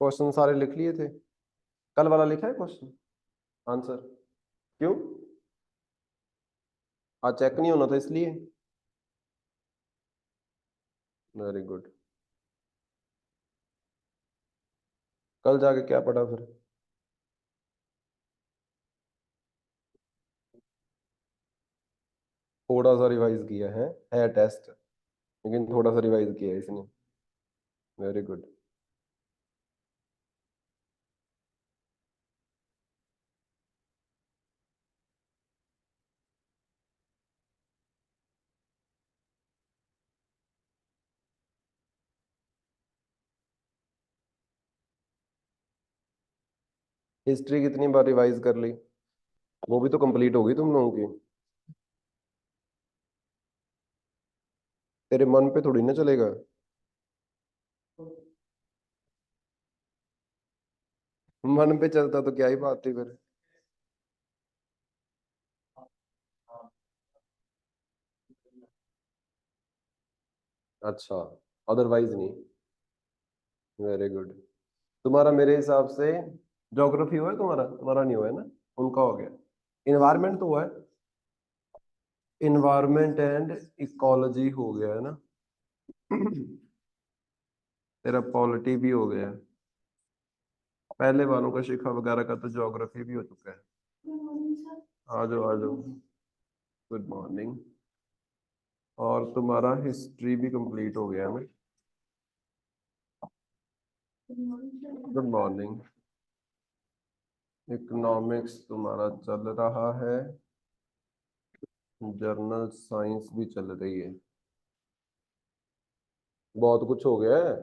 Question सारे लिख लिए थे? कल वाला लिखा है क्वेश्चन आंसर? क्यों? आज चेक नहीं होना था इसलिए। Very good. कल जाके क्या पढ़ा फिर? थोड़ा सा रिवाइज किया है टेस्ट, लेकिन थोड़ा सा रिवाइज किया है इसने। Very good. हिस्ट्री कितनी बार रिवाइज कर ली? वो भी तो कंप्लीट होगी तुम लोगों की। तेरे मन पे थोड़ी ना चलेगा। मन पे चलता तो क्या ही बात थी फिर। अच्छा, अदरवाइज नहीं। Very good. तुम्हारा मेरे हिसाब से ज्योग्राफी हुआ है, तुम्हारा तुम्हारा नहीं हुआ है ना? उनका हो गया। इन्वायरमेंट तो हुआ है। इन्वायरमेंट एंड इकोलॉजी हो गया है ना? तेरा पॉलिटी भी हो गया है। पहले वालों का शिखा वगैरह का तो ज्योग्राफी भी हो चुका है। आ जाओ आ जाओ। Good morning. और तुम्हारा हिस्ट्री भी कंप्लीट हो गया है ना? Good morning. इकोनॉमिक्स तुम्हारा चल रहा है। जर्नल साइंस भी चल रही है। बहुत कुछ हो गया है।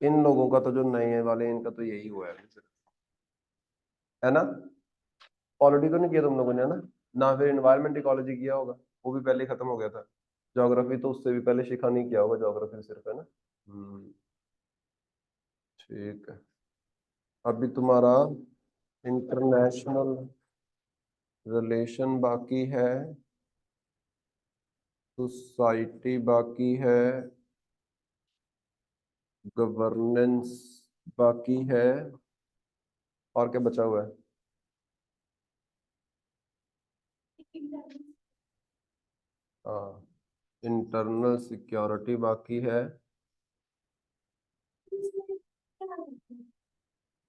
इन लोगों का तो जो नए वाले इनका तो यही हुआ है ना? पॉलिटी तो नहीं किया तुम लोगों ने, है ना? ना फिर इन्वायरमेंट इकोलॉजी किया होगा, वो भी पहले ही खत्म हो गया था। ज्योग्राफी तो उससे भी पहले शिखा नहीं किया होगा, ज्योग्राफी सिर्फ, है ना? हम्म। ठीक है। अभी तुम्हारा इंटरनेशनल रिलेशन बाकी है, सोसाइटी बाकी है, गवर्नेंस बाकी है। और क्या बचा हुआ है? हाँ, इंटरनल सिक्योरिटी बाकी है।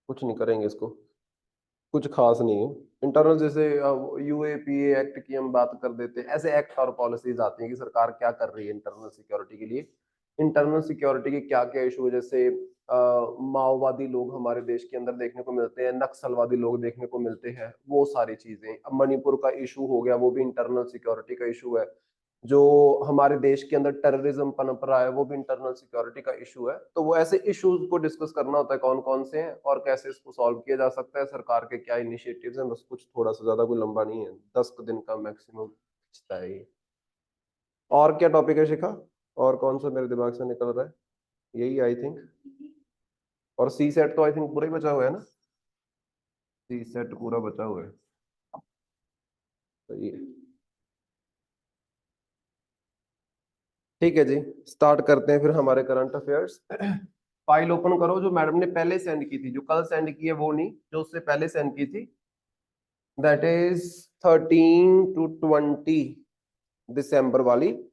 कुछ नहीं करेंगे इसको, कुछ खास नहीं है। इंटरनल जैसे यूएपीए एक्ट की हम बात कर देते हैं, ऐसे एक्ट और पॉलिसीज आती हैं कि सरकार क्या कर रही है इंटरनल सिक्योरिटी के लिए। इंटरनल सिक्योरिटी के क्या क्या इशू है, जैसे माओवादी लोग हमारे देश के अंदर देखने को मिलते हैं, नक्सलवादी लोग देखने को मिलते हैं, वो सारी चीजें। अब मणिपुर का इशू हो गया, वो भी इंटरनल सिक्योरिटी का इशू है। जो हमारे देश के अंदर टेररिज्म पनप रहा है, वो भी इंटरनल सिक्योरिटी का इशू है। तो वो ऐसे इश्यूज को डिस्कस करना होता है, कौन कौन से हैं और कैसे इसको सॉल्व किया जा सकता है, सरकार के क्या इनिशिएटिव्स हैं। बस कुछ थोड़ा सा, ज्यादा कोई लंबा नहीं है, 10 दिन का मैक्सिमम खिंचता है ये। और क्या टॉपिक है शिखा? और कौन सा मेरे दिमाग से निकल रहा है? यही आई थिंक। और सी सेट तो आई थिंक पूरा ही बचा हुआ है ना? सी सेट पूरा बचा हुआ है। तो ये ठीक है जी। स्टार्ट करते हैं फिर हमारे करंट अफेयर्स। फाइल ओपन करो, जो मैडम ने पहले सेंड की थी, जो कल सेंड की है वो नहीं, जो उससे पहले सेंड की थी। दैट इज 13 to 20 दिसंबर वाली।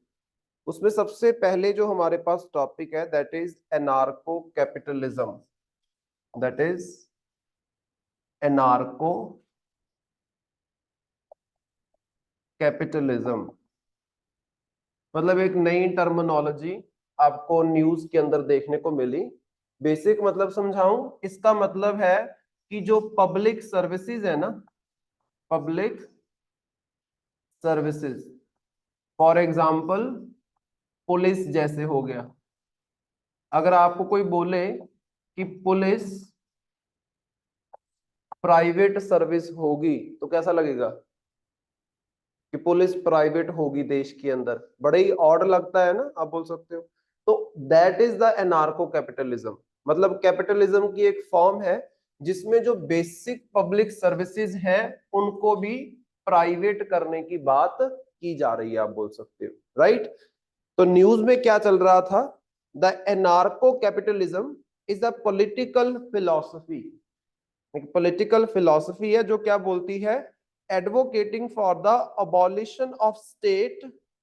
उसमें सबसे पहले जो हमारे पास टॉपिक है, that is anarcho capitalism. That is anarcho capitalism. मतलब एक नई टर्मिनोलॉजी आपको न्यूज के अंदर देखने को मिली। बेसिक मतलब समझाऊं, इसका मतलब है कि जो पब्लिक सर्विसेज है ना, public services, for example police जैसे हो गया। अगर आपको कोई बोले कि पुलिस प्राइवेट सर्विस होगी, तो कैसा लगेगा? कि पुलिस प्राइवेट होगी देश के अंदर, बड़े ही ऑड लगता है ना, आप बोल सकते हो। तो that is the anarcho capitalism. मतलब कैपिटलिज्म की एक फॉर्म है जिसमें जो बेसिक पब्लिक सर्विसेज है उनको भी प्राइवेट करने की बात की जा रही है, आप बोल सकते हो, राइट? तो न्यूज में क्या चल रहा था? The anarcho capitalism is a political philosophy. Political philosophy है जो क्या बोलती है, advocating for the abolition of state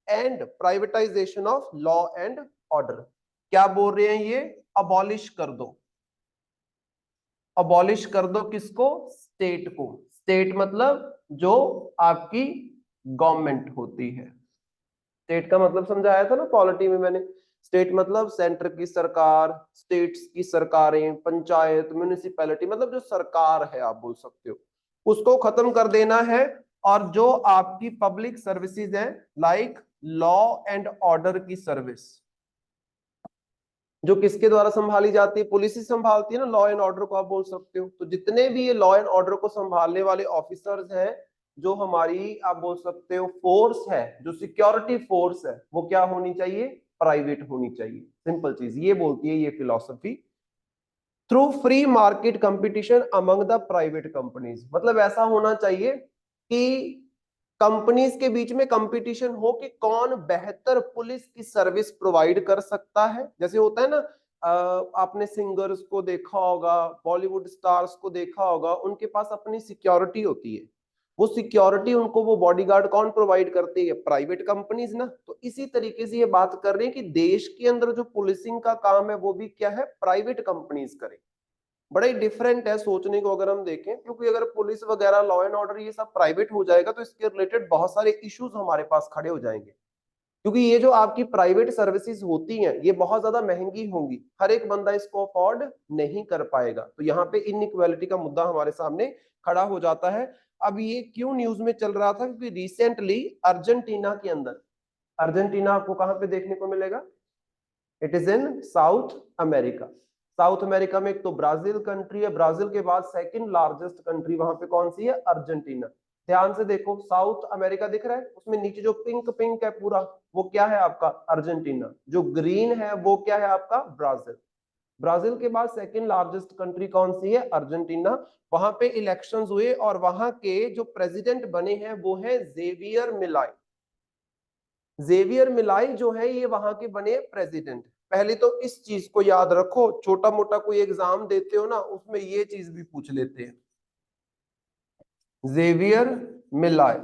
and privatisation of law and order. क्या बोल रहे हैं ये, अबॉलिश कर दो, अबॉलिश कर दो किसको, स्टेट को। स्टेट मतलब जो आपकी गवर्नमेंट होती है। स्टेट का मतलब समझाया था ना पॉलिटी में मैंने। स्टेट मतलब सेंटर की सरकार, स्टेट्स की सरकारें, पंचायत, म्युनिसिपैलिटी, मतलब जो सरकार है आप बोल सकते हो, उसको खत्म कर देना है। और जो आपकी पब्लिक सर्विसेज है, लाइक लॉ एंड ऑर्डर की सर्विस, जो किसके द्वारा संभाली जाती है, पुलिस ही संभालती है ना लॉ एंड ऑर्डर को आप बोल सकते हो। तो जितने भी ये लॉ एंड ऑर्डर को संभालने वाले ऑफिसर्स हैं, जो हमारी आप बोल सकते हो फोर्स है, जो सिक्योरिटी फोर्स है, वो क्या होनी चाहिए, प्राइवेट होनी चाहिए। सिंपल चीज ये बोलती है ये philosophy. Through free market competition among the private companies, मतलब ऐसा होना चाहिए कि कंपनीज के बीच में कंपटीशन हो कि कौन बेहतर पुलिस की सर्विस प्रोवाइड कर सकता है। जैसे होता है ना, आपने सिंगर्स को देखा होगा, बॉलीवुड स्टार्स को देखा होगा, उनके पास अपनी सिक्योरिटी होती है। वो सिक्योरिटी उनको वो बॉडीगार्ड कौन प्रोवाइड करती है, प्राइवेट कंपनीज ना। तो इसी तरीके से ये बात कर रहे हैं कि देश के अंदर जो पुलिसिंग का काम है वो भी क्या है, प्राइवेट कंपनीज करें। बड़ा ही डिफरेंट है सोचने को अगर हम देखें, क्योंकि अगर पुलिस वगैरह, लॉ एंड ऑर्डर ये सब प्राइवेट हो जाएगा तो इसके रिलेटेड बहुत सारे इश्यूज हमारे पास खड़े हो जाएंगे। क्योंकि ये जो आपकी प्राइवेट सर्विसेज होती हैं ये बहुत ज्यादा महंगी होंगी, हर एक बंदा इसको अफोर्ड नहीं कर पाएगा। तो यहाँ पे इनइक्वालिटी का मुद्दा हमारे सामने खड़ा हो जाता है। अब ये क्यों न्यूज में चल रहा था, क्योंकि रिसेंटली अर्जेंटीना के अंदर, अर्जेंटीना आपको कहां पे देखने को मिलेगा, it is in south America. South America में एक तो ब्राजील कंट्री है, ब्राजील के बाद सेकंड लार्जेस्ट कंट्री वहां पे कौन सी है, अर्जेंटीना। ध्यान से देखो, साउथ अमेरिका दिख रहा है, उसमें नीचे जो पिंक पिंक है पूरा, वो क्या है आपका, अर्जेंटीना। जो ग्रीन है वो क्या है आपका, ब्राजील। ब्राजील के बाद सेकंड लार्जेस्ट कंट्री कौन सी है, अर्जेंटीना। वहां पे इलेक्शंस हुए और वहां के जो प्रेसिडेंट बने हैं वो है जेवियर मिलाई। जेवियर मिलाई जो है ये वहां के बने प्रेसिडेंट। पहले तो इस चीज को याद रखो, छोटा मोटा कोई एग्जाम देते हो ना उसमें ये चीज भी पूछ लेते हैं, जेवियर मिलाई,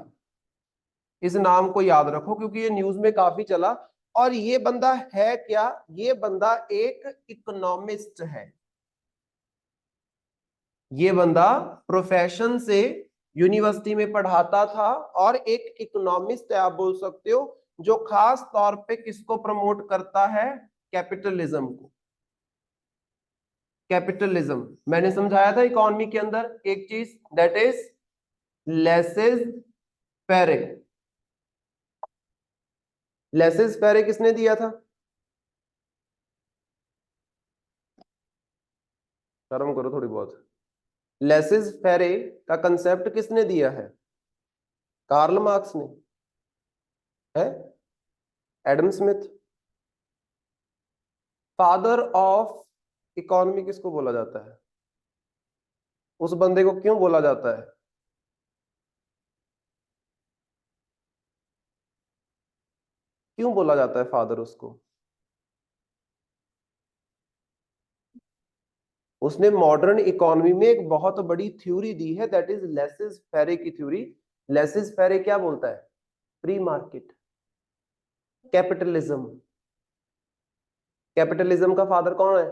इस नाम को याद रखो क्योंकि ये न्यूज में काफी चला। और ये बंदा है क्या, ये बंदा एक इकोनॉमिस्ट है। ये बंदा प्रोफेशन से यूनिवर्सिटी में पढ़ाता था और एक इकोनॉमिस्ट है आप बोल सकते हो, जो खास तौर पे किसको प्रमोट करता है, कैपिटलिज्म को। कैपिटलिज्म मैंने समझाया था इकोनॉमी के अंदर एक चीज, दैट इज लेसेस फेरे। लेसेस फेरे किसने दिया था, शर्म करो थोड़ी बहुत। लेसेस फेरे का कंसेप्ट किसने दिया है, कार्ल मार्क्स ने, है Adam Smith. Father of economy किसको बोला जाता है, उस बंदे को क्यों बोला जाता है, क्यों बोला जाता है फादर उसको, उसने मॉडर्न इकोनॉमी में एक बहुत बड़ी थ्योरी दी है, दैट इज लेसिस फेरे की थ्योरी। लेसिस फेरे क्या बोलता है, फ्री मार्केट, कैपिटलिज्म। कैपिटलिज्म का फादर कौन है,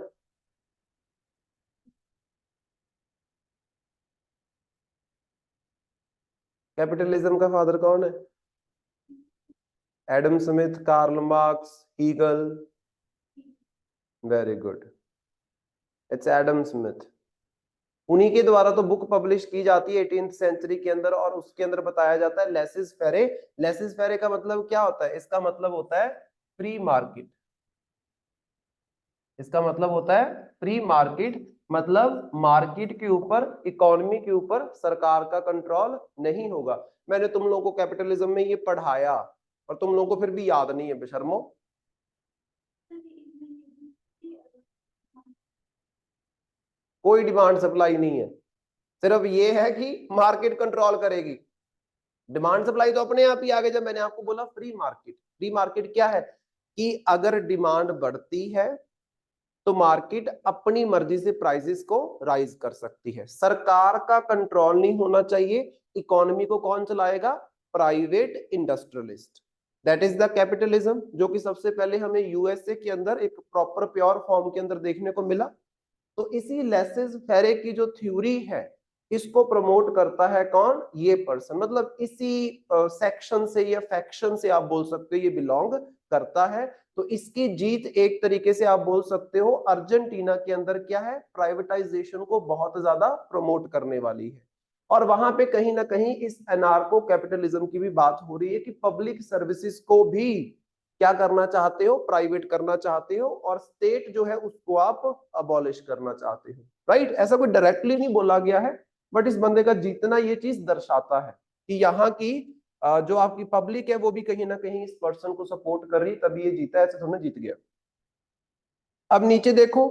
कैपिटलिज्म का फादर कौन है, Adam Smith, Karl Marx, Hegel. Very good, it's Adam Smith. उन्हीं के द्वारा तो बुक पब्लिश की जाती है 18th सेंचुरी के अंदर, और उसके अंदर बताया जाता है लेसिस फेरे। लेसिस फेरे का मतलब क्या होता है, इसका मतलब होता है फ्री मार्केट। इसका मतलब होता है फ्री मार्केट, मतलब मार्केट के ऊपर, इकोनॉमी के ऊपर सरकार का कंट्रोल नहीं होगा। मैंने तुम लोगों को कैपिटलिज्म में ये पढ़ाया और तुम लोगों को फिर भी याद नहीं है बेशर्मो। कोई डिमांड सप्लाई नहीं है, सिर्फ ये है कि मार्केट कंट्रोल करेगी। डिमांड सप्लाई तो अपने आप ही आगे, जब मैंने आपको बोला फ्री मार्केट। फ्री मार्केट क्या है कि अगर डिमांड बढ़ती है तो मार्केट अपनी मर्जी से प्राइसेस को राइज कर सकती है। सरकार का कंट्रोल नहीं होना चाहिए। इकोनॉमी को कौन चलाएगा? Private industrialist. That is the capitalism, जो कि सबसे पहले हमें यूएसए के अंदर एक प्रॉपर प्योर फॉर्म के अंदर देखने को मिला। तो इसी लेसिस फेरे की जो थ्योरी है, इसको प्रमोट करता है कौन? ये पर्सन, मतलब इसी सेक्शन से या फैक्शन से आप बोल सकते हो ये बिलोंग करता है। तो इसकी जीत एक तरीके से आप बोल सकते हो अर्जेंटीना के अंदर क्या है? प्राइवेटाइजेशन को बहुत ज्यादा प्रमोट करने वाली है। और वहां पे कहीं ना कहीं इस एनार्को कैपिटलिज्म की भी बात हो रही है कि पब्लिक सर्विसेज को भी क्या करना चाहते हो? प्राइवेट करना चाहते हो, और स्टेट जो है उसको आप अबॉलिश करना चाहते हो। राइट? ऐसा कोई डायरेक्टली नहीं बोला गया है, बट इस बंदे का जीतना ये चीज दर्शाता है कि यहाँ की जो आपकी पब्लिक है वो भी कहीं ना कहीं इस पर्सन को सपोर्ट कर रही, तभी ये जीता है, ऐसे थोड़ा जीत गया। अब नीचे देखो,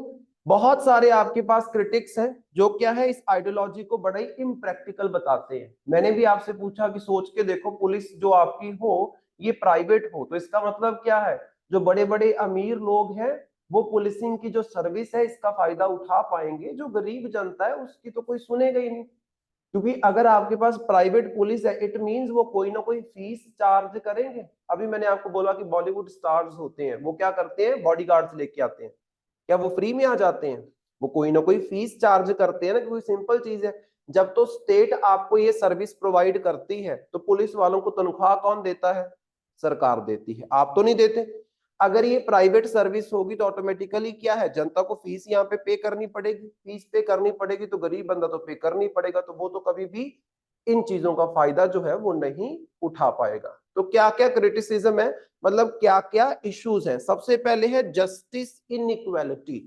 बहुत सारे आपके पास क्रिटिक्स हैं जो क्या है इस आइडियोलॉजी को बड़ा ही इम्प्रैक्टिकल बताते हैं। मैंने भी आपसे पूछा कि सोच के देखो, पुलिस जो आपकी हो ये प्राइवेट हो, तो इसका मतलब क्या है? जो बड़े बड़े अमीर लोग हैं वो पुलिसिंग की जो सर्विस है इसका फायदा उठा पाएंगे, जो गरीब जनता है उसकी तो कोई सुनेगा ही नहीं। क्योंकि अगर आपके पास प्राइवेट पुलिस है, इट मींस वो कोई ना कोई फीस चार्ज करेंगे। अभी मैंने आपको बोला कि बॉलीवुड स्टार्स होते हैं, वो क्या करते हैं? बॉडीगार्ड्स लेके आते हैं। क्या वो फ्री में आ जाते हैं? वो कोई ना कोई फीस चार्ज करते हैं ना, क्योंकि सिंपल चीज है, जब तो स्टेट आपको ये सर्विस प्रोवाइड करती है तो पुलिस वालों को तनख्वाह कौन देता है? सरकार देती है, आप तो नहीं देते। अगर ये प्राइवेट सर्विस होगी तो ऑटोमेटिकली क्या है? जनता को फीस यहाँ पे करनी पड़ेगी, फीस पे करनी पड़ेगी, तो गरीब बंदा तो पे करनी पड़ेगा, तो वो तो कभी भी इन चीजों का फायदा जो है वो नहीं उठा पाएगा। तो क्या क्या क्रिटिसिज्म है, मतलब क्या क्या इश्यूज हैं? सबसे पहले है जस्टिस इनइक्वालिटी।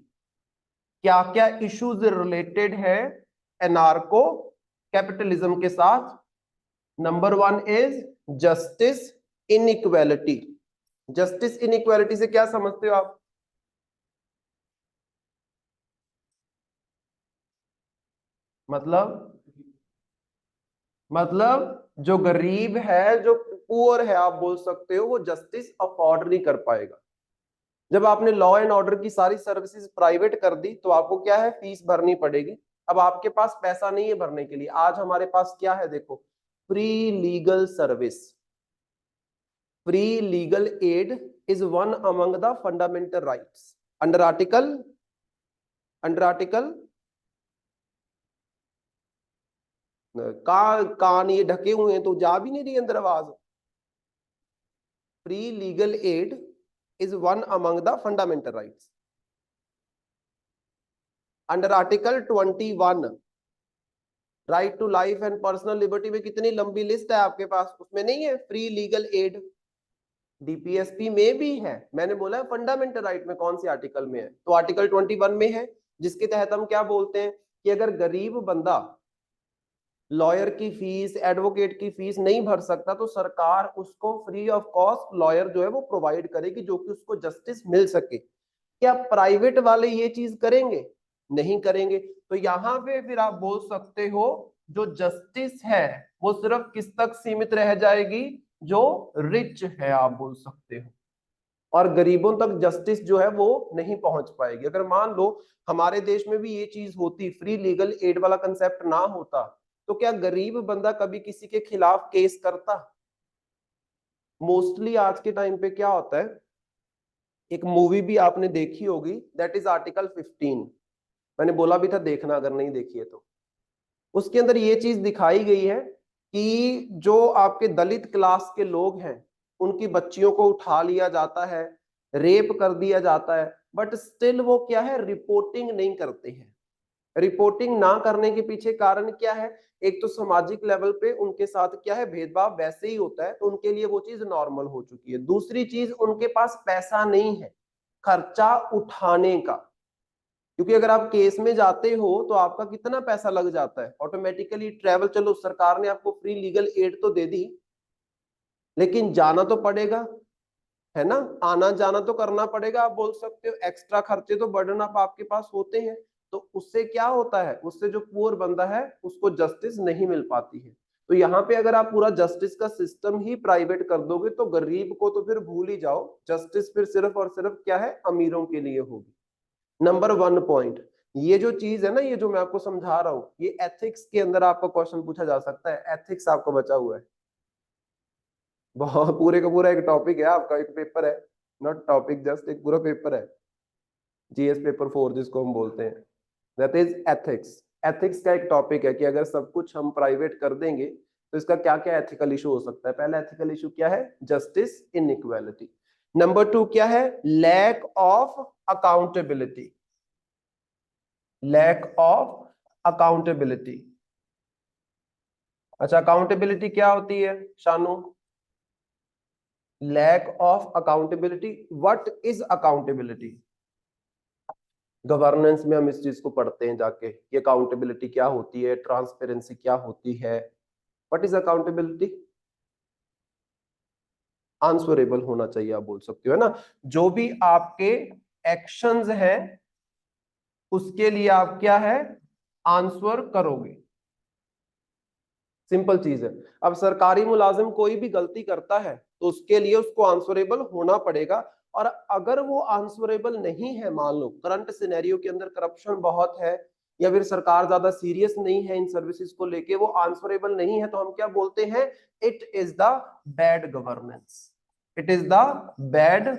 क्या क्या इश्यूज रिलेटेड है एनार्को कैपिटलिज्म के साथ? Number 1 is justice inequality. Justice inequality से क्या समझते हो आप? मतलब जो गरीब है, जो पुअर है, आप बोल सकते हो वो जस्टिस अफोर्ड नहीं कर पाएगा। जब आपने लॉ एंड ऑर्डर की सारी सर्विसेज प्राइवेट कर दी तो आपको क्या है? फीस भरनी पड़ेगी। अब आपके पास पैसा नहीं है भरने के लिए। आज हमारे पास क्या है? देखो, free legal service, free legal aid is one among the fundamental rights under article कान ये ढके हुए हैं तो जा भी नहीं रही अंदर आवाज। Free legal aid is one among the fundamental rights under article 21। Right to life and personal liberty में कितनी लंबी लिस्ट है आपके पास, उसमें नहीं है फ्री लीगल एड? डीपीएसपी में भी है। मैंने बोला है फंडामेंटल राइट में कौन सी आर्टिकल में है, तो आर्टिकल 21 में है, जिसके तहत हम क्या बोलते हैं कि अगर गरीब बंदा लॉयर की फीस, एडवोकेट की फीस नहीं भर सकता तो सरकार उसको फ्री ऑफ कॉस्ट लॉयर जो है वो प्रोवाइड करेगी, जो कि उसको जस्टिस मिल सके। क्या प्राइवेट वाले ये चीज करेंगे? नहीं करेंगे। तो यहाँ पे फिर आप बोल सकते हो जो जस्टिस है वो सिर्फ किस तक सीमित रह जाएगी? जो रिच है, आप बोल सकते हो, और गरीबों तक जस्टिस जो है वो नहीं पहुंच पाएगी। अगर मान लो हमारे देश में भी ये चीज होती, फ्री लीगल एड वाला कंसेप्ट ना होता, तो क्या गरीब बंदा कभी किसी के खिलाफ केस करता? मोस्टली आज के टाइम पे क्या होता है, एक मूवी भी आपने देखी होगी, दैट इज आर्टिकल 15। मैंने बोला भी था देखना अगर नहीं देखी है तो। उसके अंदर ये चीज दिखाई गई है कि जो आपके दलित क्लास के लोग हैं उनकी बच्चियों को उठा लिया जाता है, रेप कर दिया जाता है, बट स्टिल वो क्या है? रिपोर्टिंग नहीं करते हैं। रिपोर्टिंग ना करने के पीछे कारण क्या है? एक तो सामाजिक लेवल पे उनके साथ क्या है? भेदभाव वैसे ही होता है, तो उनके लिए वो चीज नॉर्मल हो चुकी है। दूसरी चीज, उनके पास पैसा नहीं है खर्चा उठाने का, क्योंकि अगर आप केस में जाते हो तो आपका कितना पैसा लग जाता है ऑटोमेटिकली ट्रेवल। चलो सरकार ने आपको फ्री लीगल एड तो दे दी, लेकिन जाना तो पड़ेगा, है ना? आना जाना तो करना पड़ेगा। आप बोल सकते हो एक्स्ट्रा खर्चे तो बर्डन आप आपके पास होते हैं। तो उससे क्या होता है? उससे जो पुअर बंदा है उसको जस्टिस नहीं मिल पाती है। तो यहाँ पे अगर आप पूरा जस्टिस का सिस्टम ही प्राइवेट कर दोगे तो गरीब को तो फिर भूल ही जाओ, जस्टिस फिर सिर्फ और सिर्फ क्या है? अमीरों के लिए होगी। नंबर 1 पॉइंट, ये जो चीज है ना, ये जो मैं आपको समझा रहा हूं, ये एथिक्स के अंदर आपको क्वेश्चन पूछा जा सकता है। एथिक्स आपको बचा हुआ है, बहुत पूरे का पूरा एक टॉपिक है आपका, एक पेपर है, नॉट टॉपिक, जस्ट एक पूरा पेपर है, जीएस पेपर 4 जिसको हम बोलते हैं, दैट इज एथिक्स। एथिक्स का एक टॉपिक है कि अगर सब कुछ हम प्राइवेट कर देंगे तो इसका क्या क्या एथिकल इशू हो सकता है। पहला एथिकल इशू क्या है? Justice inequality. नंबर 2 क्या है? Lack of accountability. Lack of accountability. अच्छा, अकाउंटेबिलिटी क्या होती है Shanu? Lack of accountability, what is accountability? Governance में हम इस चीज को पढ़ते हैं जाके कि अकाउंटेबिलिटी क्या होती है, ट्रांसपेरेंसी क्या होती है। What is accountability? आंसरेबल होना चाहिए, आप बोल सकते हो, है ना। जो भी आपके एक्शंस हैं उसके लिए आप क्या है? आंसर करोगे। सिंपल चीज है। अब सरकारी मुलाजिम कोई भी गलती करता है तो उसके लिए उसको आंसरेबल होना पड़ेगा। और अगर वो आंसरेबल नहीं है, मान लो करंट सिनेरियो के अंदर करप्शन बहुत है या फिर सरकार ज्यादा सीरियस नहीं है इन सर्विसेज को लेके, वो आंसरेबल नहीं है, तो हम क्या बोलते हैं? It is the bad governance. It is the bad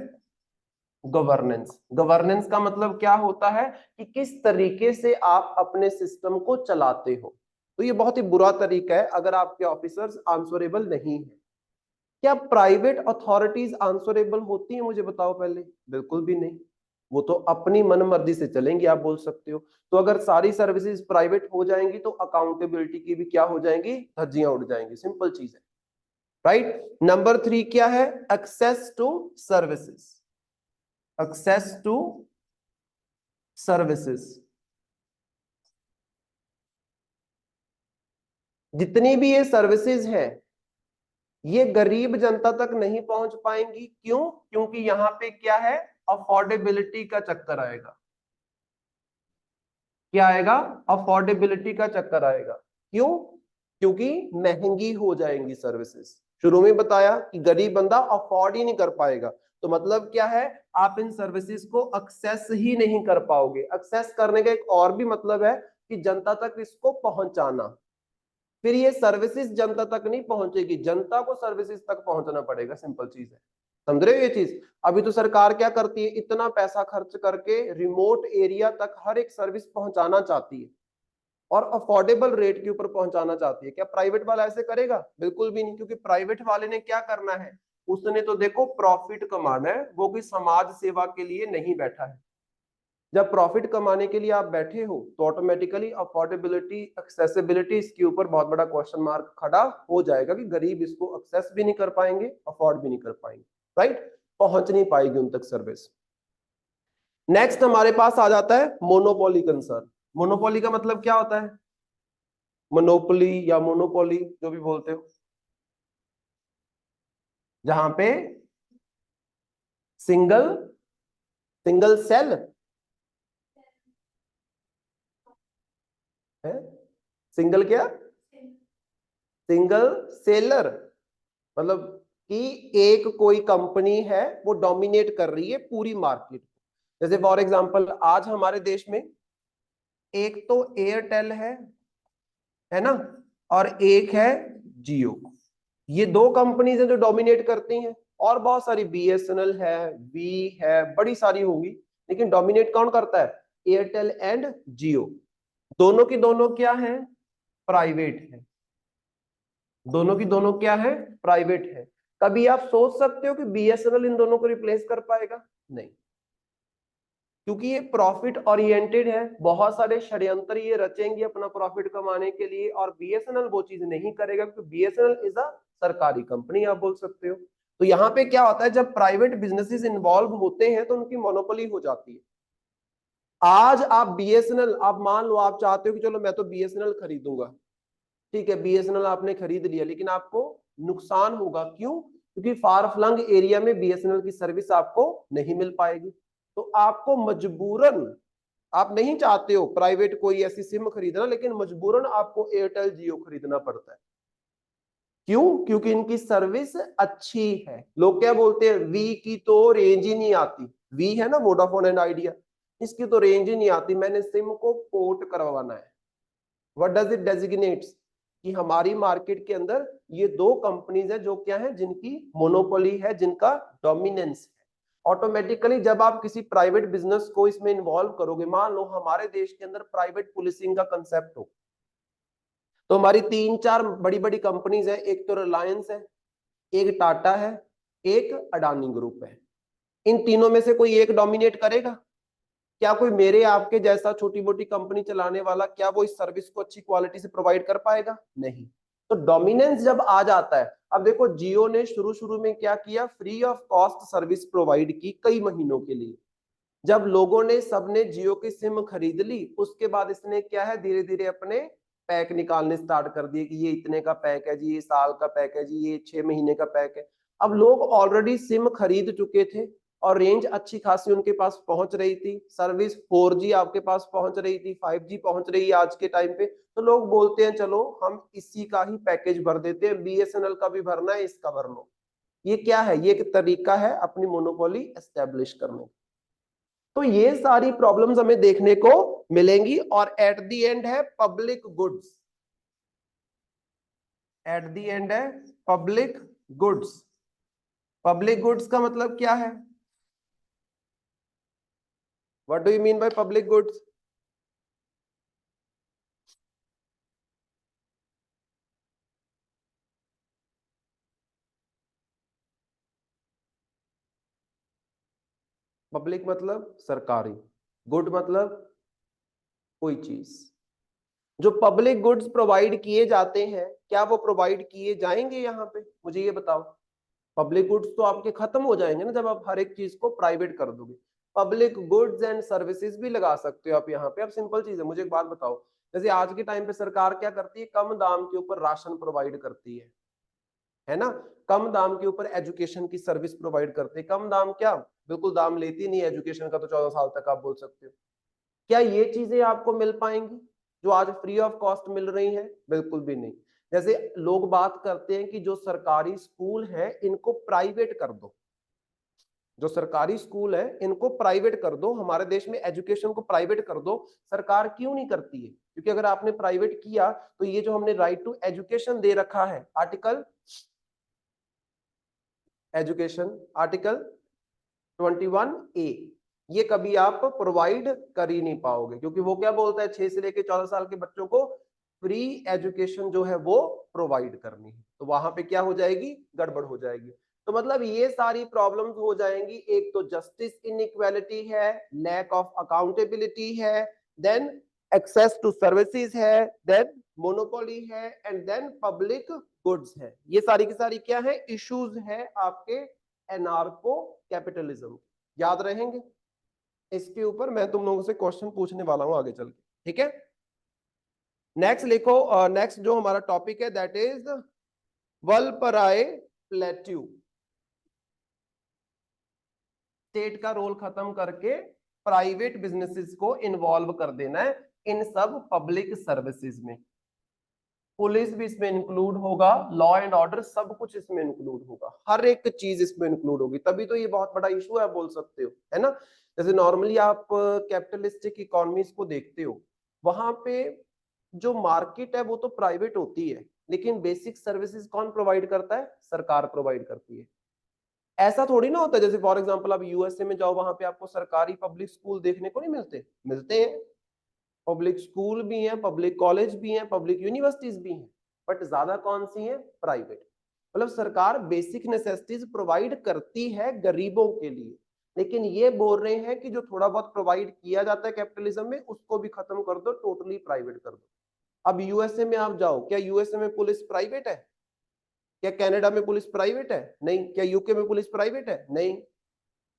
governance. Governance का मतलब क्या होता है कि किस तरीके से आप अपने सिस्टम को चलाते हो। तो ये बहुत ही बुरा तरीका है अगर आपके ऑफिसर्स आंसरेबल नहीं है। क्या प्राइवेट अथॉरिटीज आंसरेबल होती हैं? मुझे बताओ पहले। बिल्कुल भी नहीं, वो तो अपनी मन मर्जी से चलेंगी, आप बोल सकते हो। तो अगर सारी सर्विसेज प्राइवेट हो जाएंगी तो अकाउंटेबिलिटी की भी क्या हो जाएंगी? धज्जियां उड़ जाएंगी। सिंपल चीज है, राइट। नंबर 3 क्या है? Access to services. Access to services. जितनी भी ये सर्विसेज है ये गरीब जनता तक नहीं पहुंच पाएंगी। क्यों? क्योंकि यहां पे क्या है? अफोर्डेबिलिटी का चक्कर आएगा। क्या आएगा? अफोर्डेबिलिटी का चक्कर आएगा। क्यों? क्योंकि महंगी हो जाएंगी सर्विसेज। शुरू में बताया कि गरीब बंदा अफोर्ड ही नहीं कर पाएगा, तो मतलब क्या है? आप इन सर्विसेज को एक्सेस ही नहीं कर पाओगे। एक्सेस करने का एक और भी मतलब है कि जनता तक इसको पहुंचाना। फिर ये सर्विसेज जनता तक नहीं पहुंचेगी, जनता को सर्विसेज तक पहुंचना पड़ेगा। सिंपल चीज है, समझ रहे हो ये चीज? अभी तो सरकार क्या करती है, इतना पैसा खर्च करके रिमोट एरिया तक हर एक सर्विस पहुंचाना चाहती है और अफोर्डेबल रेट के ऊपर पहुंचाना चाहती है। क्या प्राइवेट वाला ऐसे करेगा? बिल्कुल भी नहीं, क्योंकि प्राइवेट वाले ने क्या करना है? उसने तो देखो प्रॉफिट कमाना है, वो कोई समाज सेवा के लिए नहीं बैठा है। जब प्रॉफिट कमाने के लिए आप बैठे हो तो ऑटोमेटिकली अफोर्डेबिलिटी, एक्सेसिबिलिटी, इसके ऊपर बहुत बड़ा क्वेश्चन मार्क खड़ा हो जाएगा कि गरीब इसको एक्सेस भी नहीं कर पाएंगे, अफोर्ड भी नहीं कर पाएंगे, राइट। पहुंच नहीं पाएगी उन तक सर्विस। नेक्स्ट हमारे पास आ जाता है मोनोपोली कंसर्न। मोनोपोली का मतलब क्या होता है? मोनोपोली या मोनोपोली जो भी बोलते हो, जहां पे सिंगल सिंगल सेल है। सिंगल क्या? सिंगल सेलर, मतलब कि एक कोई कंपनी है वो डोमिनेट कर रही है पूरी मार्केट। जैसे फॉर एग्जांपल आज हमारे देश में एक तो एयरटेल है ना, और एक है जियो। ये दो कंपनीज हैं जो डोमिनेट करती हैं। और बहुत सारी बीएसएनएल है, वी है, बड़ी सारी होंगी, लेकिन डोमिनेट कौन करता है? एयरटेल एंड जियो। दोनों की दोनों क्या है? प्राइवेट है। दोनों की दोनों क्या है? प्राइवेट है। कभी आप सोच सकते हो कि बीएसएनएल इन दोनों को रिप्लेस कर पाएगा? नहीं, क्योंकि ये प्रॉफिट ओरिएंटेड है। बहुत सारे षड्यंत्र ये रचेंगे अपना प्रॉफिट कमाने के लिए, और बीएसएनएल वो चीज नहीं करेगा क्योंकि बीएसएनएल इज अ सरकारी कंपनी, आप बोल सकते हो। तो यहाँ पे क्या होता है, जब प्राइवेट बिजनेसेस इन्वॉल्व होते हैं तो उनकी मोनोपोली हो जाती है। आज आप बीएसएनएल, आप मान लो आप चाहते हो कि चलो मैं तो बीएसएनएल खरीदूंगा, ठीक है, बीएसएनएल आपने खरीद लिया, लेकिन आपको नुकसान होगा। क्यों? क्योंकि फार फ्लंग एरिया में बीएसएनएल की सर्विस आपको नहीं मिल पाएगी। तो आपको मजबूरन, आप नहीं चाहते हो प्राइवेट कोई ऐसी सिम खरीदना, लेकिन मजबूरन आपको एयरटेल जियो खरीदना पड़ता है। क्यों? क्योंकि इनकी सर्विस अच्छी है। लोग क्या बोलते हैं, वी की तो रेंज ही नहीं आती। वी है ना, वोडाफोन एंड आइडिया, इसकी तो रेंज ही नहीं आती, मैंने सिम को पोर्ट करवाना है। व्हाट डज इट डेजिग्नेट्स, कि हमारी मार्केट के अंदर ये दो कंपनीज है जो क्या है, जिनकी मोनोपोली है, जिनका डोमिनेंस है। ऑटोमेटिकली जब आप किसी प्राइवेट बिजनेस को इसमें इन्वॉल्व करोगे, मान लो हमारे देश के अंदर प्राइवेट पुलिसिंग का कंसेप्ट हो, तो हमारी तीन चार बड़ी बड़ी कंपनीज है, एक तो रिलायंस है, एक टाटा है, एक अडानी ग्रुप है। इन तीनों में से कोई एक डोमिनेट करेगा? क्या कोई मेरे आपके जैसा छोटी मोटी कंपनी चलाने वाला, क्या वो इस सर्विस को अच्छी क्वालिटी से प्रोवाइड कर पाएगा? नहीं। तो डोमिनेंस जब आ जाता है, अब देखो जियो ने शुरू शुरू में क्या किया, free of cost service provide की कई महीनों के लिए। जब लोगों ने सबने जियो की सिम खरीद ली, उसके बाद इसने क्या है, धीरे धीरे अपने पैक निकालने स्टार्ट कर दिए कि ये इतने का पैक है जी, ये साल का पैक है जी, ये 6 महीने का पैक है। अब लोग ऑलरेडी सिम खरीद चुके थे और रेंज अच्छी खासी उनके पास पहुंच रही थी, सर्विस 4G आपके पास पहुंच रही थी, 5G पहुंच रही है आज के टाइम पे, तो लोग बोलते हैं चलो हम इसी का ही पैकेज भर देते हैं, BSNL का भी भरना है, इसका भर लो। ये क्या है, ये एक तरीका है अपनी मोनोपोली एस्टेब्लिश करने। तो ये सारी प्रॉब्लम्स हमें देखने को मिलेंगी, और एट द एंड है public goods, eight the and है पब्लिक गुड्स। पब्लिक गुड्स का मतलब क्या है? What do you mean by public goods? Public मतलब सरकारी, गुड मतलब कोई चीज। जो पब्लिक गुड्स प्रोवाइड किए जाते हैं, क्या वो प्रोवाइड किए जाएंगे यहाँ पे? मुझे ये बताओ। पब्लिक गुड्स तो आपके खत्म हो जाएंगे ना जब आप हर एक चीज को प्राइवेट कर दोगे। पब्लिक गुड्स एंड सर्विसेज भी लगा सकते हो आप यहाँ पे। अब सिंपल चीज है, मुझे एक बात बताओ, जैसे आज के टाइम पे सरकार क्या करती है, कम दाम के ऊपर राशन प्रोवाइड करती है ना, कम दाम के ऊपर एजुकेशन की सर्विस प्रोवाइड करते हैं। कम दाम क्या, बिल्कुल दाम लेती नहीं एजुकेशन का, तो 14 साल तक आप बोल सकते हो। क्या ये चीजें आपको मिल पाएंगी जो आज फ्री ऑफ कॉस्ट मिल रही हैं? बिल्कुल भी नहीं। जैसे लोग बात करते हैं कि जो सरकारी स्कूल है इनको प्राइवेट कर दो, जो सरकारी स्कूल है इनको प्राइवेट कर दो, हमारे देश में एजुकेशन को प्राइवेट कर दो। सरकार क्यों नहीं करती है? क्योंकि अगर आपने प्राइवेट किया तो ये जो हमने राइट टू एजुकेशन दे रखा है, आर्टिकल एजुकेशन, आर्टिकल 21A, ये कभी आप प्रोवाइड कर ही नहीं पाओगे, क्योंकि वो क्या बोलता है, 6 से लेकर 14 साल के बच्चों को फ्री एजुकेशन जो है वो प्रोवाइड करनी है। तो वहां पे क्या हो जाएगी, गड़बड़ हो जाएगी। तो मतलब ये सारी प्रॉब्लम्स हो जाएंगी। एक तो जस्टिस इनइक्वालिटी है, लैक ऑफ अकाउंटेबिलिटी है, देन एक्सेस टू सर्विसेज है, देन मोनोपोली है, एंड देन पब्लिक गुड्स है। ये सारी की सारी क्या है, इश्यूज है आपके एनार्को कैपिटलिज्म। याद रहेंगे? इसके ऊपर मैं तुम लोगों से क्वेश्चन पूछने वाला हूं आगे चल के, ठीक है? नेक्स्ट लिखो, नेक्स्ट जो हमारा टॉपिक है दैट इज वल्पराय प्लेट्यू। स्टेट का रोल खत्म करके प्राइवेट बिजनेसेस को इन्वॉल्व कर देना है इन सब पब्लिक सर्विसेज में। पुलिस भी इसमें इंक्लूड होगा, लॉ एंड ऑर्डर सब कुछ इसमें इंक्लूड होगा, हर एक चीज इसमें इंक्लूड होगी, तभी तो ये बहुत बड़ा इशू है, आप बोल सकते हो, है ना? जैसे नॉर्मली आप कैपिटलिस्टिक इकोनॉमीज को देखते हो, वहां पे जो मार्केट है वो तो प्राइवेट होती है, लेकिन बेसिक सर्विसेज कौन प्रोवाइड करता है? सरकार प्रोवाइड करती है। ऐसा थोड़ी ना होता है, जैसे फॉर एग्जांपल आप यूएसए में जाओ, वहां पे आपको सरकारी पब्लिक स्कूल देखने को नहीं मिलते? मिलते हैं। पब्लिक स्कूल भी हैं, पब्लिक कॉलेज भी हैं, पब्लिक यूनिवर्सिटीज भी हैं, बट ज्यादा कौन सी हैं? प्राइवेट। मतलब सरकार बेसिक नेसेसिटीज प्रोवाइड करती है गरीबों के लिए, लेकिन ये बोल रहे हैं कि जो थोड़ा बहुत प्रोवाइड किया जाता है कैपिटलिज्म में उसको भी खत्म कर दो, टोटली प्राइवेट कर दो। अब यूएसए में आप जाओ, क्या यूएसए में पुलिस प्राइवेट है? क्या कनाडा में पुलिस प्राइवेट है? नहीं। क्या यूके में पुलिस प्राइवेट है? नहीं।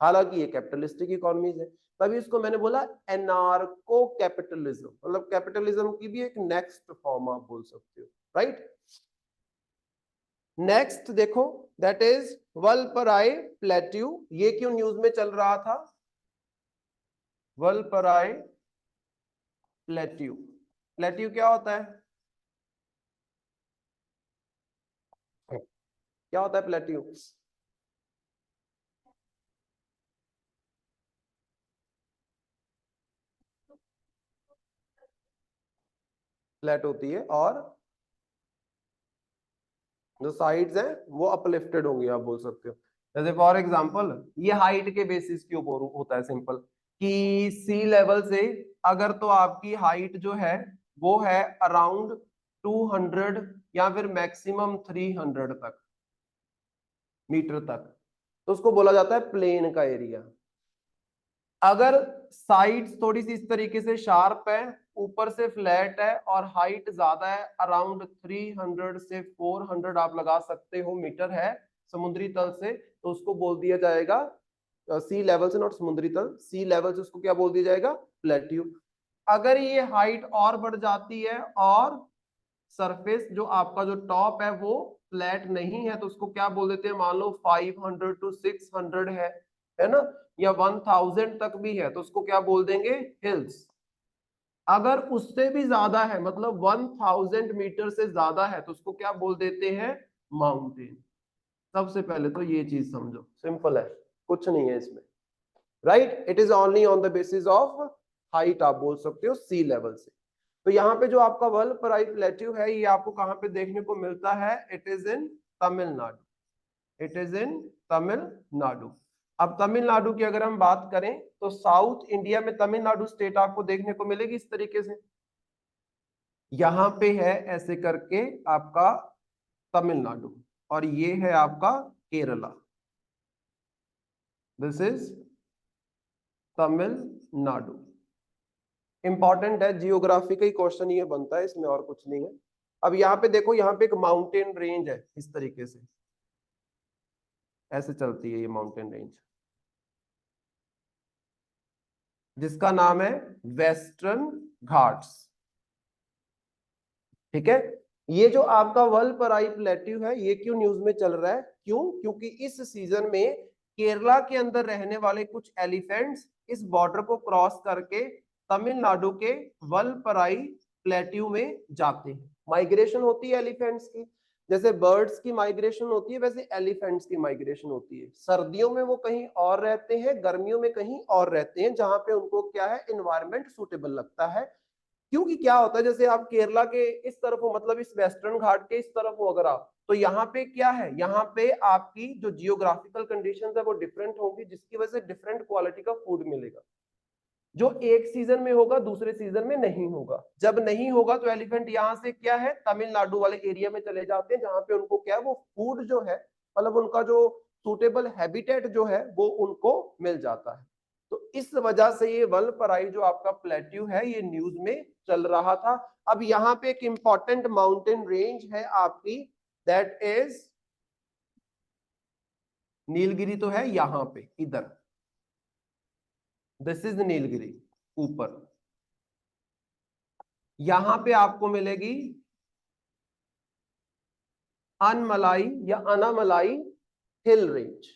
हालांकि ये कैपिटलिस्टिक इकोनॉमीज है। तभी इसको मैंने बोला एनार्को कैपिटलिज्म, मतलब कैपिटलिज्म की भी एक नेक्स्ट फॉर्म आप बोल सकते हो, राइट? नेक्स्ट देखो, दैट इज वल्पराय प्लेट्यू। ये क्यों न्यूज में चल रहा था? वल्पराय प्लेट्यू, प्लेट्यू क्या होता है? क्या होता है प्लेट्यू? फ्लैट होती है और जो साइड्स हैं वो अपलिफ्टेड होंगी, आप बोल सकते हो। जैसे फॉर एग्जांपल ये हाइट के बेसिस के ऊपर होता है सिंपल, कि सी लेवल से अगर तो आपकी हाइट जो है वो है अराउंड 200 या फिर मैक्सिमम 300 तक मीटर तक, तो उसको बोला जाता है प्लेन का एरिया। अगर साइड्स थोड़ी सी इस तरीके से शार्प है, ऊपर से फ्लैट है और हाइट ज्यादा है, अराउंड 300 से 400 आप लगा सकते हो मीटर है समुद्री तल से, तो उसको बोल दिया जाएगा सी लेवल से, नॉट समुद्री तल, सी लेवल से उसको क्या बोल दिया जाएगा, प्लेट्यू। अगर ये हाइट और बढ़ जाती है और सरफेस जो आपका जो टॉप है वो फ्लैट नहीं है, तो उसको क्या बोल देते हैं, मान लो 500 to 600 है ना, या 1000 तक भी है, तो उसको क्या बोल देंगे, हिल्स। अगर उससे भी ज्यादा है, मतलब 1000 मीटर से ज्यादा है, तो उसको क्या बोल देते हैं, माउंटेन। सबसे पहले तो ये चीज समझो, सिंपल है, कुछ नहीं है इसमें, right. It is only on the basis of height, आप बोल सकते हो सी लेवल से। तो यहाँ पे जो आपका वलपराई प्लेट्यू है, ये आपको कहाँ पे देखने को मिलता है, it is in Tamil Nadu, it is in Tamil Nadu. अब तमिलनाडु की अगर हम बात करें तो साउथ इंडिया में तमिलनाडु स्टेट आपको देखने को मिलेगी इस तरीके से, यहां पे है ऐसे करके आपका तमिलनाडु, और ये है आपका Kerala, this is Tamil Nadu. Important है, जियोग्राफी का ही क्वेश्चन ये बनता है, इसमें और कुछ नहीं है। अब यहाँ पे देखो, यहाँ पे एक माउंटेन रेंज है इस तरीके से, ऐसे चलती है ये माउंटेन रेंज, जिसका नाम है वेस्टर्न घाट्स, ठीक है। ये जो आपका वलपराई प्लेट्यू है, ये क्यों न्यूज में चल रहा है, क्यों, क्योंकि इस सीजन में केरला के अंदर रहने वाले कुछ एलिफेंट्स इस बॉर्डर को क्रॉस करके तमिलनाडु के वलपराई प्लेट्यू में जाते हैं। माइग्रेशन होती है एलिफेंट्स की, जैसे बर्ड्स की माइग्रेशन होती है वैसे एलिफेंट्स की माइग्रेशन होती है। सर्दियों में वो कहीं और रहते हैं, गर्मियों में कहीं और रहते हैं, जहां पे उनको क्या है, एनवायरमेंट सुटेबल लगता है। क्योंकि क्या होता है, जैसे आप केरला के इस तरफ हो, मतलब इस वेस्टर्न घाट के इस तरफ हो अगर आप, तो यहाँ पे क्या है, यहाँ पे आपकी जो जियोग्राफिकल कंडीशंस है वो डिफरेंट होंगी, जिसकी वजह से डिफरेंट क्वालिटी का फूड मिलेगा, जो एक सीजन में होगा दूसरे सीजन में नहीं होगा। जब नहीं होगा तो एलिफेंट यहाँ से क्या है, तमिलनाडु वाले एरिया में चले जाते हैं, जहां पे उनको क्या है, वो फूड जो है, मतलब उनका जो सूटेबल हैबिटेट जो है वो उनको मिल जाता है। तो इस वजह से ये वलपराई जो आपका प्लेट्यू है, ये न्यूज में चल रहा था। अब यहाँ पे एक इंपॉर्टेंट माउंटेन रेंज है आपकी, दैट इज नीलगिरी, तो है यहाँ पे इधर, दिस इज नीलगिरी ऊपर, यहां पे आपको मिलेगी अनमलाई या अनामलाई हिल रेंज।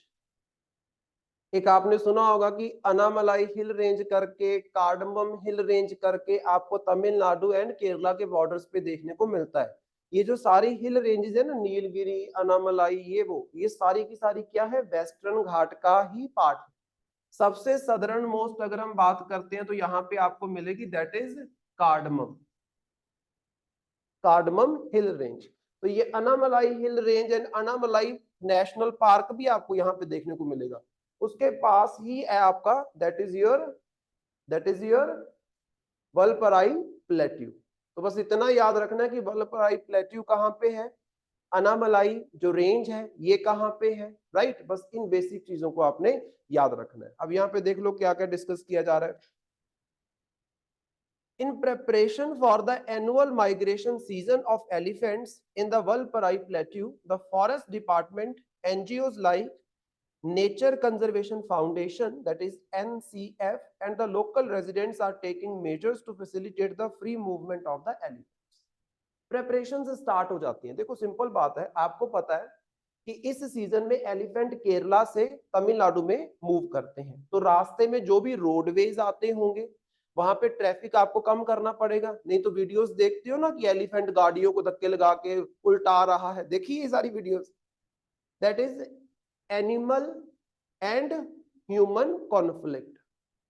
एक आपने सुना होगा कि अनामलाई हिल रेंज करके, कार्डमम हिल रेंज करके आपको तमिलनाडु एंड केरला के बॉर्डर्स पे देखने को मिलता है। ये जो सारी हिल रेंजेस है ना, नीलगिरी, अनामलाई, ये सारी की सारी क्या है, वेस्टर्न घाट का ही पार्ट है। सबसे सदर्न मोस्ट अगर हम बात करते हैं तो यहाँ पे आपको मिलेगी, that is cardamom, cardamom hill range. तो ये Anamalai hill range and Anamalai national park भी आपको यहाँ पे देखने को मिलेगा, उसके पास ही है आपका, that is your Valparai plateau. तो बस इतना याद रखना है कि वलपराई प्लेट्यू कहाँ पे है, अनामलाई जो रेंज है ये कहाँ पे है, राइट। बस इन बेसिक चीजों को आपने याद रखना है। अब यहाँ पे देख लो क्या क्या डिस्कस किया जा रहा है। In preparation for the annual migration season of elephants in the Valparai Plateau, the Forest Department, NGOs like Nature Conservation Foundation, that is NCF, and the local residents are taking measures to facilitate the free movement of the elephants. Preparation start हो जाती हैं। देखो simple बात है, आपको पता है कि इस सीजन में एलिफेंट केरला से तमिलनाडु में मूव करते हैं, तो रास्ते में जो भी रोडवेज आते होंगे वहां पे ट्रैफिक आपको कम करना पड़ेगा। नहीं तो वीडियोस देखते हो ना कि एलिफेंट गाड़ियों को धक्के लगा के उल्टा रहा है, देखिए ये सारी videos, that is animal and human conflict,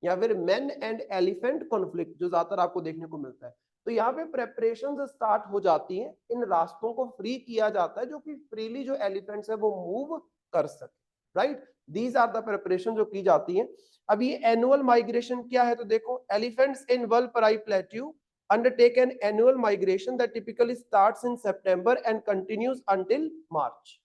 या फिर मैन एंड एलिफेंट कॉन्फ्लिक्ट जो ज्यादातर आपको देखने को मिलता है। तो यहाँ पे प्रेपरेशन स्टार्ट हो जाती हैं, इन रास्तों को फ्री किया जाता है जो कि फ्रीली जो एलिफेंट्स है वो मूव कर सके, right. These are the preparation जो की जाती है। अब ये एनुअल माइग्रेशन क्या है, तो देखो elephants in Valparai plateau undertake an annual migration that typically starts in September and continues until March.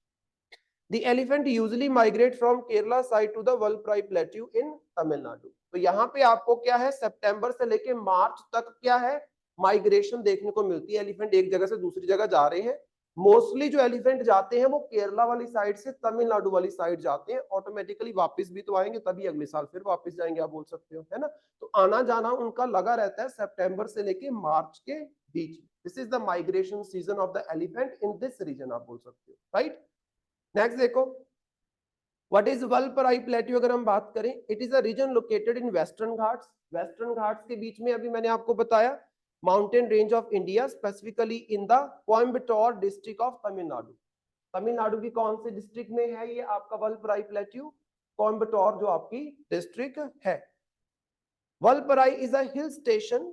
The elephant usually migrate from Kerala side to the Valparai plateau in Tamil Nadu. तो यहाँ पे आपको क्या है, सितंबर से लेके मार्च तक क्या है, माइग्रेशन देखने को मिलती है। एलिफेंट एक जगह से दूसरी जगह जा रहे हैं। मोस्टली जो एलिफेंट जाते हैं वो केरला वाली साइड से तमिलनाडु वाली साइड जाते हैं। ऑटोमेटिकली वापस भी तो आएंगे, तभी अगले साल फिर वापस जाएंगे, आप बोल सकते हो, है ना। तो आना जाना उनका लगा रहता है सितंबर से लेके मार्च के बीच। This is the migration season of the elephant in this region, आप बोल सकते हो, राइट। नेक्स्ट देखो, व्हाट इज वल्पराई प्लेट्यू अगर हम बात करें, it is a region located in western Ghats. Western Ghats के बीच में अभी मैंने आपको बताया mountain range of India, specifically in the Coimbatore district of Tamil Nadu. Tamil Nadu की कौन से डिस्ट्रिक्ट में है ये आपका वल्पराई प्लेट्यू, कोयम्बटूर जो आपकी डिस्ट्रिक्ट है। Valparai is a hill station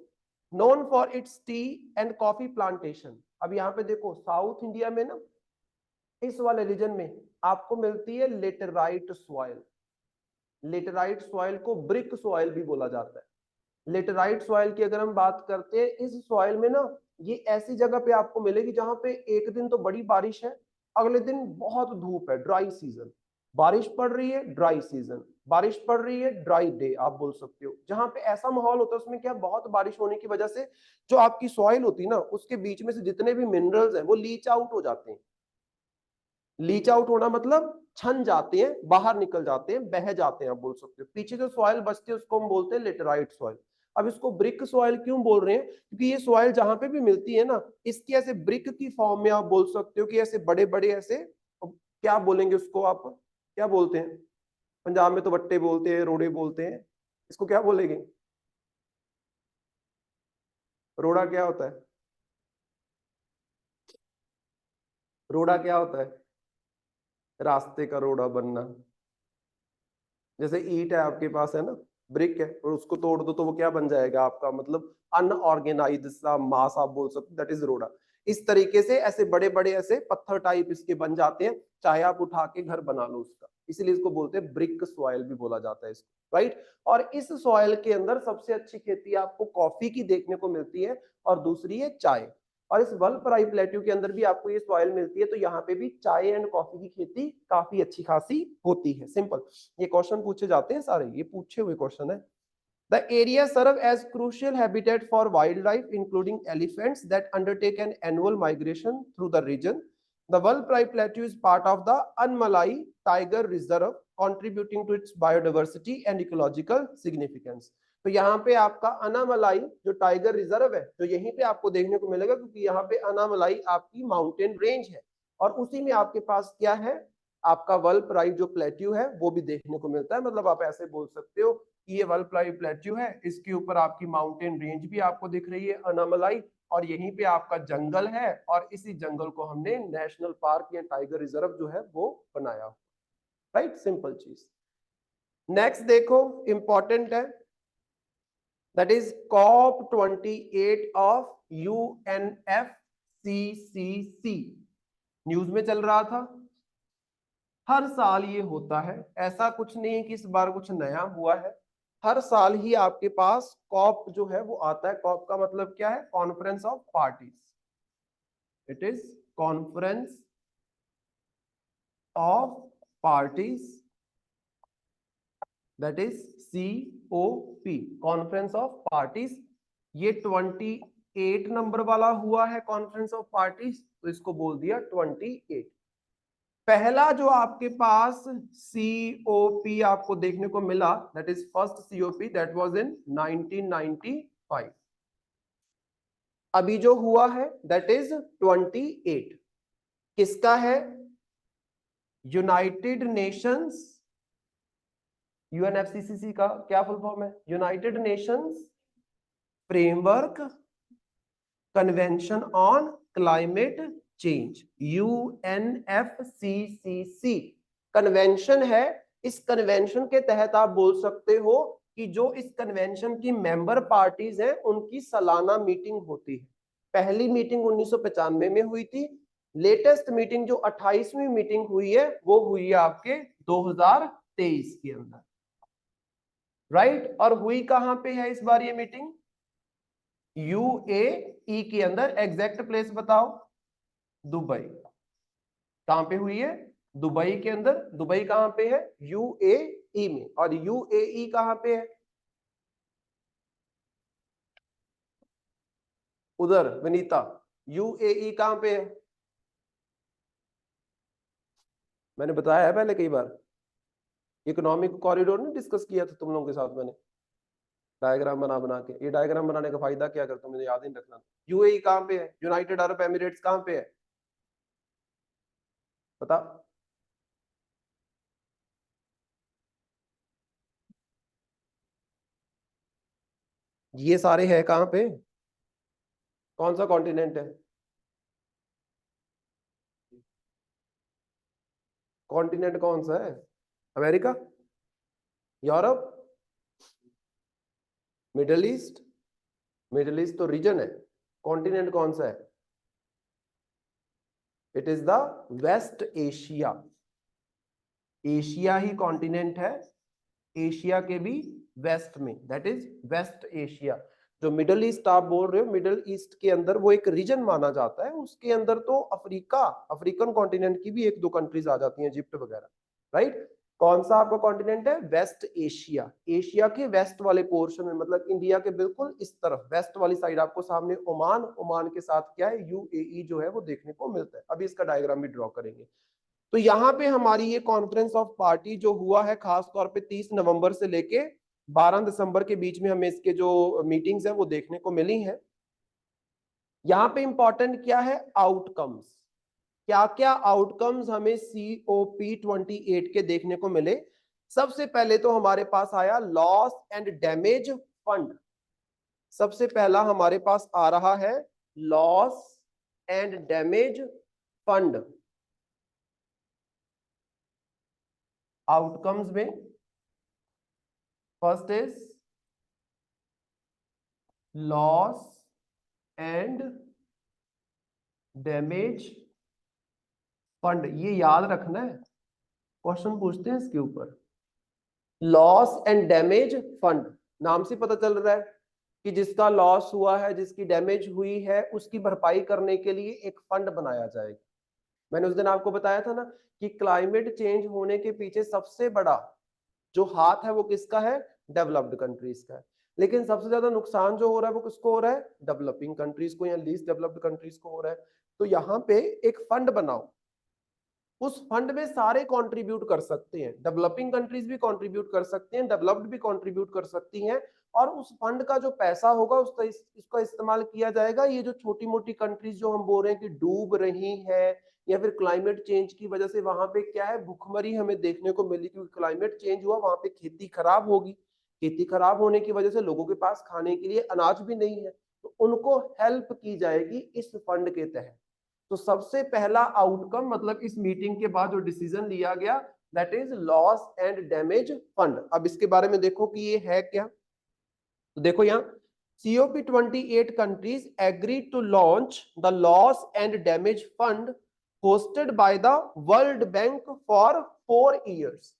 known for its tea and coffee plantation. अब यहाँ पे देखो साउथ इंडिया में ना, इस वाले रीजन में आपको मिलती है लेटेराइट सॉइल। लेटेराइट सॉइल को ब्रिक सॉइल भी बोला जाता है। लेटेराइट सॉइल की अगर हम बात करते हैं, इस सॉइल में ना ये ऐसी जगह पे आपको मिलेगी जहां पे एक दिन तो बड़ी बारिश है, अगले दिन बहुत धूप है, ड्राई सीजन। बारिश पड़ रही है, ड्राई सीजन, बारिश पड़ रही है, ड्राई डे, आप बोल सकते हो। जहां पे ऐसा माहौल होता है उसमें क्या, बहुत बारिश होने की वजह से जो आपकी सॉइल होती है ना, उसके बीच में से जितने भी मिनरल्स हैं वो लीच आउट हो जाते हैं। लीच आउट होना मतलब छन जाते हैं, बाहर निकल जाते हैं, बह जाते हैं, आप बोल सकते हो। पीछे जो सॉइल बचती है उसको हम बोलते हैं लेटेराइट सॉइल। अब इसको ब्रिक सॉइल क्यों बोल रहे हैं, क्योंकि ये सॉइल जहां पे भी मिलती है ना, इसकी ऐसे ब्रिक की फॉर्म में आप बोल सकते हो कि ऐसे बड़े बड़े ऐसे, क्या बोलेंगे उसको आप, क्या बोलते हैं, पंजाब में तो बट्टे बोलते हैं, रोड़े बोलते हैं, इसको क्या बोलेंगे, रोड़ा क्या होता है, रोड़ा क्या होता है, रास्ते का रोड़ा बनना। जैसे ईंट है आपके पास, है ना, ब्रिक है, और उसको तोड़ दो तो वो क्या बन जाएगा आपका, मतलब अनऑर्गेनाइज्ड सा मास, आप बोल सकते, दैट इज रोड़ा। इस तरीके से ऐसे बड़े बड़े ऐसे पत्थर टाइप इसके बन जाते हैं, चाहे आप उठा के घर बना लो उसका, इसीलिए इसको बोलते हैं ब्रिक सॉइल भी बोला जाता है इसको, राइट। और इस सॉइल के अंदर सबसे अच्छी खेती आपको कॉफी की देखने को मिलती है, और दूसरी है चाय। और इस वल्पराई प्लेट्यू के अंदर भी आपको ये सॉइल मिलती है, तो यहाँ पे भी चाय एंड कॉफी की खेती काफी अच्छी खासी होती है। सिंपल, ये क्वेश्चन पूछे जाते हैं सारे, ये पूछे हुए क्वेश्चन है। The area serve as crucial habitat for wildlife, including elephants that undertake an annual migration through the region. The Valparai Plateau is part of the Anmalai Tiger Reserve, contributing to its biodiversity and ecological significance. तो यहाँ पे आपका अनामलाई जो tiger reserve है, जो यहीं पे आपको देखने को मिलेगा, क्योंकि यहाँ पे अनामलाई आपकी माउंटेन रेंज है, और उसी में आपके पास क्या है, आपका वल्पराई जो प्लेट्यू है वो भी देखने को मिलता है। मतलब आप ऐसे बोल सकते हो कि ये वल्पराई प्लेट्यू है, इसके ऊपर आपकी माउंटेन रेंज भी आपको दिख रही है अनामलाई, और यहीं पे आपका जंगल है, और इसी जंगल को हमने नेशनल पार्क या टाइगर रिजर्व जो है वो बनाया, राइट। सिंपल चीज। नेक्स्ट देखो, इंपॉर्टेंट है, that is COP28 of UNFCCC। News में चल रहा था, हर साल ये होता है, ऐसा कुछ नहीं है कि इस बार कुछ नया हुआ है। हर साल ही आपके पास कॉप जो है वो आता है। कॉप का मतलब क्या है, conference of parties. It is conference of parties, that is COP, conference of parties. ये 28 नंबर वाला हुआ है कॉन्फ्रेंस ऑफ पार्टीज, तो इसको बोल दिया 28। पहला जो आपके पास COP आपको देखने को मिला, that is first COP, that was in 1995। अभी जो हुआ है दैट इज 28, किसका है, यूनाइटेड नेशंस, UNFCCC का क्या फुल फॉर्म है, United Nations framework convention on climate change, UNFCCC convention है। इस कन्वेंशन के तहत आप बोल सकते हो कि जो इस कन्वेंशन की मेंबर पार्टीज हैं उनकी सालाना मीटिंग होती है। पहली मीटिंग 1995 में हुई थी। लेटेस्ट मीटिंग जो 28वीं मीटिंग हुई है वो हुई है आपके 2023 के अंदर, राइट। और हुई कहां पे है इस बार ये मीटिंग? यूएई के अंदर। एग्जैक्ट प्लेस बताओ? दुबई। कहां पे हुई है? दुबई के अंदर। दुबई कहां पे है? यूएई में। और यूएई कहां पे है? उधर विनीता, यूएई कहां पे है? मैंने बताया है पहले कई बार, इकोनॉमिक कॉरिडोर नहीं डिस्कस किया था तुम लोगों के साथ मैंने, डायग्राम बना बना के। ये डायग्राम बनाने का फायदा क्या करता हूं मुझे याद नहीं रखना। यूएई कहां पे है? यूनाइटेड अरब एमिरेट्स कहां पे है? बता। ये सारे हैं कहां पे? कौन सा कॉन्टिनेंट है? कॉन्टिनेंट कौन सा है? America? Europe? Middle East? Middle East तो रीजन है। कॉन्टिनेंट कौन सा है? It is the West Asia. Asia ही कॉन्टिनेंट है। एशिया के भी वेस्ट में, दैट इज वेस्ट एशिया। जो मिडल ईस्ट आप बोल रहे हो, मिडल ईस्ट के अंदर वो एक रीजन माना जाता है। उसके अंदर तो अफ्रीका, अफ्रीकन कॉन्टिनेंट की भी एक दो कंट्रीज आ जाती हैं, इजिप्ट वगैरह, राइट। कौन सा आपका कॉन्टिनेंट है? West Asia. एशिया के वेस्ट वाले पोर्शन में, मतलब इंडिया के बिल्कुल इस तरफ वेस्ट वाली साइड आपको सामने ओमान, ओमान के साथ क्या है? यूएई जो है वो देखने को मिलता है। अभी इसका डायग्राम भी ड्रॉ करेंगे। तो यहाँ पे हमारी ये कॉन्फ्रेंस ऑफ पार्टी जो हुआ है खास तौर पे 30 नवंबर से लेके 12 दिसंबर के बीच में हमें इसके जो मीटिंग्स हैं वो देखने को मिली हैं। यहाँ पे इंपॉर्टेंट क्या है? आउटकम्स। क्या क्या आउटकम्स हमें COP28 के देखने को मिले? सबसे पहले तो हमारे पास आया लॉस एंड डैमेज फंड। सबसे पहला हमारे पास आ रहा है loss and damage fund. Outcomes में first is loss and damage fund. ये याद रखना है, क्वेश्चन पूछते हैं इसके ऊपर। लॉस एंड डैमेज फंड, नाम से पता चल रहा है कि जिसका लॉस हुआ है, जिसकी डैमेज हुई है, उसकी भरपाई करने के लिए एक फंड बनाया जाएगा। मैंने उस दिन आपको बताया था ना कि क्लाइमेट चेंज होने के पीछे सबसे बड़ा जो हाथ है वो किसका है? डेवलप्ड कंट्रीज का है। लेकिन सबसे ज्यादा नुकसान जो हो रहा है वो किसको हो रहा है? डेवलपिंग कंट्रीज को या लीस्ट डेवलप्ड कंट्रीज को हो रहा है। तो यहाँ पे एक फंड बनाओ, उस फंड में सारे कंट्रीब्यूट कर सकते हैं। डेवलपिंग कंट्रीज भी कंट्रीब्यूट कर सकते हैं, डेवलप्ड भी कंट्रीब्यूट कर सकती हैं। और उस फंड का जो पैसा होगा उसका इसका इस्तेमाल किया जाएगा। ये जो छोटी मोटी कंट्रीज जो हम बोल रहे हैं कि डूब रही है या फिर क्लाइमेट चेंज की वजह से वहां पे क्या है, भुखमरी हमें देखने को मिली, क्योंकि क्लाइमेट चेंज हुआ, वहां पे खेती खराब होगी। खेती खराब होने की वजह से लोगों के पास खाने के लिए अनाज भी नहीं है, तो उनको हेल्प की जाएगी इस फंड के तहत। तो सबसे पहला आउटकम, मतलब इस मीटिंग के बाद जो डिसीजन लिया गया, that is loss and damage fund. अब इसके बारे में देखो कि ये है क्या। तो देखो यहाँ COP28 countries agree to launch the loss and damage fund hosted by the World Bank for 4 years.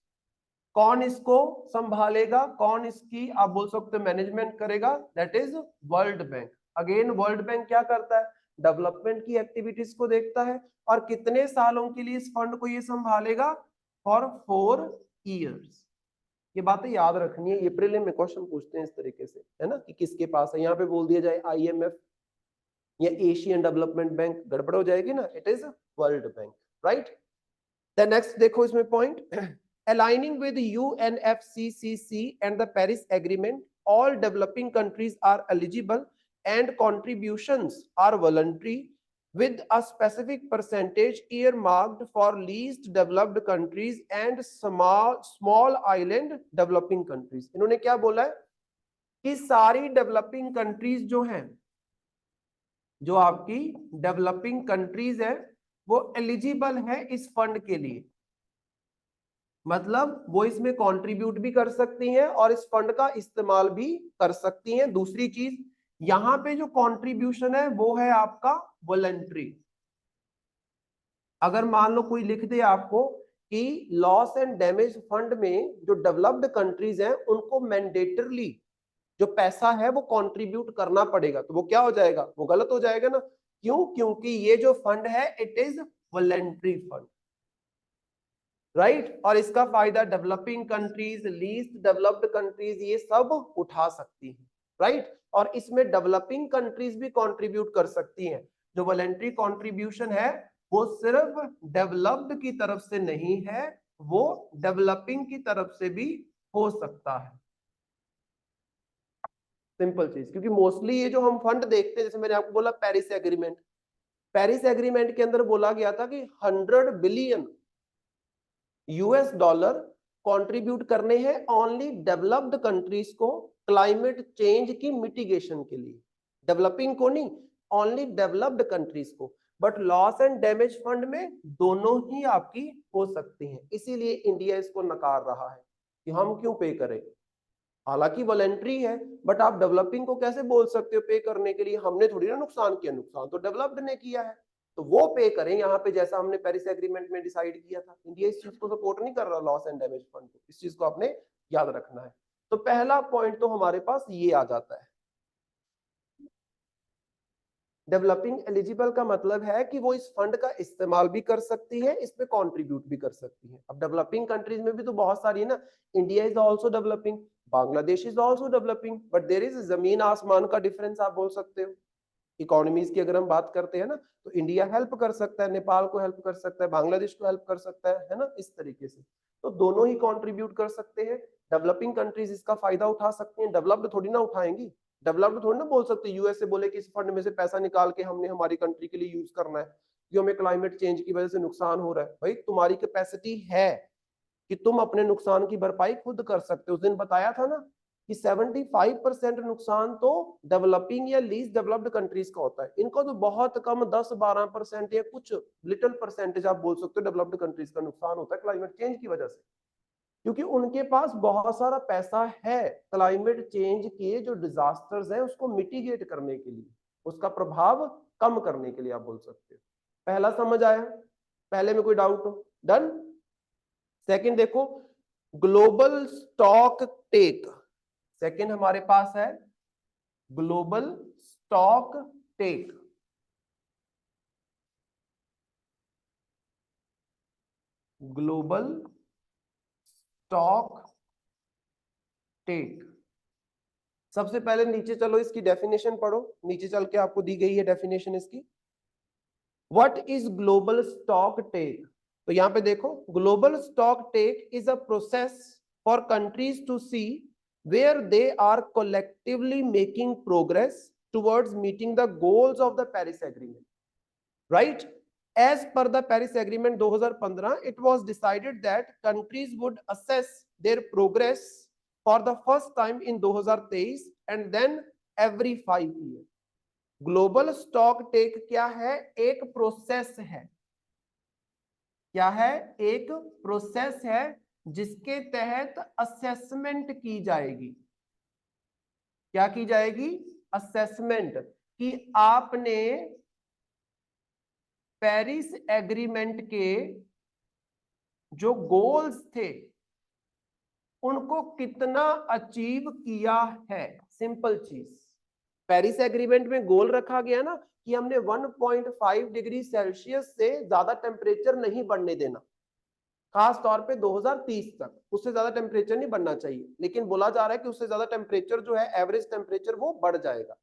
कौन इसको संभालेगा? कौन इसकी आप बोल सकते हो मैनेजमेंट करेगा? That is World bank. Again world bank क्या करता है? डेवलपमेंट की एक्टिविटीज को देखता है। और कितने सालों के लिए इस फंड को ये संभालेगा? For 4 years. ये बातें याद रखनी है, अप्रैल में क्वेश्चन पूछते हैं इस तरीके से, है ना, कि किसके पास है। यहाँ पे बोल दिया जाए IMF या एशियन डेवलपमेंट बैंक, गड़बड़ हो जाएगी ना। It is World Bank, right. Then next देखो इसमें point, aligning with UNFCCC and the Paris Agreement, all developing countries are eligible and contributions are voluntary with a specific percentage earmarked for least developed countries and small island developing countries। इन्होंने क्या बोला है कि सारी developing countries जो हैं, जो आपकी डेवलपिंग कंट्रीज है, वो एलिजिबल है इस फंड के लिए। मतलब वो इसमें कंट्रीब्यूट भी कर सकती हैं और इस फंड का इस्तेमाल भी कर सकती हैं। दूसरी चीज, यहां पे जो कंट्रीब्यूशन है वो है आपका वॉलंटरी। अगर मान लो कोई लिख दे आपको कि लॉस एंड डैमेज फंड में जो डेवलप्ड कंट्रीज हैं उनको मैंडेटरली जो पैसा है वो कंट्रीब्यूट करना पड़ेगा, तो वो क्या हो जाएगा, वो गलत हो जाएगा ना। क्यों? क्योंकि ये जो फंड है it is voluntary fund, right. और इसका फायदा developing countries, least developed countries ये सब उठा सकती है, राइट। और इसमें डेवलपिंग कंट्रीज भी कंट्रीब्यूट कर सकती हैं। जो वॉलंटरी कंट्रीब्यूशन है वो सिर्फ डेवलप्ड की तरफ से नहीं है, वो डेवलपिंग की तरफ से भी हो सकता है। सिंपल चीज, क्योंकि मोस्टली ये जो हम फंड देखते हैं, जैसे मैंने आपको बोला पेरिस एग्रीमेंट, पेरिस एग्रीमेंट के अंदर बोला गया था कि 100 बिलियन यूएस डॉलर कंट्रीब्यूट करने हैं ओनली डेवलप्ड कंट्रीज को क्लाइमेट चेंज की मिटिगेशन के लिए, डेवलपिंग को नहीं, ओनली डेवलप्ड कंट्रीज को। But loss and damage fund में दोनों ही आपकी हो सकती हैं, इसीलिए इंडिया इसको नकार रहा है कि हम क्यों पे करें। हालांकि वॉलेंट्री है, बट आप डेवलपिंग को कैसे बोल सकते हो पे करने के लिए, हमने थोड़ी ना नुकसान किया, नुकसान तो डेवलप्ड ने किया है, तो वो पे करें यहाँ पे, जैसा हमने पेरिस एग्रीमेंट में डिसाइड किया था। इंडिया इस चीज को सपोर्ट नहीं कर रहा लॉस एंड डैमेज फंड को, इस चीज को आपने याद रखना है। तो पहला पॉइंट तो हमारे पास ये आ जाता है। डेवलपिंग एलिजिबल का मतलब है कि वो इस फंड का इस्तेमाल भी कर सकती है, इसमें कंट्रीब्यूट भी कर सकती है। अब डेवलपिंग कंट्रीज में भी तो बहुत सारी है ना, India is also developing, Bangladesh is also developing, but there is जमीन आसमान का डिफरेंस, आप बोल सकते हो। इकोनॉमीज की अगर हम बात करते हैं ना, तो इंडिया हेल्प कर सकता है, नेपाल को हेल्प कर सकता है, बांग्लादेश को हेल्प कर सकता है ना, इस तरीके से। तो दोनों ही कंट्रीब्यूट कर सकते हैं। डेवलपिंग कंट्रीज इसका फायदा उठा सकती हैं, डेवलप्ड थोड़ी ना उठाएंगी। डेवलप्ड थोड़ी ना बोल सकते यूएस से बोले कि इस फंड में से पैसा निकाल के हमने हमारी कंट्री के लिए यूज करना है, जो हमें क्लाइमेट चेंज की वजह से नुकसान हो रहा है। भाई तुम्हारी कैपेसिटी है कि तुम अपने नुकसान की भरपाई खुद कर सकते हो। उस दिन बताया था ना कि 75% नुकसान तो डेवलपिंग या लीस्ट डेवलप्ड कंट्रीज का होता है, इनको तो बहुत कम 10-12% या कुछ लिटिल परसेंटेज आप बोल सकते हो डेवलप्ड कंट्रीज का नुकसान होता है क्लाइमेट चेंज की वजह से, क्योंकि उनके पास बहुत सारा पैसा है क्लाइमेट चेंज के जो डिजास्टर्स हैं उसको मिटिगेट करने के लिए, उसका प्रभाव कम करने के लिए, आप बोल सकते हो। पहला समझ आया? पहले में कोई डाउट हो? डन। सेकंड देखो, ग्लोबल स्टॉक टेक। सेकंड हमारे पास है global stocktake. Global stocktake. सबसे पहले नीचे चलो, इसकी डेफिनेशन पढ़ो, नीचे चल के आपको दी गई है डेफिनेशन इसकी। What is global stocktake? तो यहां पे देखो, global stocktake is a process for countries to see where they are collectively making progress towards meeting the goals of the Paris Agreement, right? As per the Paris Agreement 2015, it was decided that countries would assess their progress for the first time in 2023 and then every 5 years. Global stocktake क्या है? एक process है। क्या है? एक process है जिसके तहत असेसमेंट की जाएगी। क्या की जाएगी? असेसमेंट, कि आपने पेरिस एग्रीमेंट के जो गोल्स थे उनको कितना अचीव किया है। सिंपल चीज, पेरिस एग्रीमेंट में गोल रखा गया ना कि हमने 1.5 डिग्री सेल्सियस से ज्यादा टेम्परेचर नहीं बढ़ने देना, खास तौर पे 2030 तक, उससे ज्यादा टेम्परेचर नहीं बढ़ना चाहिए। लेकिन बोला जा रहा है कि उससे ज्यादा टेम्परेचर जो है, एवरेज टेम्परेचर, वो बढ़ जाएगा।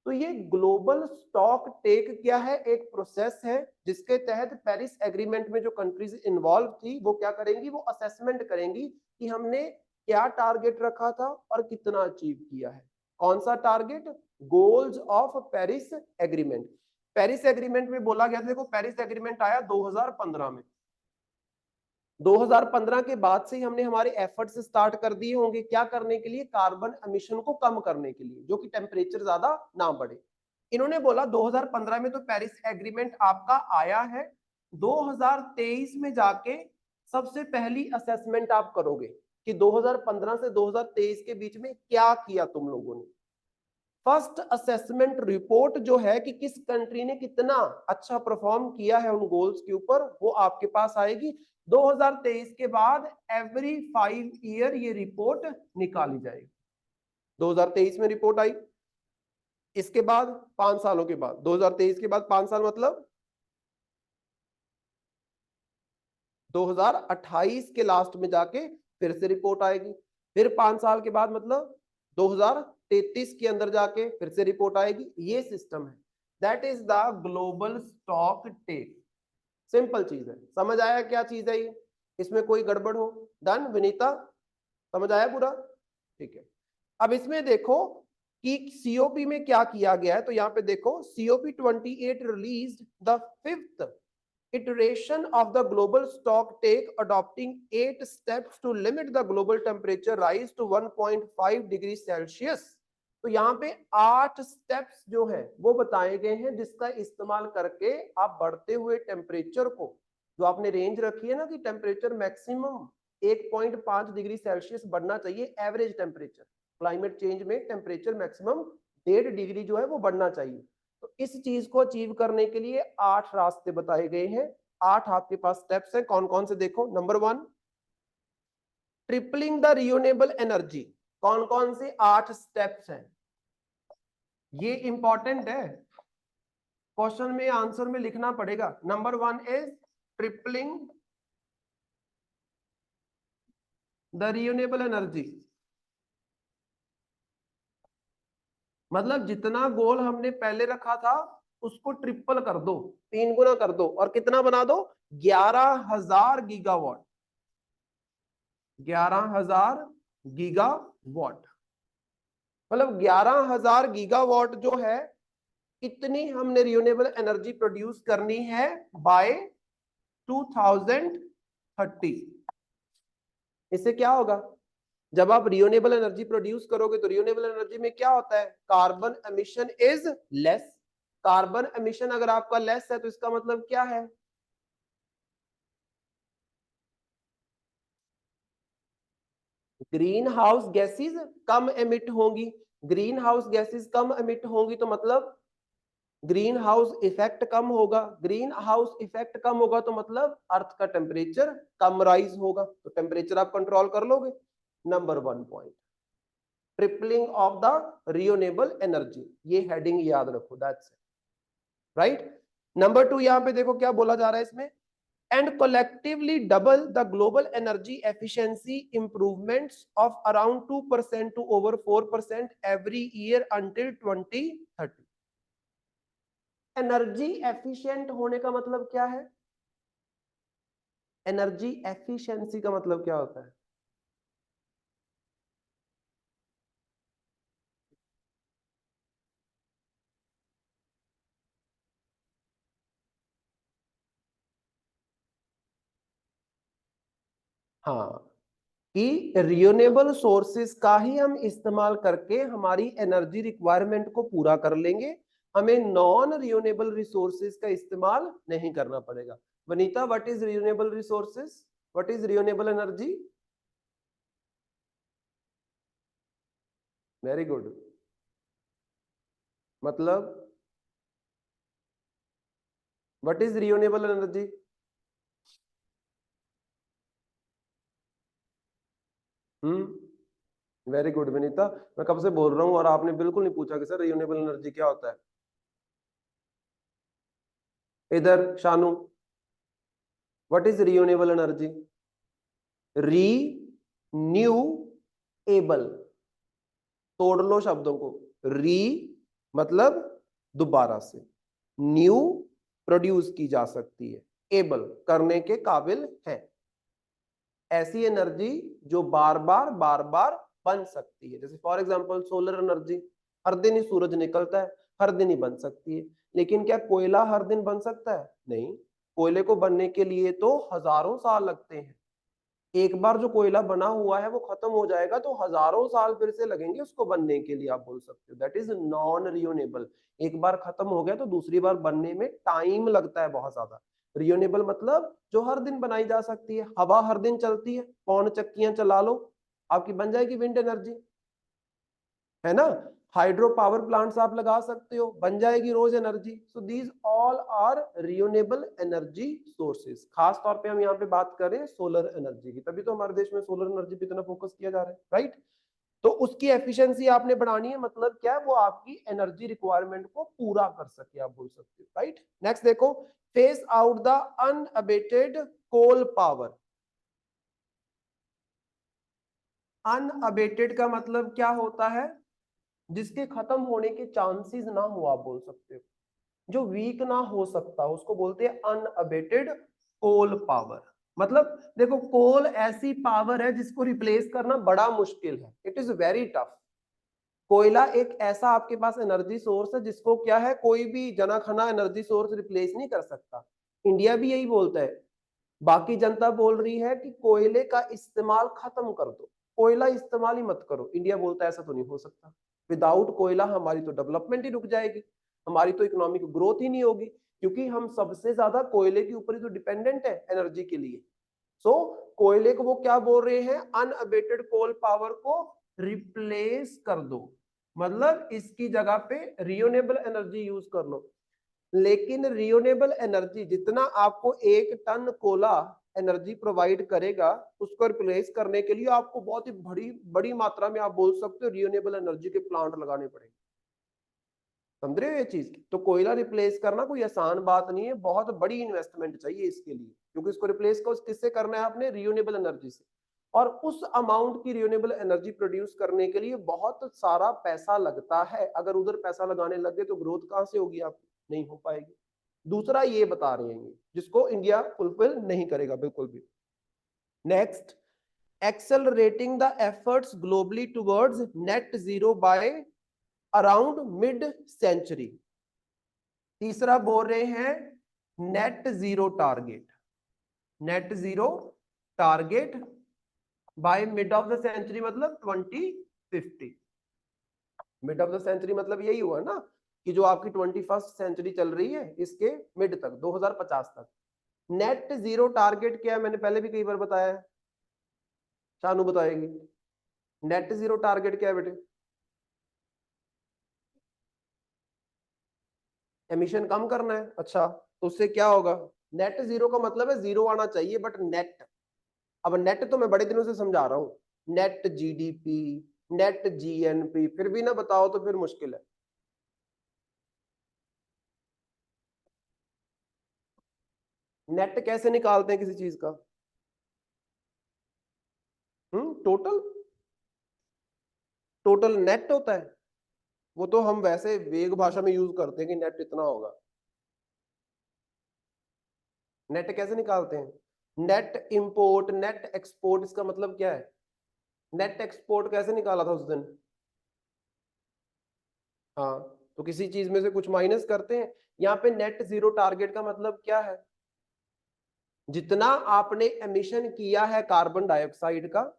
तो ये ग्लोबल स्टॉक टेक क्या है? एक प्रोसेस है जिसके तहत पेरिस एग्रीमेंट में जो कंट्रीज इन्वॉल्व थी वो क्या करेंगी? वो असेसमेंट करेंगी कि हमने क्या टारगेट रखा था और कितना अचीव किया है। कौन सा target? Goals of Paris agreement. Paris agreement में बोला गया था, देखो पेरिस एग्रीमेंट आया 2015 में, 2015 के बाद से ही हमने हमारे एफर्ट्स स्टार्ट कर दिए होंगे, क्या करने के लिए? कार्बन एमिशन को कम करने के लिए, जो कि टेम्परेचर ज्यादा ना बढ़े। इन्होंने बोला 2015 में तो पेरिस एग्रीमेंट आपका आया है, 2023 में जाके सबसे पहली असेसमेंट आप करोगे कि 2015 से 2023 के बीच में क्या किया तुम लोगों ने। फर्स्ट असेसमेंट रिपोर्ट जो है कि किस कंट्री ने कितना अच्छा परफॉर्म किया है उन गोल्स के ऊपर, वो आपके पास आएगी। 2023 के बाद एवरी 5 ईयर ये रिपोर्ट निकाली जाएगी। 2023 में रिपोर्ट आई, इसके बाद 5 सालों के बाद, 2023 के बाद 5 साल मतलब 2028 के लास्ट में जाके फिर से रिपोर्ट आएगी। फिर 5 साल के बाद मतलब 2033 के अंदर जाके फिर से रिपोर्ट आएगी। ये सिस्टम है, that is the global stocktake. Simple चीज है, समझ आया क्या चीज है ये, इसमें कोई गड़बड़ हो? डन विनीता, समझ आया पूरा? ठीक है। अब इसमें देखो कि सीओपी में क्या किया गया है, तो यहाँ पे देखो COP 28 released the 5th iteration of the global stock take, adopting 8 steps to limit the global temperature rise to 1.5 degree Celsius. तो यहाँ पे 8 स्टेप्स जो है वो बताए गए हैं जिसका इस्तेमाल करके आप बढ़ते हुए टेम्परेचर को, जो आपने रेंज रखी है ना कि टेम्परेचर मैक्सिमम 1.5 डिग्री सेल्सियस बढ़ना चाहिए, एवरेज टेम्परेचर क्लाइमेट चेंज में टेम्परेचर मैक्सिमम 1.5 डिग्री जो है वो बढ़ना चाहिए। तो इस चीज को अचीव करने के लिए 8 रास्ते बताए गए हैं। 8 आपके पास स्टेप्स हैं, कौन कौन से देखो। Number 1, tripling the renewable energy. कौन कौन से 8 स्टेप्स हैं, ये इंपॉर्टेंट है, क्वेश्चन में आंसर में लिखना पड़ेगा। Number 1 is tripling the renewable energy, मतलब जितना गोल हमने पहले रखा था उसको ट्रिपल कर दो, 3 गुना कर दो, और कितना बना दो? 11,000 गीगावाट। 11,000 गीगावाट, मतलब 11,000 गीगावाट जो है, इतनी हमने रिन्यूएबल एनर्जी प्रोड्यूस करनी है बाय 2030। इससे क्या होगा, जब आप रिन्यूएबल एनर्जी प्रोड्यूस करोगे तो रिन्यूएबल एनर्जी में क्या होता है, carbon emission is less. Carbon emission अगर आपका लेस है तो इसका मतलब क्या है, ग्रीन हाउस गैसेस कम एमिट होंगी। ग्रीन हाउस गैसेस कम एमिट होंगी तो मतलब ग्रीन हाउस इफेक्ट कम होगा। ग्रीन हाउस इफेक्ट कम होगा तो मतलब अर्थ का टेम्परेचर कम राइज होगा, तो टेम्परेचर आप कंट्रोल कर लोगे। Number 1 point, tripling of the renewable energy, ये हेडिंग याद रखो, दैट्स राइट। नंबर 2, यहां पे देखो क्या बोला जा रहा है इसमें, and collectively double the global energy efficiency improvements of around 2% to over 4% every year until 2030। Energy efficient होने का मतलब क्या है, एनर्जी एफिशिएंसी का मतलब क्या होता है? हाँ, कि रिन्यूएबल सोर्सेस का ही हम इस्तेमाल करके हमारी एनर्जी रिक्वायरमेंट को पूरा कर लेंगे, हमें नॉन रिन्यूएबल रिसोर्सेज का इस्तेमाल नहीं करना पड़ेगा। Vanita, what is renewable resources, what is renewable energy? Very good, मतलब what is renewable energy? Very good Vinita, मैं कब से बोल रहा हूं और आपने बिल्कुल नहीं पूछा कि सर रिन्यूएबल एनर्जी क्या होता है। इधर Shanu, what is renewable energy? Renewable, तोड़ लो शब्दों को, री मतलब दोबारा से, न्यू प्रोड्यूस की जा सकती है, एबल करने के काबिल है, ऐसी एनर्जी जो बार बार बन सकती है। जैसे फॉर एग्जांपल सोलर एनर्जी, हर दिन ही सूरज निकलता है, हर दिन ही बन सकती है। लेकिन क्या कोयला हर दिन बन सकता है? नहीं, कोयले को बनने के लिए तो हजारों साल लगते हैं। एक बार जो कोयला बना हुआ है वो खत्म हो जाएगा तो हजारों साल फिर से लगेंगे उसको बनने के लिए, आप बोल सकते हो दैट इज नॉन रिन्यूएबल। एक बार खत्म हो गया तो दूसरी बार बनने में टाइम लगता है बहुत ज्यादा। रिन्यूएबल मतलब जो हर दिन बनाई जा सकती है, हवा हर दिन चलती है, पौन चक्कियां चला लो, आपकी बन जाएगी विंड एनर्जी, है ना। हाइड्रो पावर प्लांट्स आप लगा सकते हो, बन जाएगी रोज energy. So these all are renewable energy sources. खास तौर पे हम यहाँ पे बात करें सोलर एनर्जी की, तभी तो हमारे देश में सोलर एनर्जी पे इतना फोकस किया जा रहा है, राइट। तो उसकी एफिशिएंसी आपने बढ़ानी है, मतलब क्या है, वो आपकी एनर्जी रिक्वायरमेंट को पूरा कर सके, आप बोल सकते हो, राइट। नेक्स्ट देखो, phase out the unabated coal power. Unabated का मतलब क्या होता है, जिसके खत्म होने के चांसेस ना हो, आप बोल सकते हो, जो वीक ना हो सकता, उसको बोलते हैं अनअबेटेड कोल पावर। मतलब देखो, कोल ऐसी पावर है जिसको रिप्लेस करना बड़ा मुश्किल है, इट इज वेरी टफ। कोयला एक ऐसा आपके पास एनर्जी सोर्स है जिसको क्या है, कोई भी जना खना एनर्जी सोर्स रिप्लेस नहीं कर सकता। इंडिया भी यही बोलता है, बाकी जनता बोल रही है कि कोयले का इस्तेमाल खत्म कर दो, कोयला इस्तेमाल ही मत करो। इंडिया बोलता है ऐसा तो नहीं हो सकता, विदाउट कोयला हमारी तो डेवलपमेंट ही रुक जाएगी, हमारी तो इकोनॉमिक ग्रोथ ही नहीं होगी, क्योंकि हम सबसे ज्यादा कोयले के ऊपर ही तो डिपेंडेंट है एनर्जी के लिए। सो कोयले को वो क्या बोल रहे हैं, अनअबेटेड कोल पावर को रिप्लेस कर दो, मतलब इसकी जगह पे रिन्यूएबल एनर्जी यूज कर लो। लेकिन रिन्यूएबल एनर्जी जितना आपको 1 टन कोला एनर्जी प्रोवाइड करेगा, उसको रिप्लेस करने के लिए आपको बहुत ही बड़ी बड़ी मात्रा में, आप बोल सकते हो, रिन्यूएबल एनर्जी के प्लांट लगाने पड़ेंगे। समझ रहे हो ये चीज। तो कोयला रिप्लेस करना कोई आसान बात नहीं है, बहुत बड़ी इन्वेस्टमेंट चाहिए इसके लिए, क्योंकि इसको रिप्लेस को किससे करना है आपने, रिन्यूएबल एनर्जी से। और उस अमाउंट की रिन्यूएबल एनर्जी प्रोड्यूस करने के लिए बहुत सारा पैसा लगता है, अगर उधर पैसा लगाने लगे तो ग्रोथ कहां से होगी, आप नहीं हो पाएगी। दूसरा ये बता रहे हैं जिसको इंडिया फुलफिल नहीं करेगा बिल्कुल भी। Next, accelerating the efforts globally towards net zero by around mid century. तीसरा बोल रहे हैं net zero target, net zero target by mid of the century, मतलब 2050। मिड ऑफ द सेंचुरी मतलब यही हुआ ना, कि जो आपकी 21st सेंचुरी चल रही है इसके मिड तक, 2050 तक। नेट जीरो टारगेट क्या है, मैंने पहले भी कई बार बताया है, शानू बताएगी। नेट जीरो टारगेट क्या है बेटे, एमिशन कम करना है। अच्छा, तो उससे क्या होगा, नेट जीरो का मतलब है जीरो आना चाहिए, बट नेट, अब नेट तो मैं बड़े दिनों से समझा रहा हूं, नेट जीडीपी, नेट जीएनपी, फिर भी ना बताओ तो फिर मुश्किल है। नेट कैसे निकालते हैं किसी चीज का, टोटल, टोटल नेट होता है। वो तो हम वैसे वेग भाषा में यूज करते हैं कि नेट इतना होगा। नेट कैसे निकालते हैं, नेट इंपोर्ट, नेट एक्सपोर्ट, इसका मतलब क्या है, नेट एक्सपोर्ट कैसे निकाला था उस दिन। हाँ, तो किसी चीज में से कुछ माइनस करते हैं। यहाँ पे नेट जीरो टारगेट का मतलब क्या है, जितना आपने एमिशन किया है कार्बन डाइऑक्साइड का,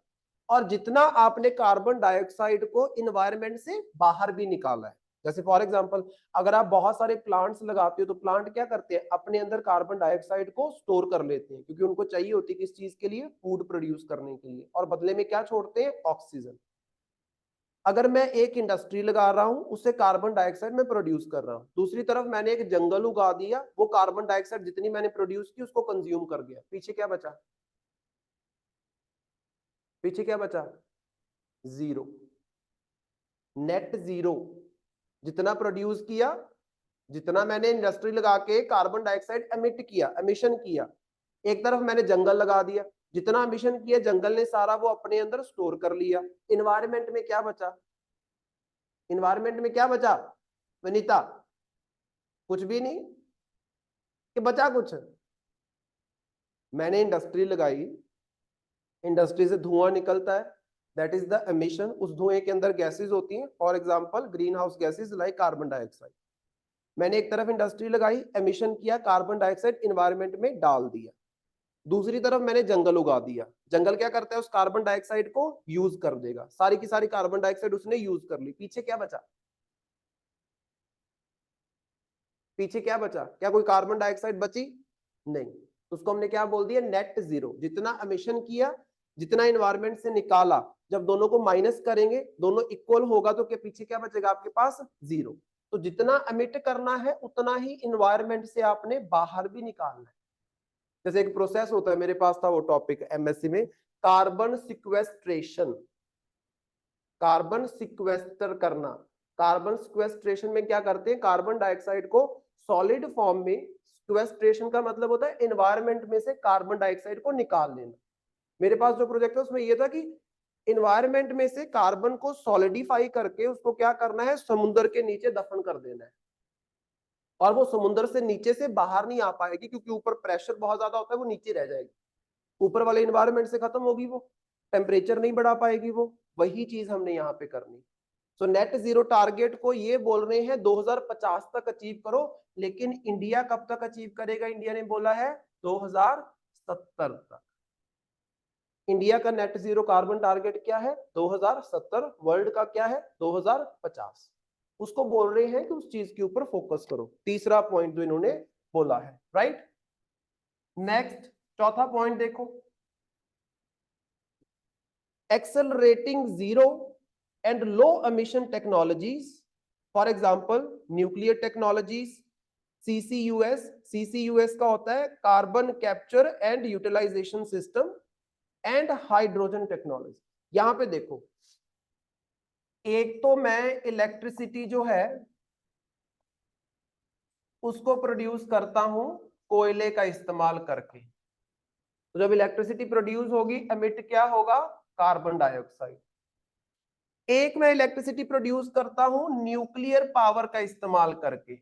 और जितना आपने कार्बन डाइऑक्साइड को इन्वायरमेंट से बाहर भी निकाला है। जैसे फॉर एग्जांपल, अगर आप बहुत सारे प्लांट्स लगाते हो, तो प्लांट क्या करते हैं, अपने अंदर कार्बन डाइऑक्साइड को स्टोर कर लेते हैं, क्योंकि उनको चाहिए होती है किस चीज के लिए, फूड प्रोड्यूस करने के लिए, और बदले में क्या छोड़ते हैं, ऑक्सीजन। अगर मैं एक इंडस्ट्री लगा रहा हूं, उससे कार्बन डाइऑक्साइड मैं प्रोड्यूस कर रहा हूं, दूसरी तरफ मैंने एक जंगल उगा दिया, वो कार्बन डाइऑक्साइड जितनी मैंने प्रोड्यूस की उसको कंज्यूम कर गया, पीछे क्या बचा, पीछे क्या बचा, जीरो। नेट जीरो, जितना प्रोड्यूस किया, जितना मैंने इंडस्ट्री लगा के कार्बन डाइऑक्साइड एमिट किया, एमिशन किया, एक तरफ मैंने जंगल लगा दिया, जितना एमिशन किया जंगल ने सारा वो अपने अंदर स्टोर कर लिया। इन्वायरमेंट में क्या बचा, इन्वायरमेंट में क्या बचा वनीता, कुछ भी नहीं, कि बचा कुछ। मैंने इंडस्ट्री लगाई, इंडस्ट्री से धुआं निकलता है, दैट इज द एमिशन। उस धुएं के अंदर गैसेस होती हैं, for example green house gases like carbon dioxide. मैंने एक तरफ इंडस्ट्री लगाई, एमिशन किया, कार्बन डाइऑक्साइड इन्वायरमेंट में डाल दिया। दूसरी तरफ मैंने जंगल उगा दिया, जंगल क्या करता है, उस कार्बन डाइऑक्साइड को यूज कर देगा, सारी की सारी कार्बन डाइऑक्साइड उसने यूज कर ली, पीछे क्या बचा, पीछे क्या बचा, क्या कोई कार्बन डाइऑक्साइड बची, नहीं, तो उसको हमने क्या बोल दिया, नेट जीरो। जितना एमिशन किया, जितना एनवायरमेंट से निकाला, जब दोनों को माइनस करेंगे, दोनों इक्वल होगा, तो क्या पीछे क्या बचेगा आपके पास, जीरो। तो जितना एमिट करना है उतना ही एनवायरमेंट से आपने बाहर भी निकालना है। जैसे एक प्रोसेस होता है, मेरे पास था वो टॉपिक एमएससी में, कार्बन सिक्वेस्ट्रेशन, कार्बन सिक्वेस्टर करना। कार्बन सिक्वेस्ट्रेशन में क्या करते हैं, कार्बन डाइऑक्साइड को सॉलिड फॉर्म में, सिक्वेस्ट्रेशन का मतलब होता है एनवायरमेंट में से कार्बन डाइऑक्साइड को निकाल लेना। मेरे पास जो प्रोजेक्ट है उसमें यह था कि एनवायरमेंट में से कार्बन को सॉलिडिफाई करके उसको क्या करना है, समुद्र के नीचे दफन कर देना है। और वो समुद्र से नीचे से बाहर नहीं आ पाएगी, क्योंकि ऊपर प्रेशर बहुत ज्यादा होता है, वो नीचे रह जाएगी, ऊपर वाले एनवायरमेंट से खत्म होगी, वो टेम्परेचर नहीं बढ़ा पाएगी वो। वही चीज हमने यहाँ पे करनी। तो नेट जीरो टारगेट को ये बोल रहे हैं 2050 तक अचीव करो, लेकिन इंडिया कब तक अचीव करेगा, इंडिया ने बोला है 2070 तक। इंडिया का नेट जीरो कार्बन टारगेट क्या है, 2070। वर्ल्ड का क्या है, 2050। उसको बोल रहे हैं कि उस चीज के ऊपर फोकस करो। तीसरा पॉइंट जो इन्होंने बोला है, राइट। नेक्स्ट, चौथा पॉइंट देखो, accelerating zero and low emission technologies, for example nuclear technologies, CCUS। CCUS का होता है carbon capture and utilisation system, and hydrogen technology. यहां पे देखो, एक तो मैं इलेक्ट्रिसिटी जो है उसको प्रोड्यूस करता हूं कोयले का इस्तेमाल करके। तो जब इलेक्ट्रिसिटी प्रोड्यूस होगी, एमिट क्या होगा, कार्बन डाइऑक्साइड। एक मैं इलेक्ट्रिसिटी प्रोड्यूस करता हूं न्यूक्लियर पावर का इस्तेमाल करके,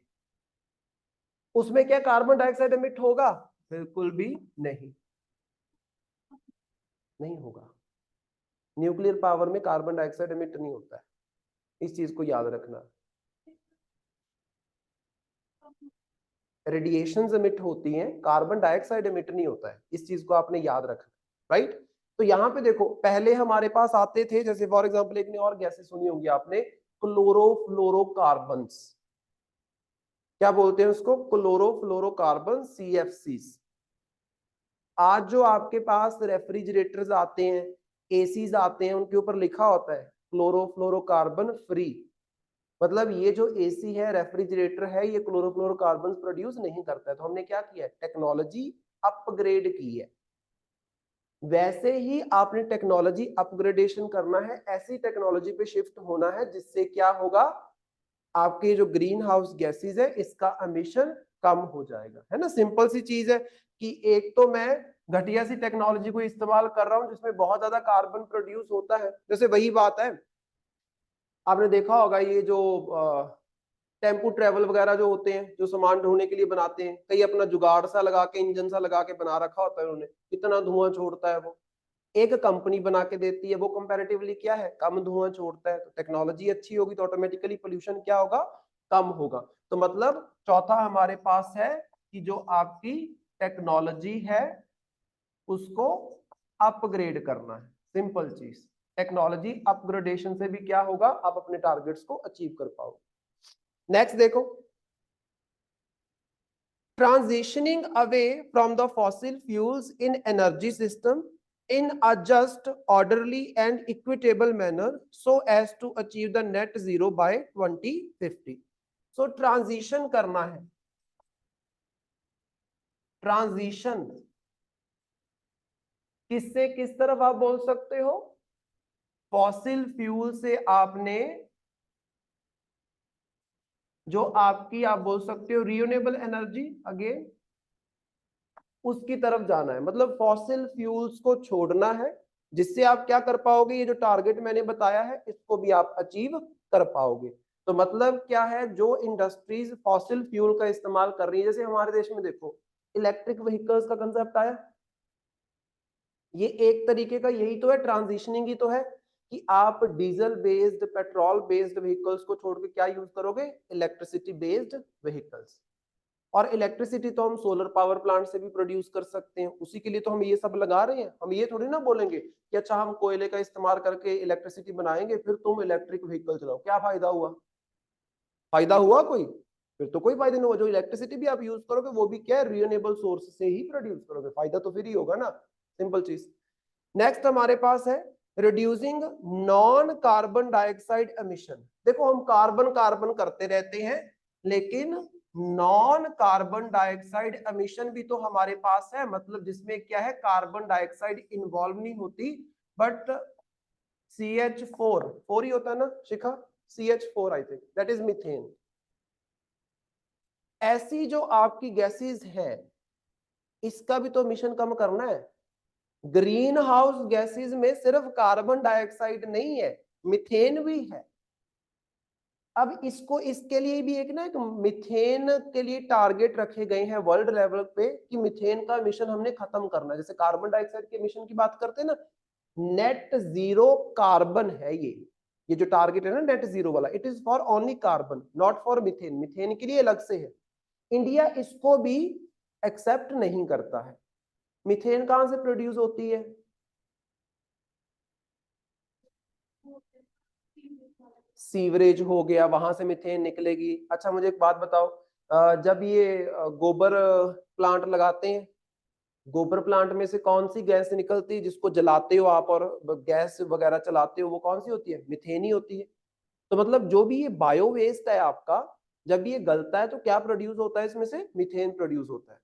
उसमें क्या कार्बन डाइऑक्साइड एमिट होगा, बिल्कुल भी नहीं, नहीं होगा। न्यूक्लियर पावर में कार्बन डाइऑक्साइड एमिट नहीं होता है, इस चीज को याद रखना। रेडिएशंस एमिट होती हैं, कार्बन डाइऑक्साइड एमिट नहीं होता है, इस चीज को आपने याद रखना, राइट। तो यहाँ पे देखो, पहले हमारे पास आते थे, जैसे फॉर एग्जांपल एक ने और गैसेस सुनी होंगी आपने, क्लोरोफ्लोरोकार्बन्स। क्या बोलते हैं उसको, क्लोरोफ्लोरोकार्बन, CFCs। आज जो आपके पास रेफ्रिजरेटर्स आते हैं, एसीज आते हैं, उनके ऊपर लिखा होता है क्लोरोफ्लोरोकार्बन फ्री। मतलब ये जो एसी है, रेफ्रिजरेटर है, ये क्लोरोफ्लोरोकार्बन प्रोड्यूस नहीं करता है। तो हमने क्या किया है, टेक्नोलॉजी अपग्रेड की है। वैसे ही आपने टेक्नोलॉजी अपग्रेडेशन करना है, ऐसी टेक्नोलॉजी पे शिफ्ट होना है, जिससे क्या होगा, आपके जो ग्रीन हाउस गैसेज है इसका एमिशन कम हो जाएगा, है ना। सिंपल सी चीज है कि एक तो मैं घटिया सी टेक्नोलॉजी को इस्तेमाल कर रहा हूं जिसमें बहुत ज्यादा कार्बन प्रोड्यूस होता है। जैसे वही बात है, आपने देखा होगा ये जो टेम्पू ट्रेवल वगैरह जो होते हैं, जो सामान ढोने के लिए बनाते हैं, कई अपना जुगाड़ सा लगा के, इंजन सा लगा के बना रखा होता है उन्होंने, कितना धुआं छोड़ता है वो। एक कंपनी बना के देती है, वो कंपैरेटिवली क्या है, कम धुआं छोड़ता है। तो टेक्नोलॉजी अच्छी होगी तो ऑटोमेटिकली पोल्यूशन क्या होगा, कम होगा। तो मतलब चौथा हमारे पास है कि जो आपकी टेक्नोलॉजी है उसको अपग्रेड करना है। सिंपल चीज, टेक्नोलॉजी अपग्रेडेशन से भी क्या होगा, आप अपने टारगेट्स को अचीव कर पाओगे। नेक्स्ट देखो, transitioning away from the fossil fuels in energy system in a just, orderly and equitable manner so as to achieve the net zero by 2050। so transition करना है। ट्रांजिशन किससे किस तरफ आप बोल सकते हो, फॉसिल फ्यूल से आपने जो आपकी, आप बोल सकते हो रिन्यूएबल एनर्जी, अगेन उसकी तरफ जाना है। मतलब फॉसिल फ्यूल्स को छोड़ना है, जिससे आप क्या कर पाओगे, ये जो टारगेट मैंने बताया है इसको भी आप अचीव कर पाओगे। तो मतलब क्या है, जो इंडस्ट्रीज फॉसिल फ्यूल का इस्तेमाल कर रही है, जैसे हमारे देश में देखो इलेक्ट्रिक व्हीकल्स का कंसेप्ट आया, ये एक तरीके का यही तो है, ट्रांजिशनिंग ही तो है कि आप diesel based, petrol based vehicles को छोड़ के क्या यूज करोगे, इलेक्ट्रिसिटी बेस्ड व्हीकल्स। और इलेक्ट्रिसिटी तो हम सोलर पावर प्लांट से भी प्रोड्यूस कर सकते हैं, उसी के लिए तो हम ये सब लगा रहे हैं। हम ये थोड़ी ना बोलेंगे कि अच्छा हम कोयले का इस्तेमाल करके इलेक्ट्रिसिटी बनाएंगे फिर तुम इलेक्ट्रिक व्हीकल चलाओ, क्या फायदा हुआ, फायदा हुआ कोई। फिर तो कोई फायदा नहीं होगा। जो इलेक्ट्रिसिटी भी आप यूज करोगे वो भी क्या है, रिन्यूएबल सोर्स से ही प्रोड्यूस करोगे, फायदा तो फिर ही होगा ना, सिंपल चीज। नेक्स्ट हमारे पास है reducing non carbon dioxide emission. देखो हम कार्बन कार्बन करते रहते हैं, लेकिन नॉन कार्बन डाइऑक्साइड एमिशन भी तो हमारे पास है, मतलब जिसमें क्या है, कार्बन डाइऑक्साइड इन्वॉल्व नहीं होती, बट CH4 ही होता है ना शिखा, CH4 I think that is methane. ऐसी जो आपकी गैसेस है, इसका भी तो एमिशन कम करना है। ग्रीन हाउस गैसेस में सिर्फ कार्बन डाइऑक्साइड नहीं है, मीथेन भी है। अब इसको, इसके लिए भी एक ना एक मीथेन के लिए टारगेट रखे गए हैं वर्ल्ड लेवल पे कि मीथेन का एमिशन हमने खत्म करना है। जैसे कार्बन डाइऑक्साइड के एमिशन की बात करते हैं ना, नेट जीरो कार्बन है ये जो टारगेट है ना नेट जीरो वाला, it is for only carbon, not for methane. Methane के लिए अलग से है। इंडिया इसको भी एक्सेप्ट नहीं करता है। मीथेन कहां से प्रोड्यूस होती है? सीवरेज हो गया, वहां से मीथेन निकलेगी। अच्छा मुझे एक बात बताओ, जब ये गोबर प्लांट लगाते हैं, गोबर प्लांट में से कौन सी गैस निकलती है जिसको जलाते हो आप और गैस वगैरह चलाते हो, वो कौन सी होती है? मीथेन ही होती है। तो मतलब जो भी ये बायो वेस्ट है आपका, जब ये गलता है तो क्या प्रोड्यूस होता है इसमें से? मीथेन प्रोड्यूस होता है।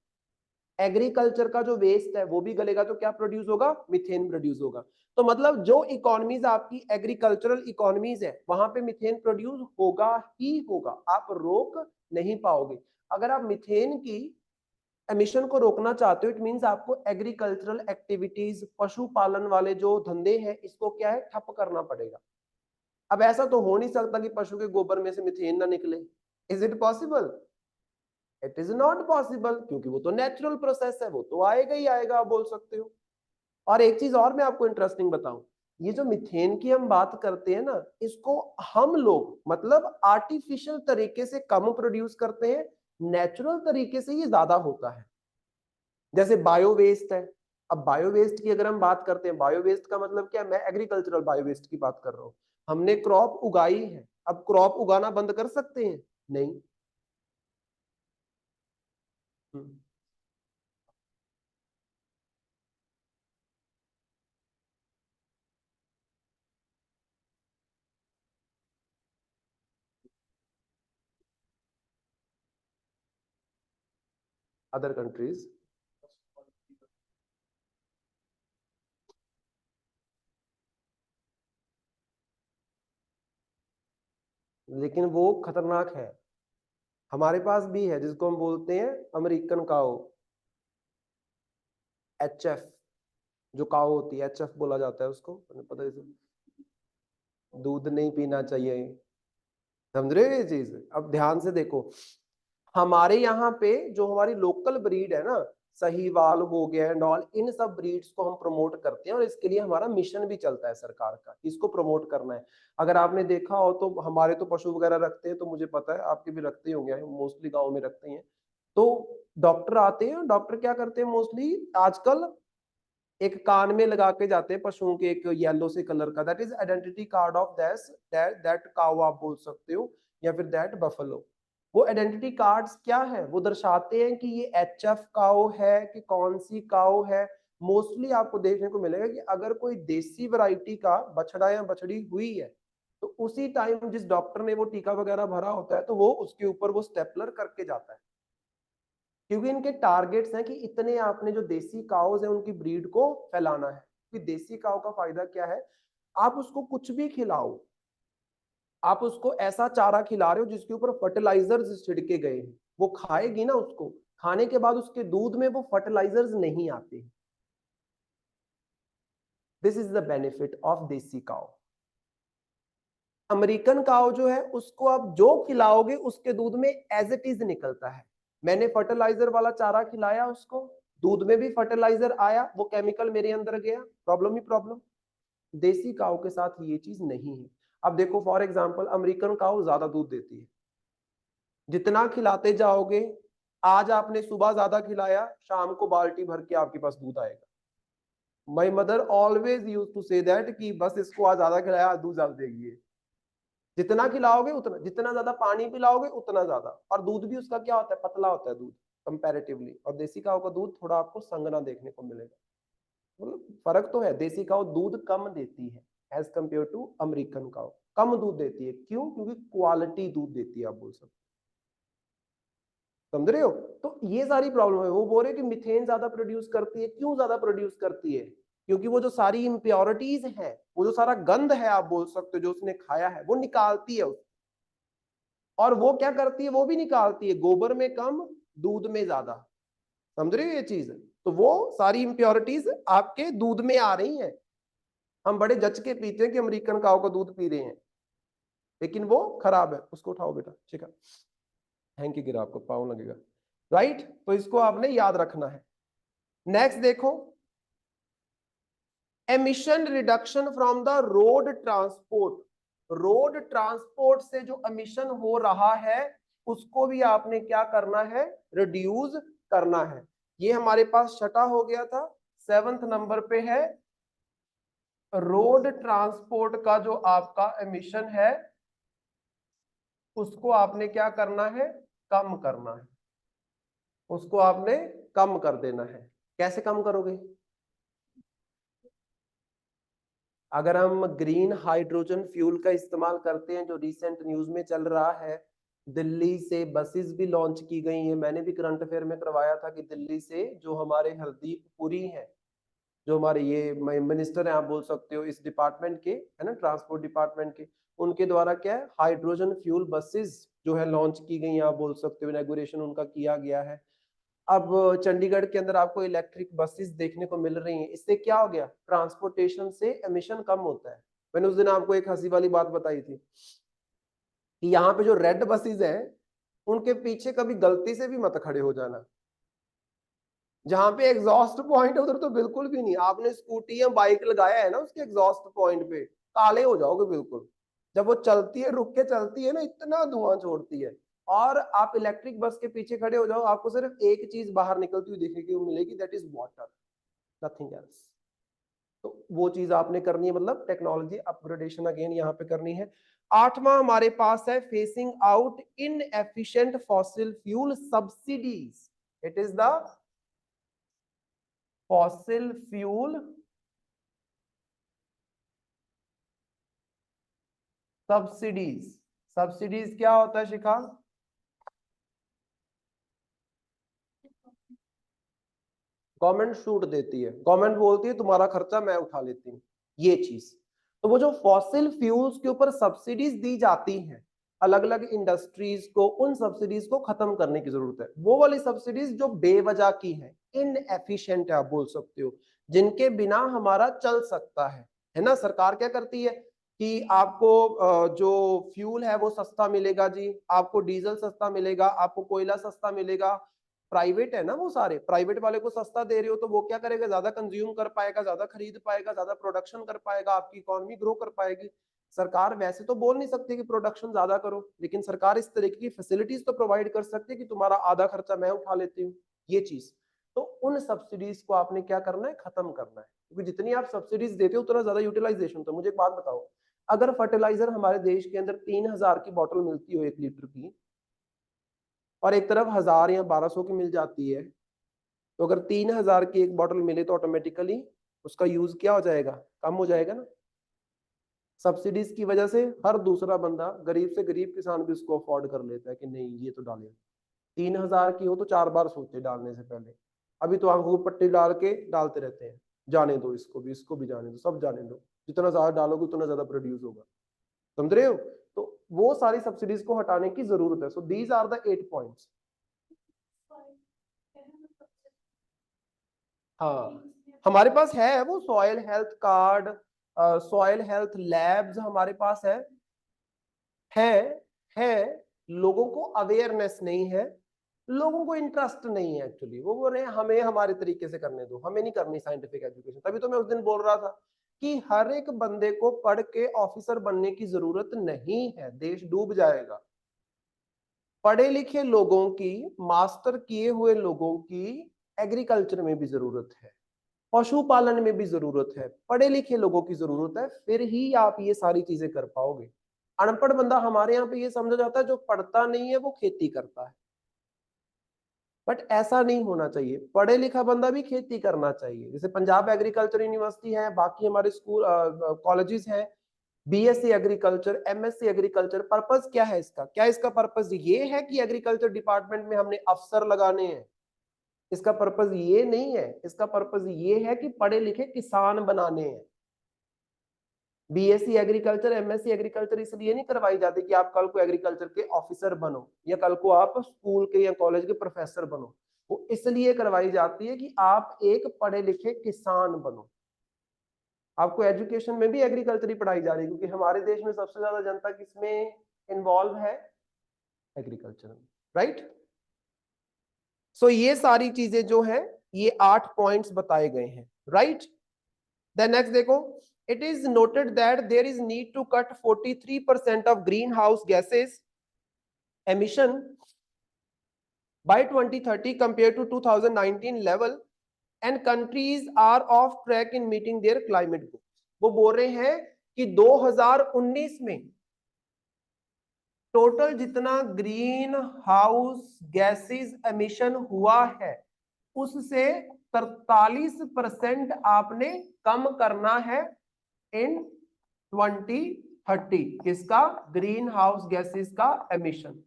एग्रीकल्चर का जो वेस्ट है वो भी गलेगा तो क्या प्रोड्यूस होगा? मीथेन प्रोड्यूस होगा। तो मतलब जो इकोनॉमीज आपकी एग्रीकल्चरल इकोनॉमीज है, वहां पे मीथेन प्रोड्यूस होगा ही होगा, आप रोक नहीं पाओगे। अगर आप मीथेन की एमिशन को रोकना चाहते हो, इट मींस आपको एग्रीकल्चरल एक्टिविटीज, पशुपालन वाले जो धंधे हैं, इसको क्या है, ठप करना पड़ेगा। अब ऐसा तो हो नहीं सकता कि पशु के गोबर में से मीथेन ना निकले। Is it possible? It is not possible, क्योंकि वो तो नेचुरल प्रोसेस है, वो तो आएगा ही आएगा, आप बोल सकते हो। और एक चीज और मैं आपको इंटरेस्टिंग बताऊं, ये जो मीथेन की हम बात करते हैं ना, इसको हम लोग मतलब आर्टिफिशियल तरीके से कम प्रोड्यूस करते हैं, नेचुरल तरीके से ये ज्यादा होता है। जैसे बायो वेस्ट है। अब बायो वेस्ट की अगर हम बात करते हैं, बायो वेस्ट का मतलब क्या है, मैं एग्रीकल्चरल बायो वेस्ट की बात कर रहा हूं। हमने क्रॉप उगाई है, अब क्रॉप उगाना बंद कर सकते हैं? नहीं। अदर कंट्रीज, लेकिन वो खतरनाक है। हमारे पास भी है जिसको हम बोलते हैं अमेरिकन काओ, HF। जो काओ होती है HF बोला जाता है उसको, पता है? दूध नहीं पीना चाहिए, समझ रहे हो ये चीज? अब ध्यान से देखो, हमारे यहाँ पे जो हमारी लोकल ब्रीड है ना, सहीवाल हो गया एंड ऑल, इन सब ब्रीड्स को हम प्रमोट करते हैं, और इसके लिए हमारा मिशन भी चलता है सरकार का, इसको प्रमोट करना है। अगर आपने देखा हो तो हमारे तो पशु वगैरह रखते हैं, तो मुझे पता है आपके भी रखते ही होंगे, मोस्टली गाँव में रखते हैं। तो डॉक्टर आते हैं, डॉक्टर क्या करते हैं मोस्टली आजकल, एक कान में लगा के जाते हैं पशुओं के, एक येलो से कलर का, that is identity card of that cow आप बोल सकते हो, या फिर दैट बफलो। वो आइडेंटिटी कार्ड्स क्या है, वो दर्शाते हैं कि ये HF काउ है कि कौन सी काउ है। मोस्टली आपको देखने को मिलेगा कि अगर कोई देसी वैरायटी का बछड़ा या बछड़ी हुई है, तो उसी टाइम जिस डॉक्टर ने वो टीका वगैरह भरा होता है, तो वो उसके ऊपर वो स्टेपलर करके जाता है, क्योंकि इनके टारगेट्स हैं कि इतने आपने जो देसी काउज है उनकी ब्रीड को फैलाना है। कि देसी काउ का फायदा क्या है, आप उसको कुछ भी खिलाओ, आप उसको ऐसा चारा खिला रहे हो जिसके ऊपर फर्टिलाइजर्स छिड़के गए हैं, वो खाएगी ना, उसको खाने के बाद उसके दूध में वो फर्टिलाइजर्स नहीं आते। This is the benefit of देसी काउ। अमेरिकन काउ जो है, उसको आप जो खिलाओगे उसके दूध में एज इट इज निकलता है। मैंने फर्टिलाइजर वाला चारा खिलाया उसको, दूध में भी फर्टिलाइजर आया, वो केमिकल मेरे अंदर गया, प्रॉब्लम ही प्रॉब्लम। देसी काउ के साथ ये चीज नहीं है। अब देखो फॉर एग्जांपल, अमेरिकन काउ ज्यादा दूध देती है, जितना खिलाते जाओगे, आज आपने सुबह ज्यादा खिलाया, शाम को बाल्टी भर के आपके पास दूध आएगा। My mother always use to say that कि बस इसको आज ज्यादा खिलाया, आज दूध ज्यादा देगी। जितना खिलाओगे उतना, जितना ज्यादा पानी पिलाओगे उतना ज्यादा। और दूध भी उसका क्या होता है, पतला होता है दूध कंपैरेटिवली, और देसी काऊ का दूध थोड़ा आपको संगना देखने को मिलेगा। मतलब फर्क तो है, देसी काऊ दूध कम देती है एज कम्पेयर टू अमेरिकन काऊ, कम दूध देती है। क्यों? क्योंकि क्वालिटी दूध देती है, आप बोल सकते, समझ रहे हो। तो ये सारी प्रॉब्लम है। वो बोल रहे कि मिथेन ज्यादा प्रोड्यूस करती है। क्यों ज्यादा प्रोड्यूस करती है? क्योंकि वो जो सारी इम्प्योरिटीज है, वो जो सारा गंद है, आप बोल सकते हो, जो उसने खाया है वो निकालती है। और वो क्या करती है, वो भी निकालती है गोबर में कम, दूध में ज्यादा। समझ रहे हो ये चीज? तो वो सारी इम्प्योरिटीज आपके दूध में आ रही हैं। हम बड़े जच के पीते हैं कि अमेरिकन काऊ का दूध पी रहे हैं, लेकिन वो खराब है। उसको उठाओ बेटा, ठीक है, हैंकी गिरा, आपको पाँव लगेगा, राइट। तो इसको आपने याद रखना है। नेक्स्ट देखो, emission reduction from the road transport. Road transport से जो एमिशन हो रहा है उसको भी आपने क्या करना है, रिड्यूस करना है। ये हमारे पास छठा हो गया था। 7th नंबर पे है रोड ट्रांसपोर्ट का जो आपका एमिशन है उसको आपने क्या करना है, कम करना है। उसको आपने कम कर देना है। कैसे कम करोगे? अगर हम ग्रीन हाइड्रोजन फ्यूल का इस्तेमाल करते हैं, जो रिसेंट न्यूज में चल रहा है, दिल्ली से बसेस भी लॉन्च की गई हैं। मैंने भी करंट अफेयर में करवाया था कि दिल्ली से जो हमारे हरदीप पुरी हैं, जो हमारे ये मिनिस्टर हैं, आप बोल सकते हो इस डिपार्टमेंट के, है ना, ट्रांसपोर्ट डिपार्टमेंट के, उनके द्वारा क्या है, हाइड्रोजन फ्यूल बसेस जो है लॉन्च की गई, आप बोल सकते हो इनॉग्रेशन उनका किया गया है। अब चंडीगढ़ के अंदर आपको इलेक्ट्रिक बसेस देखने को मिल रही हैं। इससे क्या हो गया, ट्रांसपोर्टेशन से एमिशन कम होता है। मैंने उस दिन आपको एक हंसी वाली बात बताई थी कि यहाँ पे जो रेड बसेस हैं उनके पीछे कभी गलती से भी मत खड़े हो जाना। जहां पे एग्जॉस्ट पॉइंट है उधर तो बिल्कुल भी नहीं। आपने स्कूटी या बाइक लगाया है ना, उसके एग्जॉस्ट पॉइंट पे काले हो जाओगे बिल्कुल। जब वो चलती है, रुक के चलती है ना, इतना धुआं छोड़ती है। और आप इलेक्ट्रिक बस के पीछे खड़े हो जाओ, आपको सिर्फ एक चीज बाहर निकलती हुई देखने को मिलेगी, that is water, nothing else. तो वो चीज आपने करनी है, मतलब टेक्नोलॉजी अपग्रेडेशन अगेन यहाँ पे करनी है। 8वां हमारे पास है facing out in efficient fossil fuel subsidies. It is the fossil fuel subsidies. Subsidies क्या होता है शिखा? गवर्नमेंट छूट देती है, गवर्नमेंट बोलती है तुम्हारा खर्चा मैं उठा लेती हूँ, ये चीज। तो वो जो फॉसिल फ्यूल्स के ऊपर सब्सिडीज दी जाती हैं अलग अलग इंडस्ट्रीज को, उन सब्सिडीज को खत्म करने की जरूरत है। वो वाली सब्सिडीज जो बेवजह की है, इनएफिशिएंट है, आप बोल सकते हो, जिनके बिना हमारा चल सकता है ना। सरकार क्या करती है कि आपको जो फ्यूल है वो सस्ता मिलेगा जी, आपको डीजल सस्ता मिलेगा, आपको कोयला सस्ता मिलेगा। प्राइवेट है ना, वो सारे प्राइवेट वाले को सस्ता दे रहे हो तो वो क्या करेगा, ज्यादा कंज्यूम कर पाएगा, ज्यादा खरीद पाएगा, ज्यादा प्रोडक्शन कर पाएगा, आपकी इकोनॉमी ग्रो कर पाएगी। सरकार वैसे तो बोल नहीं सकती कि प्रोडक्शन ज्यादा करो, लेकिन सरकार इस तरीके की फैसिलिटीज तो प्रोवाइड कर सकती है कि तुम्हारा आधा खर्चा मैं उठा लेती हूँ, ये चीज। तो उन सब्सिडीज को आपने क्या करना है, खत्म करना है। क्योंकि जितनी आप सब्सिडीज देते हो उतना ज्यादा यूटिलाइजेशन। तो मुझे एक बात बताओ, अगर फर्टिलाइजर हमारे देश के अंदर 3000 की बॉटल मिलती हो 1 लीटर की, और एक तरफ 1000 या 1200 की मिल जाती है, तो अगर 3000 की एक बॉटल मिले तो ऑटोमेटिकली उसका यूज क्या हो जाएगा, कम हो जाएगा ना। सब्सिडीज की वजह से हर दूसरा बंदा, गरीब से गरीब किसान भी उसको अफोर्ड कर लेता है कि नहीं ये तो डाले। 3000 की हो तो 4 बार सोचे डालने से पहले। अभी तो आंखों को पट्टी डाल के डालते रहते हैं, जाने दो इसको भी जाने दो, सब जाने दो, जितना ज्यादा डालोगे उतना ज्यादा प्रोड्यूस होगा। समझ रहे हो? तो वो सारी सब्सिडीज को हटाने की जरूरत है। So these are the 8 points. हाँ, हमारे पास है वो soil health card, soil health labs हमारे पास है है लोगों को अवेयरनेस नहीं है, लोगों को इंटरेस्ट नहीं है एक्चुअली। वो बोल रहे हैं हमें हमारे तरीके से करने दो, हमें नहीं करनी साइंटिफिक एजुकेशन। तभी तो मैं उस दिन बोल रहा था कि हर एक बंदे को पढ़ के ऑफिसर बनने की जरूरत नहीं है, देश डूब जाएगा। पढ़े लिखे लोगों की, मास्टर किए हुए लोगों की एग्रीकल्चर में भी जरूरत है, पशुपालन में भी जरूरत है, पढ़े लिखे लोगों की जरूरत है, फिर ही आप ये सारी चीजें कर पाओगे। अनपढ़ बंदा हमारे यहाँ पे ये समझा जाता है जो पढ़ता नहीं है वो खेती करता है, बट ऐसा नहीं होना चाहिए। पढ़े लिखा बंदा भी खेती करना चाहिए। जैसे पंजाब एग्रीकल्चर यूनिवर्सिटी है, बाकी हमारे स्कूल कॉलेजेस हैं, BSc agriculture, MSc agriculture. Purpose क्या है इसका? क्या इसका पर्पस ये है कि एग्रीकल्चर डिपार्टमेंट में हमने अफसर लगाने हैं? इसका पर्पस ये नहीं है। इसका पर्पस ये है कि पढ़े लिखे किसान बनाने हैं। बीएससी एग्रीकल्चर, एमएससी एग्रीकल्चर इसलिए नहीं करवाई जाती कि आप कल को एग्रीकल्चर के ऑफिसर बनो या कल को आप स्कूल के या कॉलेज के प्रोफेसर बनो। वो इसलिए करवाई जाती है कि आप एक पढ़े लिखे किसान बनो। आपको एजुकेशन में भी एग्रीकल्चर ही पढ़ाई जा रही है, क्योंकि हमारे देश में सबसे ज्यादा जनता किसमें इन्वॉल्व है? एग्रीकल्चर में, राइट। सो ये सारी चीजें जो है ये 8 पॉइंट्स बताए गए हैं, राइट। देन नेक्स्ट देखो, it is noted that there is need to cut 43% of greenhouse gases emission by 2030 compared to 2019 level and countries are off track in meeting their climate goals। वो बोल रहे हैं कि 2019 में टोटल जितना green house gases emission हुआ है उससे 43% आपने कम करना है इन 2030। किसका? ग्रीन हाउस गैसेस का एमिशन।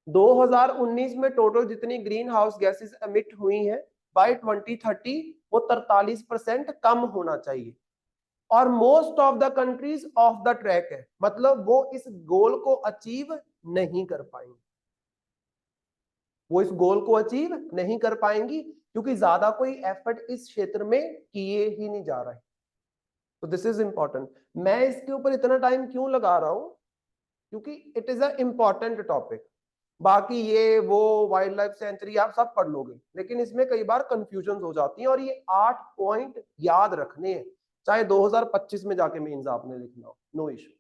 2019 में टोटल जितनी ग्रीन हाउस गैसेस एमिट हुई हैं बाय 2030 वो 43% कम होना चाहिए। और most of the countries of the track है, मतलब वो इस गोल को अचीव नहीं कर पाएंगे। वो इस गोल को अचीव नहीं कर पाएंगी क्योंकि ज्यादा कोई एफर्ट इस क्षेत्र में किए ही नहीं जा रहे। तो दिस इज इंपॉर्टेंट। मैं इसके ऊपर इतना टाइम क्यों लगा रहा हूं? क्योंकि it is a important topic. बाकी ये वो वाइल्ड लाइफ सेंचुरी आप सब पढ़ लोगे, लेकिन इसमें कई बार कंफ्यूजन हो जाती है और ये 8 पॉइंट याद रखने हैं, चाहे 2025 में जाके मेंस आपने लिखना हो, नो इशू।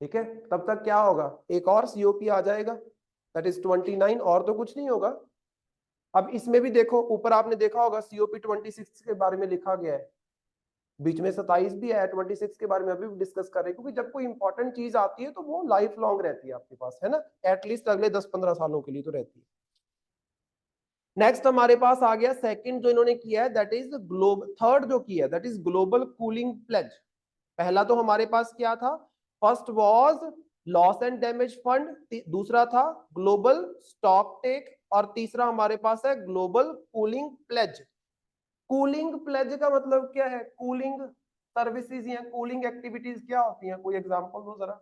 ठीक है, तब तक क्या होगा? एक और सीओपी आ जाएगा, दैट इज 29, और तो कुछ नहीं होगा। अब इसमें भी देखो, ऊपर आपने देखा होगा सीओपी 26 के बारे में लिखा गया है, बीच में 27 भी है, 26 के बारे में अभी डिस्कस कर रहे हैं, क्योंकि जब कोई इंपॉर्टेंट चीज आती है तो वो लाइफ लॉन्ग रहती है आपके पास, है ना, एटलीस्ट अगले 10-15 सालों के लिए तो रहती है। नेक्स्ट हमारे पास आ गया सेकंड जो इन्होंने किया है, दैट इज ग्लोबल। थर्ड जो किया that is global cooling pledge. पहला तो हमारे पास क्या था? First was loss and damage fund, दूसरा था ग्लोबल स्टॉक टेक, और तीसरा हमारे पास है global cooling pledge. Cooling pledge का मतलब क्या है? कूलिंग सर्विसेज या कूलिंग एक्टिविटीज क्या होती हैं? कोई एग्जांपल दो जरा।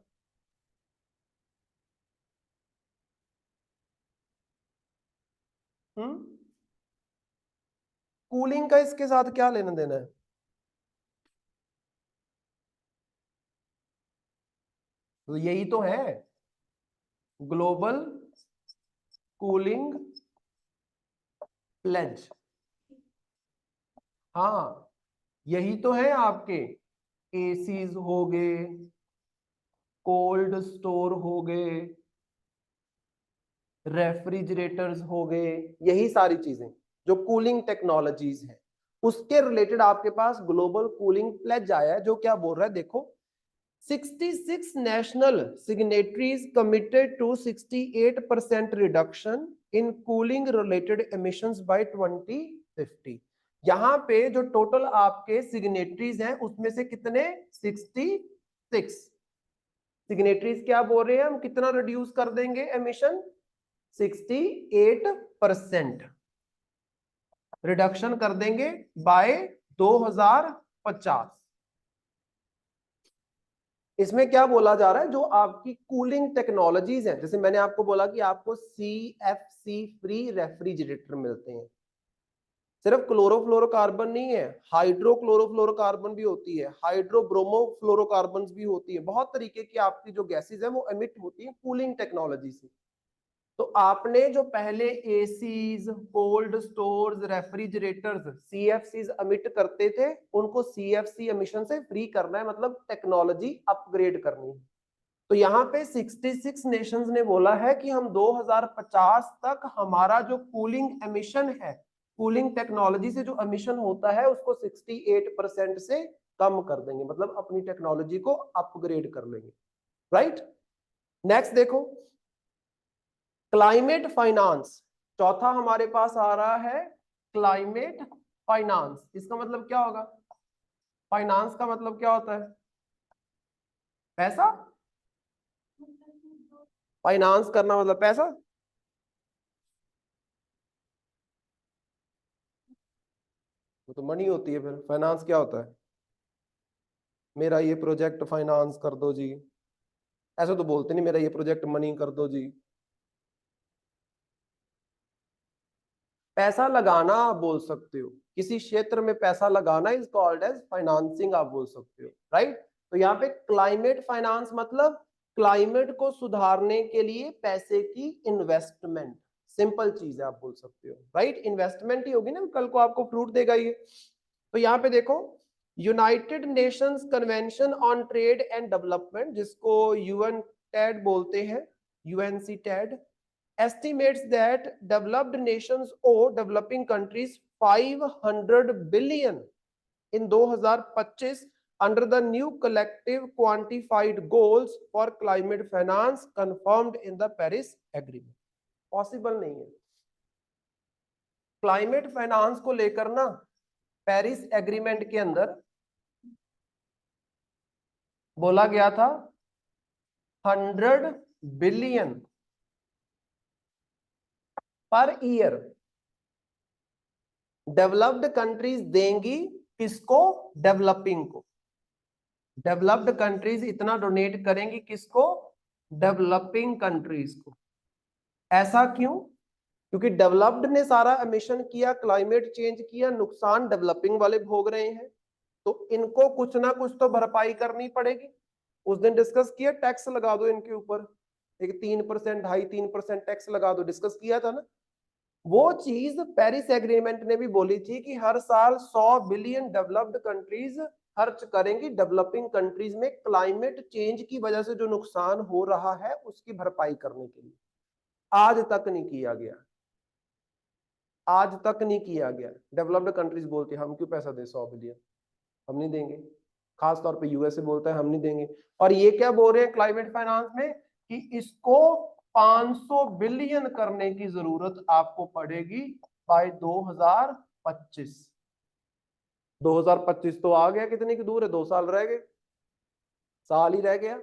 कूलिंग का इसके साथ क्या लेना देना है? तो यही तो है ग्लोबल कूलिंग प्लेज। हाँ, यही तो है आपके एसीज हो गए, कोल्ड स्टोर हो गए, रेफ्रिजरेटर्स हो गए, यही सारी चीजें जो कूलिंग टेक्नोलॉजीज हैं उसके रिलेटेड आपके पास ग्लोबल कूलिंग प्लेज आया है, जो क्या बोल रहा है देखो, 66 national signatories committed to 68% reduction in cooling related emissions by 2050। यहां पे जो टोटल आपके सिग्नेटरीज हैं उसमें से कितने? 66 सिग्नेटरीज क्या बोल रहे हैं? हम कितना रिड्यूस कर देंगे एमिशन? 68% रिडक्शन कर देंगे बाय 2050। इसमें क्या बोला जा रहा है? जो आपकी कूलिंग टेक्नोलॉजीज हैं, जैसे मैंने आपको बोला कि आपको CFC फ्री रेफ्रिजरेटर मिलते हैं। सिर्फ क्लोरोफ्लोरोकार्बन नहीं है, हाइड्रोक्लोरोफ्लोरोकार्बन भी होती है, हाइड्रोब्रोमोफ्लोरोकार्बन भी होती है, बहुत तरीके की आपकी जो गैसेज है वो एमिट होती है कूलिंग टेक्नोलॉजी से। तो आपने जो पहले ACs, cold stores, refrigerators CFCs emit करते थे, उनको CFC एमिशन से फ्री करना है, मतलब टेक्नोलॉजी अपग्रेड करनी है। तो यहाँ पे 66 नेशंस ने बोला है कि हम 2050 तक हमारा जो कूलिंग एमिशन है, कूलिंग टेक्नोलॉजी से जो एमिशन होता है उसको 68% से कम कर देंगे, मतलब अपनी टेक्नोलॉजी को अपग्रेड कर लेंगे, राइट। नेक्स्ट देखो, क्लाइमेट फाइनेंस, चौथा हमारे पास आ रहा है क्लाइमेट फाइनेंस। इसका मतलब क्या होगा? फाइनेंस का मतलब क्या होता है? पैसा। फाइनेंस करना मतलब पैसा। वो तो मनी होती है, फिर फाइनेंस क्या होता है? मेरा ये प्रोजेक्ट फाइनेंस कर दो जी, ऐसा तो बोलते नहीं, मेरा ये प्रोजेक्ट मनी कर दो जी। पैसा लगाना आप बोल सकते हो, किसी क्षेत्र में पैसा लगाना इज कॉल्ड एज फाइनेंसिंग आप बोल सकते हो, राइट। तो यहाँ पे क्लाइमेट फाइनेंस मतलब क्लाइमेट को सुधारने के लिए पैसे की इन्वेस्टमेंट, सिंपल चीज है आप बोल सकते हो, राइट। इन्वेस्टमेंट ही होगी ना, कल को आपको फ्रूट देगा ये। तो यहाँ पे देखो, United Nations convention on trade and development, जिसको यूएन टैड बोलते हैं, UNC टैड, estimates that developed nations owe developing countries 500 billion in 2025 under the new collective quantified goals for climate finance confirmed in the Paris Agreement। Possible नहीं है। Climate finance को लेकर ना Paris agreement के अंदर बोला गया था 100 billion per year developed countries देंगी, किसको? डेवलपिंग को। डेवलप्ड कंट्रीज इतना डोनेट करेंगी, किसको? डेवलपिंग कंट्रीज को। ऐसा क्यों? क्योंकि डेवलप्ड ने सारा एमिशन किया, क्लाइमेट चेंज किया, नुकसान डेवलपिंग वाले भोग रहे हैं, तो इनको कुछ ना कुछ तो भरपाई करनी पड़ेगी। उस दिन डिस्कस किया, टैक्स लगा दो इनके ऊपर, एक 3% 2.5-3% टैक्स लगा दो, डिस्कस किया था ना। वो चीज पेरिस एग्रीमेंट ने भी बोली थी कि हर साल 100 बिलियन डेवलप्ड कंट्रीज खर्च करेंगी डेवलपिंग कंट्रीज में क्लाइमेट चेंज की वजह से जो नुकसान हो रहा है उसकी भरपाई करने के लिए। आज तक नहीं किया गया, आज तक नहीं किया गया। डेवलप्ड कंट्रीज बोलती है हम क्यों पैसा दें 100 बिलियन, हम नहीं देंगे। खास तौर पे यूएसए बोलता है हम नहीं देंगे। और ये क्या बोल रहे हैं क्लाइमेट फाइनेंस में कि इसको 500 बिलियन करने की जरूरत आपको पड़ेगी बाय 2025। 2025 तो आ गया, कितने की दूर है, 2 साल रह गए, साल ही रह गया।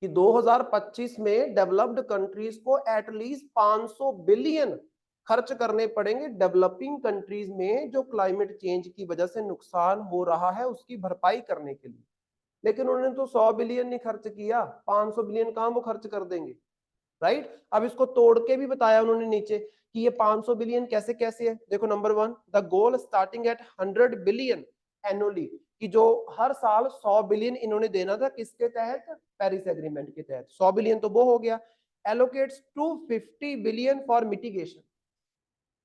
कि 2025 में डेवलप्ड कंट्रीज को एटलीस्ट 500 बिलियन खर्च करने पड़ेंगे डेवलपिंग कंट्रीज में जो क्लाइमेट चेंज की वजह से नुकसान हो रहा है उसकी भरपाई करने के लिए। लेकिन उन्होंने तो 100 बिलियन नहीं खर्च किया, 500 बिलियन कहां वो खर्च कर देंगे, राइट। अब इसको तोड़ के भी बताया उन्होंने नीचे कि ये 500 बिलियन कैसे कैसे है। देखो, number 1, the goal starting at 100 billion annually, कि जो हर साल 100 बिलियन इन्होंने देना था, किसके तहत? पेरिस एग्रीमेंट के तहत। 100 बिलियन तो वो हो गया। Allocates 250 billion for mitigation,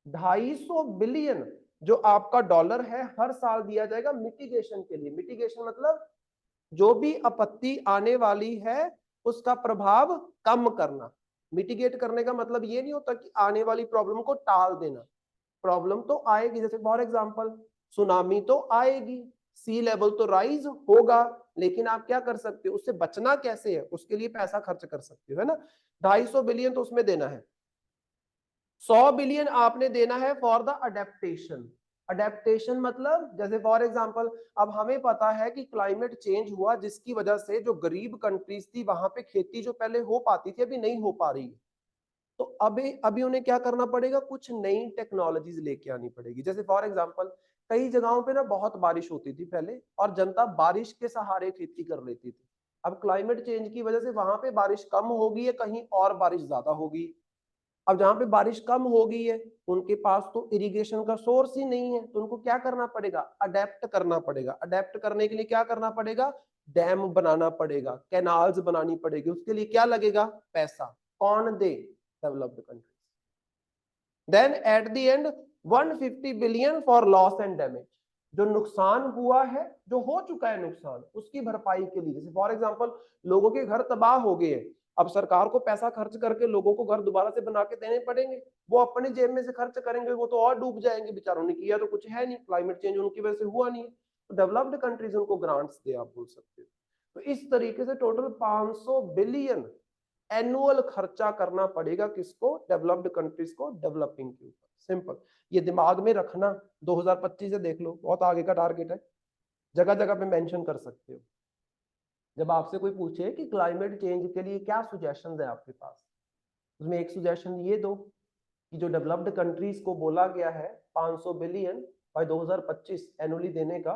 250 billion जो आपका डॉलर है हर साल दिया जाएगा मिटिगेशन के लिए। मिटिगेशन मतलब जो भी आपत्ति आने वाली है उसका प्रभाव कम करना। मिटिगेट करने का मतलब ये नहीं होता कि आने वाली प्रॉब्लम को टाल देना, प्रॉब्लम तो आएगी। जैसे फॉर एग्जांपल सुनामी तो आएगी, सी लेवल तो राइज होगा, लेकिन आप क्या कर सकते हो, उससे बचना कैसे है, उसके लिए पैसा खर्च कर सकते हो, है ना। 250 बिलियन तो उसमें देना है। 100 बिलियन आपने देना है फॉर द अडेप्टेशन। अडेप्टेशन मतलब जैसे फॉर एग्जांपल अब हमें पता है कि क्लाइमेट चेंज हुआ जिसकी वजह से जो गरीब कंट्रीज थी वहां पे खेती जो पहले हो पाती थी अभी नहीं हो पा रही है। तो अभी अभी उन्हें क्या करना पड़ेगा, कुछ नई टेक्नोलॉजीज लेके आनी पड़ेगी। जैसे फॉर एग्जांपल कई जगहों पे ना बहुत बारिश होती थी पहले और जनता बारिश के सहारे खेती कर लेती थी। अब क्लाइमेट चेंज की वजह से वहां पे बारिश कम होगी है, कहीं और बारिश ज्यादा होगी। अब जहां पे बारिश कम हो गई है उनके पास तो इरिगेशन का सोर्स ही नहीं है, तो उनको क्या करना पड़ेगा, अडेप्ट करना पड़ेगा। अडेप्ट करने के लिए क्या करना पड़ेगा, डैम बनाना पड़ेगा, कैनाल्स बनानी पड़ेगी। उसके लिए क्या लगेगा, पैसा। कौन दे, developed countries. Then at the end 150 billion for loss and damage, जो नुकसान हुआ है, जो हो चुका है नुकसान, उसकी भरपाई के लिए। जैसे फॉर एग्जांपल लोगों के घर तबाह हो गए हैं, अब सरकार को पैसा खर्च करके लोगों को घर दोबारा से बना के देने पड़ेंगे। वो अपनी जेब में से खर्च करेंगे, वो तो और डूब जाएंगे, बेचारों ने किया तो कुछ है नहीं, क्लाइमेट चेंज उनकी वजह से हुआ नहीं। तो डेवलप्ड कंट्रीज उनको ग्रांट्स दे, आप बोल सकते हो। तो इस तरीके से टोटल 500 बिलियन एनुअल खर्चा करना पड़ेगा किसको, डेवलप्ड कंट्रीज को डेवलपिंग के ऊपर। सिंपल, ये दिमाग में रखना, 2025 से देख लो, बहुत आगे का टारगेट है, जगह जगह पे मेंशन कर सकते हो। जब आपसे कोई पूछे कि क्लाइमेट चेंज के लिए क्या सुजेशन है आपके पास, उसमें एक सुजेशन ये दो कि जो डेवलप्ड कंट्रीज को बोला गया है 500 बिलियन बाय 2025 एनुअली देने का,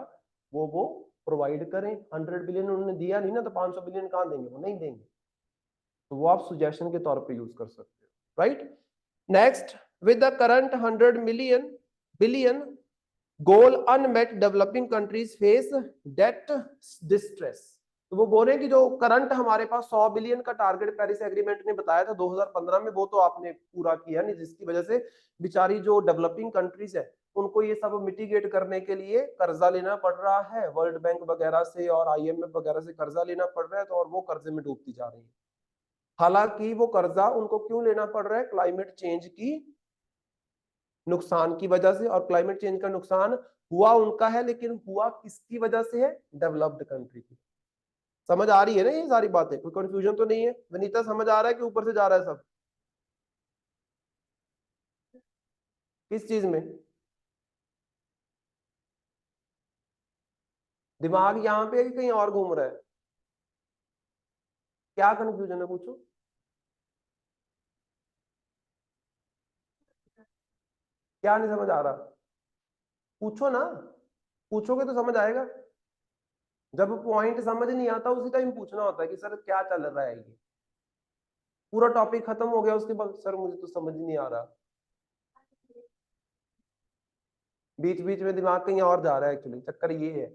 वो प्रोवाइड करें। 100 बिलियन उन्होंने दिया नहीं ना, तो 500 बिलियन कहां देंगे, वो नहीं देंगे। तो वो आप सुजेशन के तौर पे यूज कर सकते हो, right. Next, with the current 100 billion goal unmet, developing countries face debt distress. तो वो बोल रहे हैं कि जो करंट हमारे पास 100 बिलियन का टारगेट पेरिस एग्रीमेंट ने बताया था 2015 में, वो तो आपने पूरा किया नहीं, जिसकी वजह से बेचारी जो डेवलपिंग कंट्रीज है उनको ये सब मिटिगेट करने के लिए कर्जा लेना पड़ रहा है, वर्ल्ड बैंक वगैरह से और IMF वगैरह से कर्जा लेना पड़ रहा है, तो और वो कर्जे में डूबती जा रही है। हालांकि वो कर्जा उनको क्यों लेना पड़ रहा है, क्लाइमेट चेंज की नुकसान की वजह से, और क्लाइमेट चेंज का नुकसान हुआ उनका है, लेकिन हुआ किसकी वजह से है, डेवलप्ड कंट्री की। समझ आ रही है ना ये सारी बातें, कोई कंफ्यूजन तो नहीं है? विनीता समझ आ रहा है कि ऊपर से जा रहा है सब, किस चीज में दिमाग यहाँ पे है कि कहीं और घूम रहा है? क्या कंफ्यूजन है, पूछो। क्या नहीं समझ आ रहा, पूछो ना, पूछोगे तो समझ आएगा। जब पॉइंट समझ नहीं आता उसी टाइम पूछना होता है कि सर क्या चल रहा है, ये पूरा टॉपिक खत्म हो गया उसके बाद सर मुझे तो समझ नहीं आ रहा, बीच बीच में दिमाग कहीं और जा रहा है। एक्चुअली चक्कर ये है,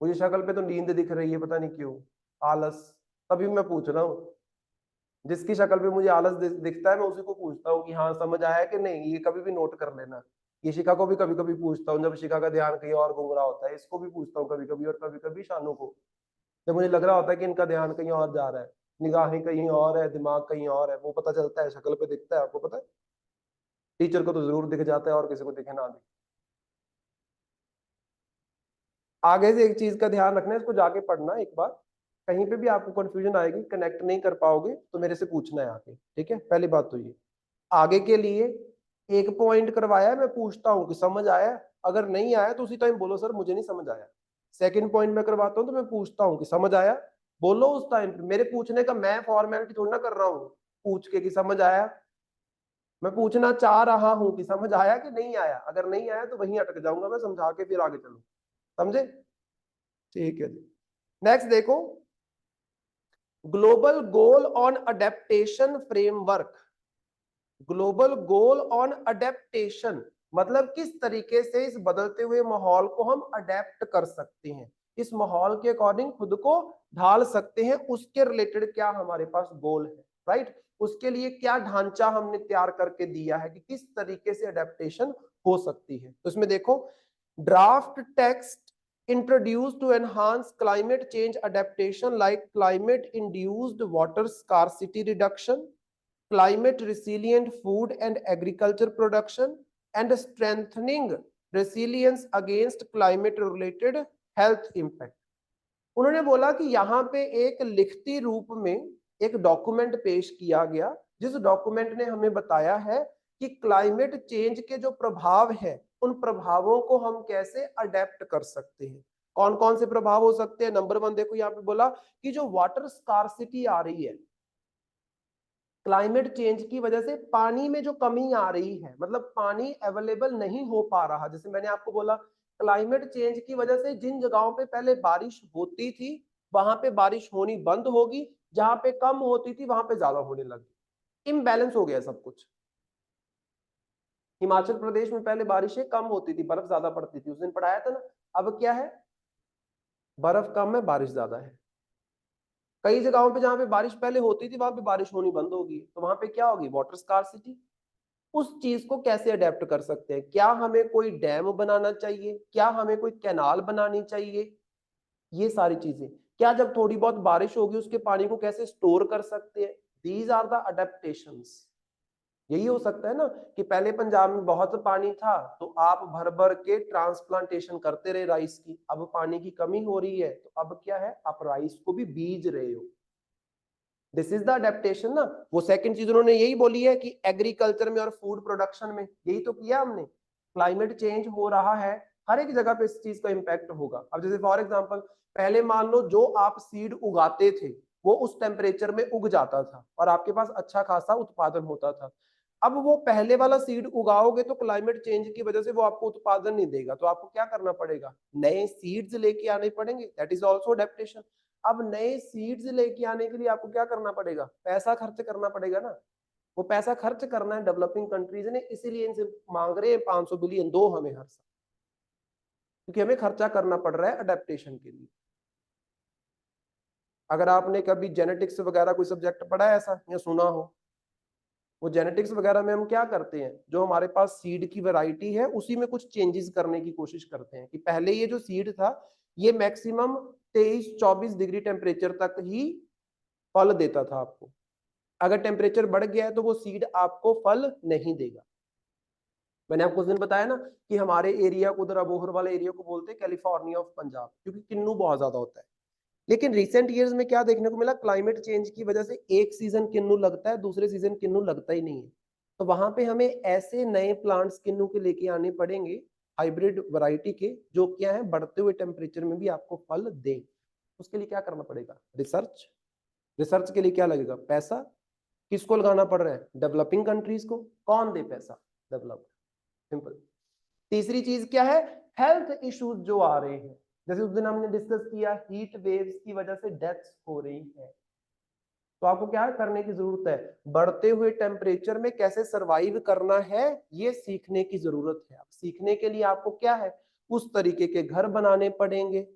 मुझे शक्ल पे तो नींद दिख रही है, पता नहीं क्यों, आलस। तभी मैं पूछ रहा हूँ, जिसकी शक्ल पे मुझे आलस दिखता है मैं उसी को पूछता हूँ कि हाँ समझ आया कि नहीं। ये कभी भी नोट कर लेना, ये शिखा को भी कभी कभी पूछता हूँ जब शिखा का ध्यान कहीं और घूम रहा होता है, इसको भी पूछता हूँ कभी कभी, और कभी कभी शानू को, जब मुझे लग रहा होता है कि इनका ध्यान कहीं और जा रहा है, निगाहें कहीं और है, दिमाग कहीं और है, वो पता चलता है, शक्ल पे दिखता है, आपको पता है। टीचर को तो जरूर दिख जाता है और किसी को दिखे ना दिखे। आगे से एक चीज का ध्यान रखना है, इसको जाके पढ़ना एक बार, कहीं पे भी आपको कंफ्यूजन आएगी, कनेक्ट नहीं कर पाओगे तो मेरे से पूछना है आके, ठीक है। पहली बात तो ये, आगे के लिए एक पॉइंट करवाया, मैं पूछता हूँ कि समझ आया, अगर नहीं आया तो उसी टाइम बोलो सर मुझे नहीं समझ आया। सेकंड पॉइंट में करवाता हूँ तो मैं पूछता हूँ कि समझ आया, बोलो उस टाइम पे। मेरे पूछने का मैं फॉर्मेलिटी थोड़ी ना कर रहा हूँ पूछ के कि समझ आया, मैं पूछना चाह रहा हूँ कि समझ आया कि नहीं आया। अगर नहीं आया तो वहीं अटक जाऊंगा मैं, समझा के फिर आगे चलूँ, समझे? ठीक है जी। नेक्स्ट देखो, global goal on adaptation framework. Global goal on adaptation मतलब किस तरीके से इस बदलते हुए माहौल को हम अडेप्ट कर सकते हैं, इस माहौल के अकॉर्डिंग खुद को ढाल सकते हैं, उसके रिलेटेड क्या हमारे पास गोल है, राइट। उसके लिए क्या ढांचा हमने तैयार करके दिया है कि किस तरीके से अडेप्टेशन हो सकती है। तो इसमें देखो, draft text introduced to enhance climate change adaptation like climate induced water scarcity reduction, climate resilient food and agriculture production, and strengthening resilience against climate related health impact। उन्होंने बोला कि यहाँ पे एक लिखती रूप में एक डॉक्यूमेंट पेश किया गया, जिस डॉक्यूमेंट ने हमें बताया है कि क्लाइमेट चेंज के जो प्रभाव है उन प्रभावों को हम कैसे अडेप्ट कर सकते हैं। कौन कौन से प्रभाव हो सकते हैं? नंबर 1 देखो, यहाँ पे बोला कि जो वाटर स्कार्सिटी आ रही है क्लाइमेट चेंज की वजह से, पानी में जो कमी आ रही है, मतलब पानी अवेलेबल नहीं हो पा रहा। जैसे मैंने आपको बोला, क्लाइमेट चेंज की वजह से जिन जगहों पे पहले बारिश होती थी वहां पे बारिश होनी बंद होगी, जहां पे कम होती थी वहां पे ज्यादा होने लगी, इम्बैलेंस हो गया सब कुछ। हिमाचल प्रदेश में पहले बारिशें कम होती थी, बर्फ ज्यादा पड़ती थी, उस दिन पढ़ाया था ना। अब क्या है, बर्फ कम है, बारिश ज्यादा है। कई जगहों पे जहां पे बारिश पहले होती थी वहां पे बारिश होनी बंद होगी, तो वहां पे क्या होगी, वाटर स्कार्सिटी। उस चीज को कैसे अडेप्ट कर सकते हैं? क्या हमें कोई डैम बनाना चाहिए, क्या हमें कोई कैनाल बनानी चाहिए, ये सारी चीजें। क्या जब थोड़ी बहुत बारिश होगी उसके पानी को कैसे स्टोर कर सकते हैं, दीज आर द अडेप्टेशंस। यही हो सकता है ना कि पहले पंजाब में बहुत पानी था तो आप भर भर के ट्रांसप्लांटेशन करते रहे राइस की, अब पानी की कमी हो रही है तो अब क्या है, आप राइस को भी बीज रहे हो। दिस इज द अडेप्टेशन ना। वो सेकंड चीज उन्होंने यही बोली है कि एग्रीकल्चर में और फूड प्रोडक्शन में यही तो किया हमने। क्लाइमेट चेंज हो रहा है, हर एक जगह पे इस चीज का इंपैक्ट होगा। अब जैसे फॉर एग्जांपल पहले मान लो जो आप सीड उगाते थे वो उस टेम्परेचर में उग जाता था और आपके पास अच्छा खासा उत्पादन होता था। अब वो पहले वाला सीड उगाओगे तो क्लाइमेट चेंज की वजह से वो आपको उत्पादन नहीं देगा, तो आपको क्या करना पड़ेगा, नए सीड्स लेके आने पड़ेंगे। That is also adaptation. अब नए सीड्स लेके आने के लिए आपको क्या करना पड़ेगा, पैसा खर्च करना पड़ेगा ना। वो पैसा खर्च करना है डेवलपिंग कंट्रीज ने, इसीलिए इनसे मांग रहे हैं 500 बिलियन दो हमें हर साल, क्योंकि हमें खर्चा करना पड़ रहा है अडेप्टेशन के लिए। अगर आपने कभी जेनेटिक्स वगैरह कोई सब्जेक्ट पढ़ा है ऐसा या सुना हो, वो जेनेटिक्स वगैरह में हम क्या करते हैं, जो हमारे पास सीड की वैरायटी है उसी में कुछ चेंजेस करने की कोशिश करते हैं कि पहले ये जो सीड था ये मैक्सिमम 23-24 डिग्री टेम्परेचर तक ही फल देता था आपको। अगर टेम्परेचर बढ़ गया है तो वो सीड आपको फल नहीं देगा। मैंने आपको उस दिन बताया ना कि हमारे एरिया को, उधर अबोहर वाले एरिया को बोलते हैं कैलिफोर्निया ऑफ पंजाब, क्योंकि किन्नू बहुत ज्यादा होता है। लेकिन रिसेंट ईयर्स में क्या देखने को मिला, क्लाइमेट चेंज की वजह से एक सीजन किन्नू लगता है, दूसरे सीजन किन्नू लगता ही नहीं है। तो वहां पे हमें ऐसे नए प्लांट्स किन्नू के लेके आने पड़ेंगे, हाइब्रिड वैरायटी के, जो क्या है बढ़ते हुए टेम्परेचर में भी आपको फल दें। उसके लिए क्या करना पड़ेगा, रिसर्च। रिसर्च के लिए क्या लगेगा, पैसा। किसको लगाना पड़ रहा है, डेवलपिंग कंट्रीज को। कौन दे पैसा, डेवलप, सिंपल। तीसरी चीज क्या है, हेल्थ इश्यूज जो आ रहे हैं, जैसे उस दिन हमने डिस्कस किया हीट वेव्स की वजह से डेथ्स हो रही है। तो आपको क्या करने की जरूरत है, बढ़ते हुए टेम्परेचर में कैसे सरवाइव करना है ये सीखने की जरूरत है। सीखने के लिए आपको क्या है, उस तरीके के घर बनाने पड़ेंगे,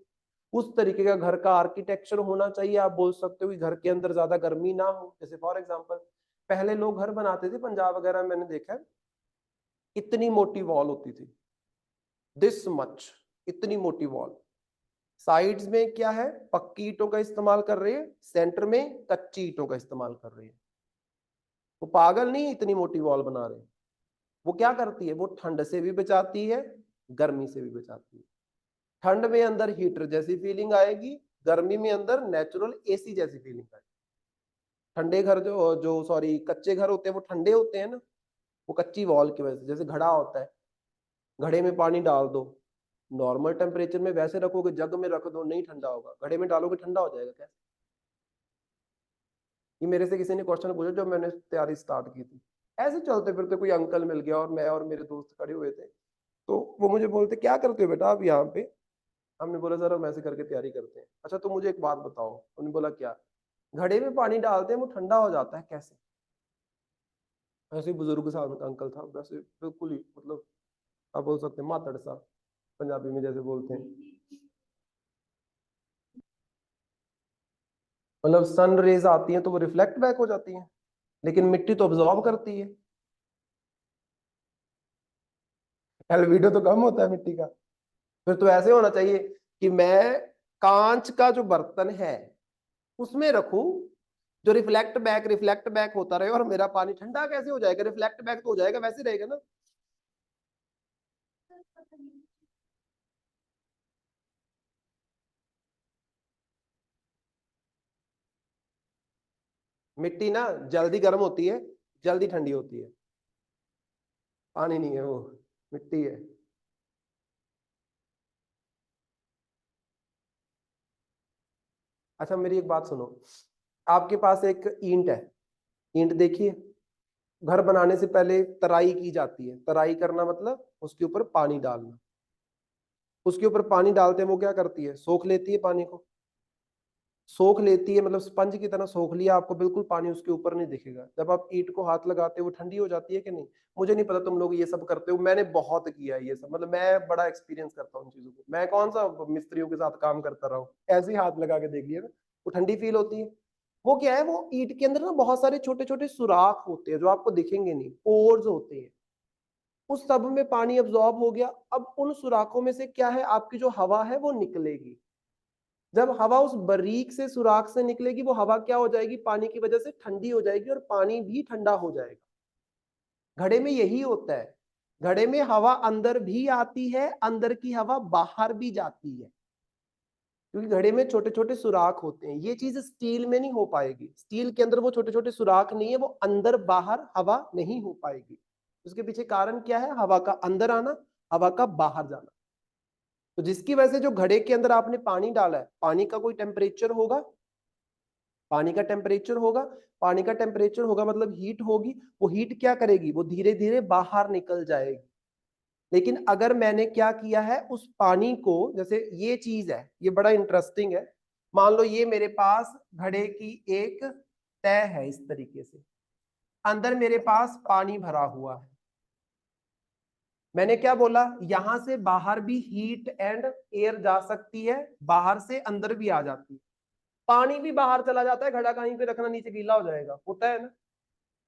उस तरीके का घर का आर्किटेक्चर होना चाहिए। आप बोल सकते हो कि घर के अंदर ज्यादा गर्मी ना हो। जैसे फॉर एग्जांपल पहले लोग घर बनाते थे पंजाब वगैरह में, मैंने देखा है इतनी मोटी वॉल होती थी, दिस मच, इतनी मोटी वॉल। साइड्स में क्या है, पक्की ईंटों का इस्तेमाल कर रहे हैं, सेंटर में कच्ची ईंटों का इस्तेमाल कर रहे हैं। वो पागल नहीं इतनी मोटी वॉल बना रहे हैं। वो क्या करती है, वो ठंड से भी बचाती है, गर्मी से भी बचाती है। ठंड में अंदर हीटर जैसी फीलिंग आएगी, गर्मी में अंदर नेचुरल एसी जैसी फीलिंग आएगी। ठंडे घर जो जो सॉरी कच्चे घर होते हैं वो ठंडे होते हैं ना, वो कच्ची वॉल की वजह से। जैसे घड़ा होता है, घड़े में पानी डाल दो, नॉर्मल टेम्परेचर में वैसे रखोगे, जग में रख दो नहीं ठंडा होगा, घड़े में डालोगे ठंडा हो जाएगा कैसे। ये मेरे से किसी ने क्वेश्चन पूछा जब मैंने तैयारी स्टार्ट की थी। ऐसे चलते फिरते कोई अंकल मिल गया और मैं और मेरे दोस्त खड़े हुए थे, तो वो मुझे बोलते क्या करते हो बेटा आप यहाँ पे। हमने बोला सर हम ऐसे करके तैयारी करते हैं। अच्छा तो मुझे एक बात बताओ, उन्होंने बोला क्या, घड़े में पानी डालते हैं वो ठंडा हो जाता है कैसे। ऐसे बुजुर्ग सा अंकल था, वैसे बिल्कुल ही मतलब आप बोल सकते हैं मातड़ सा, पंजाबी में जैसे बोलते हैं। मतलब सन रेज आती हैं तो वो रिफ्लेक्ट बैक हो जाती हैं, लेकिन मिट्टी तो ऑब्जॉर्ब करती है। एल्बिडो तो कम होता है मिट्टी का। फिर तो ऐसे होना चाहिए कि मैं कांच का जो बर्तन है उसमें रखूं, जो रिफ्लेक्ट बैक होता रहे, और मेरा पानी ठंडा कैसे हो जाएगा, रिफ्लेक्ट बैक तो हो जाएगा, वैसे रहेगा ना। मिट्टी ना जल्दी गर्म होती है, जल्दी ठंडी होती है। पानी नहीं है वो, मिट्टी है। अच्छा मेरी एक बात सुनो, आपके पास एक ईंट है, ईंट देखिए, घर बनाने से पहले तराई की जाती है। तराई करना मतलब उसके ऊपर पानी डालना। उसके ऊपर पानी डालते हैं वो क्या करती है, सोख लेती है पानी को। सोख लेती है मतलब स्पंज की तरह सोख लिया, आपको बिल्कुल पानी उसके ऊपर नहीं दिखेगा। जब आप ईंट को हाथ लगाते हो वो ठंडी हो जाती है कि नहीं। मुझे नहीं पता तुम लोग ये सब करते हो, मैंने बहुत किया है ये सब, मतलब मैं बड़ा एक्सपीरियंस करता हूँ इन चीजों को। मैं कौन सा मिस्त्रियों के साथ काम करता रहा हूँ, ऐसे ही हाथ लगा के देख लिया ना, वो ठंडी फील होती है। वो क्या है, वो ईंट के अंदर ना बहुत सारे छोटे छोटे सुराख होते हैं जो आपको दिखेंगे नहीं, पोर्स होते हैं। उस सब में पानी अब्जॉर्ब हो गया, अब उन सुराखों में से क्या है, आपकी जो हवा है वो निकलेगी। जब हवा उस बारीक से सुराख से निकलेगी, वो हवा क्या हो जाएगी, पानी की वजह से ठंडी हो जाएगी और पानी भी ठंडा हो जाएगा। घड़े में यही होता है, घड़े में हवा अंदर भी आती है, अंदर की हवा बाहर भी जाती है, क्योंकि घड़े में छोटे छोटे सुराख होते हैं। ये चीज स्टील में नहीं हो पाएगी, स्टील के अंदर वो छोटे छोटे सुराख नहीं है, वो अंदर बाहर हवा नहीं हो पाएगी। उसके पीछे कारण क्या है? हवा का अंदर आना, हवा का बाहर जाना। तो जिसकी वजह से जो घड़े के अंदर आपने पानी डाला है, पानी का कोई टेम्परेचर होगा, पानी का टेम्परेचर होगा, पानी का टेम्परेचर होगा मतलब हीट होगी, वो हीट क्या करेगी? वो धीरे धीरे बाहर निकल जाएगी। लेकिन अगर मैंने क्या किया है, उस पानी को, जैसे ये चीज है, ये बड़ा इंटरेस्टिंग है, मान लो ये मेरे पास घड़े की एक तय है इस तरीके से, अंदर मेरे पास पानी भरा हुआ है। मैंने क्या बोला? यहां से बाहर भी हीट एंड एयर जा सकती है, बाहर से अंदर भी आ जाती है, पानी भी बाहर चला जाता है, घड़ा कहीं पे रखना, नीचे गीला हो जाएगा, होता है ना।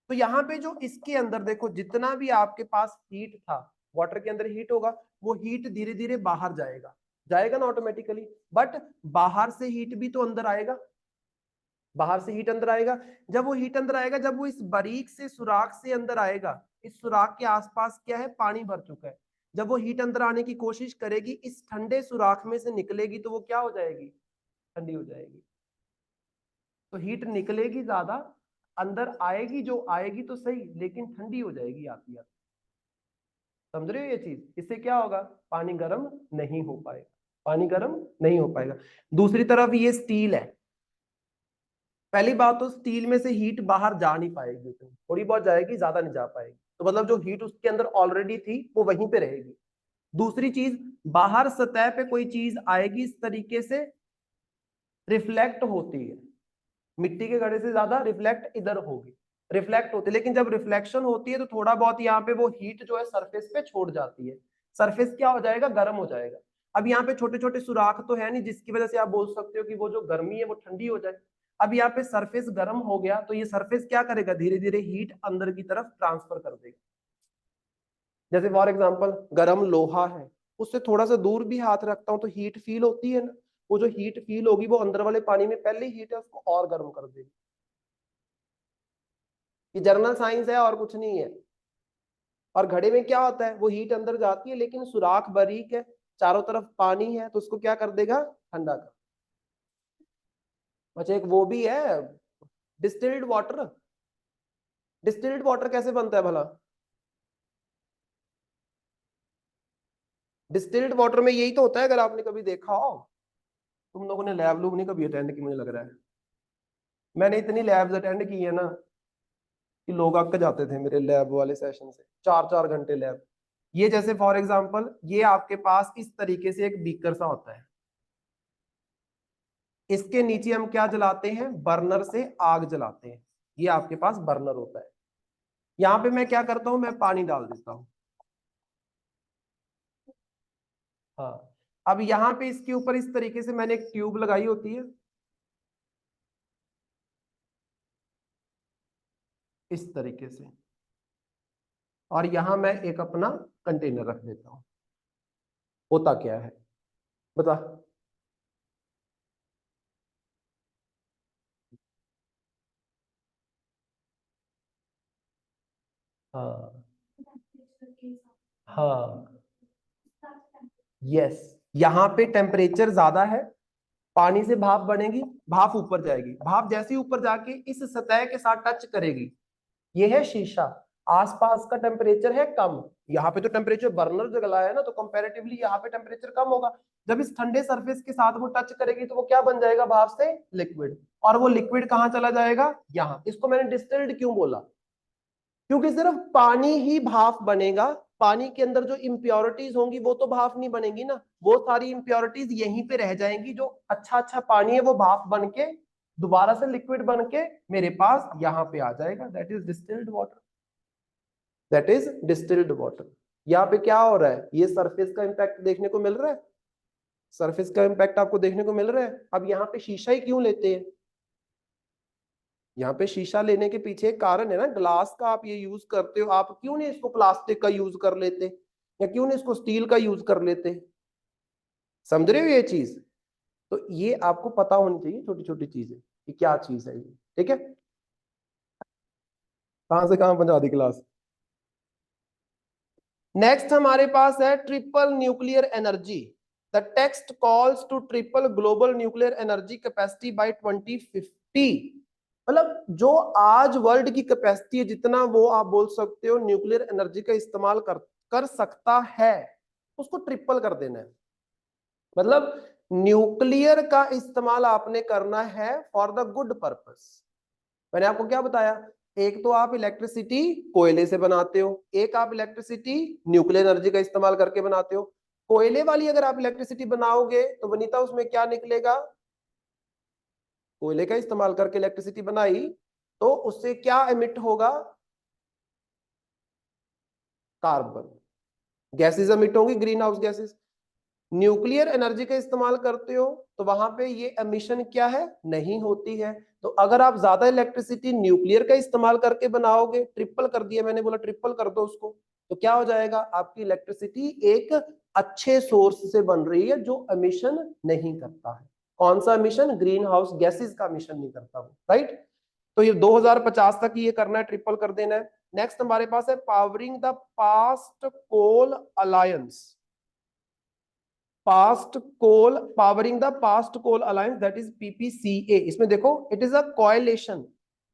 तो यहाँ पे जो इसके अंदर देखो, जितना भी आपके पास हीट था, वाटर के अंदर हीट होगा, वो हीट धीरे धीरे बाहर जाएगा, जाएगा ना ऑटोमेटिकली। बट बाहर से हीट भी तो अंदर आएगा, बाहर से हीट अंदर आएगा। जब वो हीट अंदर आएगा, जब वो इस बारीक से सुराख से अंदर आएगा, इस सुराख के आसपास क्या है? पानी भर चुका है। जब वो हीट अंदर आने की कोशिश करेगी, इस ठंडे सुराख में से निकलेगी, तो वो क्या हो जाएगी? ठंडी हो जाएगी। तो हीट निकलेगी ज्यादा, अंदर आएगी, जो आएगी तो सही, लेकिन ठंडी हो जाएगी आती आती। समझ रहे हो ये चीज? इससे क्या होगा? पानी गर्म नहीं हो पाएगा, पानी गर्म नहीं हो पाएगा। दूसरी तरफ ये स्टील है, पहली बात तो स्टील में से हीट बाहर जा नहीं पाएगी, उतनी थोड़ी बहुत जाएगी, ज्यादा नहीं जा पाएगी, तो मतलब जो हीट उसके अंदर ऑलरेडी थी वो वहीं पे रहेगी। दूसरी चीज, बाहर सतह पे कोई चीज आएगी, इस तरीके से रिफ्लेक्ट होती है, मिट्टी के घड़े से ज्यादा रिफ्लेक्ट इधर होगी, रिफ्लेक्ट होती है। लेकिन जब रिफ्लेक्शन होती है तो थोड़ा बहुत यहाँ पे वो हीट जो है सरफेस पे छोड़ जाती है, सरफेस क्या हो जाएगा? गर्म हो जाएगा। अब यहाँ पे छोटे छोटे सुराख तो है नहीं, जिसकी वजह से आप बोल सकते हो कि वो जो गर्मी है वो ठंडी हो जाए। अब यहाँ पे सरफेस गर्म हो गया, तो ये सरफेस क्या करेगा? धीरे धीरे हीट अंदर की तरफ ट्रांसफर कर देगा। जैसे फॉर एग्जाम्पल गर्म लोहा है, उससे थोड़ा सा दूर भी हाथ रखता हूँ तो हीट फील होती है ना, वो जो हीट फील होगी वो अंदर वाले पानी में पहले ही हीट है, उसको और गर्म कर देगी। ये जर्नल साइंस है और कुछ नहीं है। और घड़े में क्या होता है? वो हीट अंदर जाती है, लेकिन सुराख बारीक है, चारों तरफ पानी है, तो उसको क्या कर देगा? ठंडा कर। अच्छा, एक वो भी है, डिस्टिल्ड वाटर। डिस्टिल्ड वाटर कैसे बनता है भला? डिस्टिल्ड वाटर में यही तो होता है, अगर आपने कभी देखा हो। तुम लोगों ने लैब लूब नहीं कभी अटेंड की, मुझे लग रहा है। मैंने इतनी लैब्स अटेंड की है ना कि लोग अक जाते थे मेरे लैब वाले सेशन से, 4-4 घंटे लैब। ये जैसे फॉर एग्जांपल, ये आपके पास इस तरीके से एक बीकर सा होता है, इसके नीचे हम क्या जलाते हैं? बर्नर से आग जलाते हैं। ये आपके पास बर्नर होता है। यहाँ पे मैं क्या करता हूँ? मैं पानी डाल देता हूँ। हाँ, अब यहाँ पे इसके ऊपर इस तरीके से मैंने एक ट्यूब लगाई होती है, इस तरीके से, और यहाँ मैं एक अपना कंटेनर रख देता हूँ। होता क्या है बता? हाँ, हाँ, यस। यहाँ पे टेम्परेचर ज्यादा है, पानी से भाप बनेगी, भाप ऊपर जाएगी, भाप जैसे ही ऊपर जाके इस सतह के साथ टच करेगी, ये है शीशा, आसपास का टेम्परेचर है कम। यहाँ पे तो टेम्परेचर बर्नर जो जला है ना, तो कंपैरेटिवली यहाँ पे टेम्परेचर कम होगा। जब इस ठंडे सरफेस के साथ वो टच करेगी तो वो क्या बन जाएगा? भाप से लिक्विड। और वो लिक्विड कहाँ चला जाएगा? यहाँ। इसको मैंने डिस्टिल्ड क्यों बोला? क्योंकि सिर्फ पानी ही भाप बनेगा, पानी के अंदर जो इम्प्योरिटीज होंगी वो तो भाप नहीं बनेगी ना, वो सारी इम्प्योरिटीज यहीं पे रह जाएंगी, जो अच्छा अच्छा पानी है वो भाप बन के दोबारा से लिक्विड बन के मेरे पास यहाँ पे आ जाएगा। That is distilled water, that is distilled water. यहाँ पे क्या हो रहा है? ये सरफेस का इम्पैक्ट देखने को मिल रहा है, सरफेस का इम्पैक्ट आपको देखने को मिल रहा है। अब यहाँ पे शीशा ही क्यों लेते हैं? यहाँ पे शीशा लेने के पीछे एक कारण है ना, ग्लास का आप ये यूज करते हो, आप क्यों नहीं इसको प्लास्टिक का यूज कर लेते, या क्यों नहीं इसको स्टील का यूज कर लेते? समझ रहे हो ये चीज? तो ये आपको पता होनी चाहिए, छोटी छोटी चीजें कि क्या चीज है ये। ठीक है, कहां से कहां पहुंचा दी क्लास। नेक्स्ट हमारे पास है triple nuclear energy. The text calls to triple global nuclear energy capacity by 2050। मतलब जो आज वर्ल्ड की कैपेसिटी है, जितना वो आप बोल सकते हो न्यूक्लियर एनर्जी का इस्तेमाल कर सकता है, उसको ट्रिपल कर देना है। मतलब न्यूक्लियर का इस्तेमाल आपने करना है फॉर द गुड पर्पस। मैंने आपको क्या बताया, एक तो आप इलेक्ट्रिसिटी कोयले से बनाते हो, एक आप इलेक्ट्रिसिटी न्यूक्लियर एनर्जी का इस्तेमाल करके बनाते हो। कोयले वाली अगर आप इलेक्ट्रिसिटी बनाओगे तो वनीता उसमें क्या निकलेगा, कोयले का इस्तेमाल करके इलेक्ट्रिसिटी बनाई तो उससे क्या एमिट होगा, कार्बन गैसेस एमिट होंगी, green house gases. Nuclear energy का इस्तेमाल करते हो तो वहां पे ये एमिशन क्या है, नहीं होती है। तो अगर आप ज्यादा इलेक्ट्रिसिटी न्यूक्लियर का इस्तेमाल करके बनाओगे, ट्रिपल कर दिया मैंने, बोला ट्रिपल कर दो उसको, तो क्या हो जाएगा, आपकी इलेक्ट्रिसिटी एक अच्छे सोर्स से बन रही है जो एमिशन नहीं करता है। कौन सा एमिशन, ग्रीन हाउस गैसेस का एमिशन नहीं करता वो, राइट। तो ये 2050 तक ये करना है, ट्रिपल कर देना है। नेक्स्ट हमारे पास है powering the past coal alliance. Powering the past coal alliance, that is PPCA. इसमें देखो, it is a coalition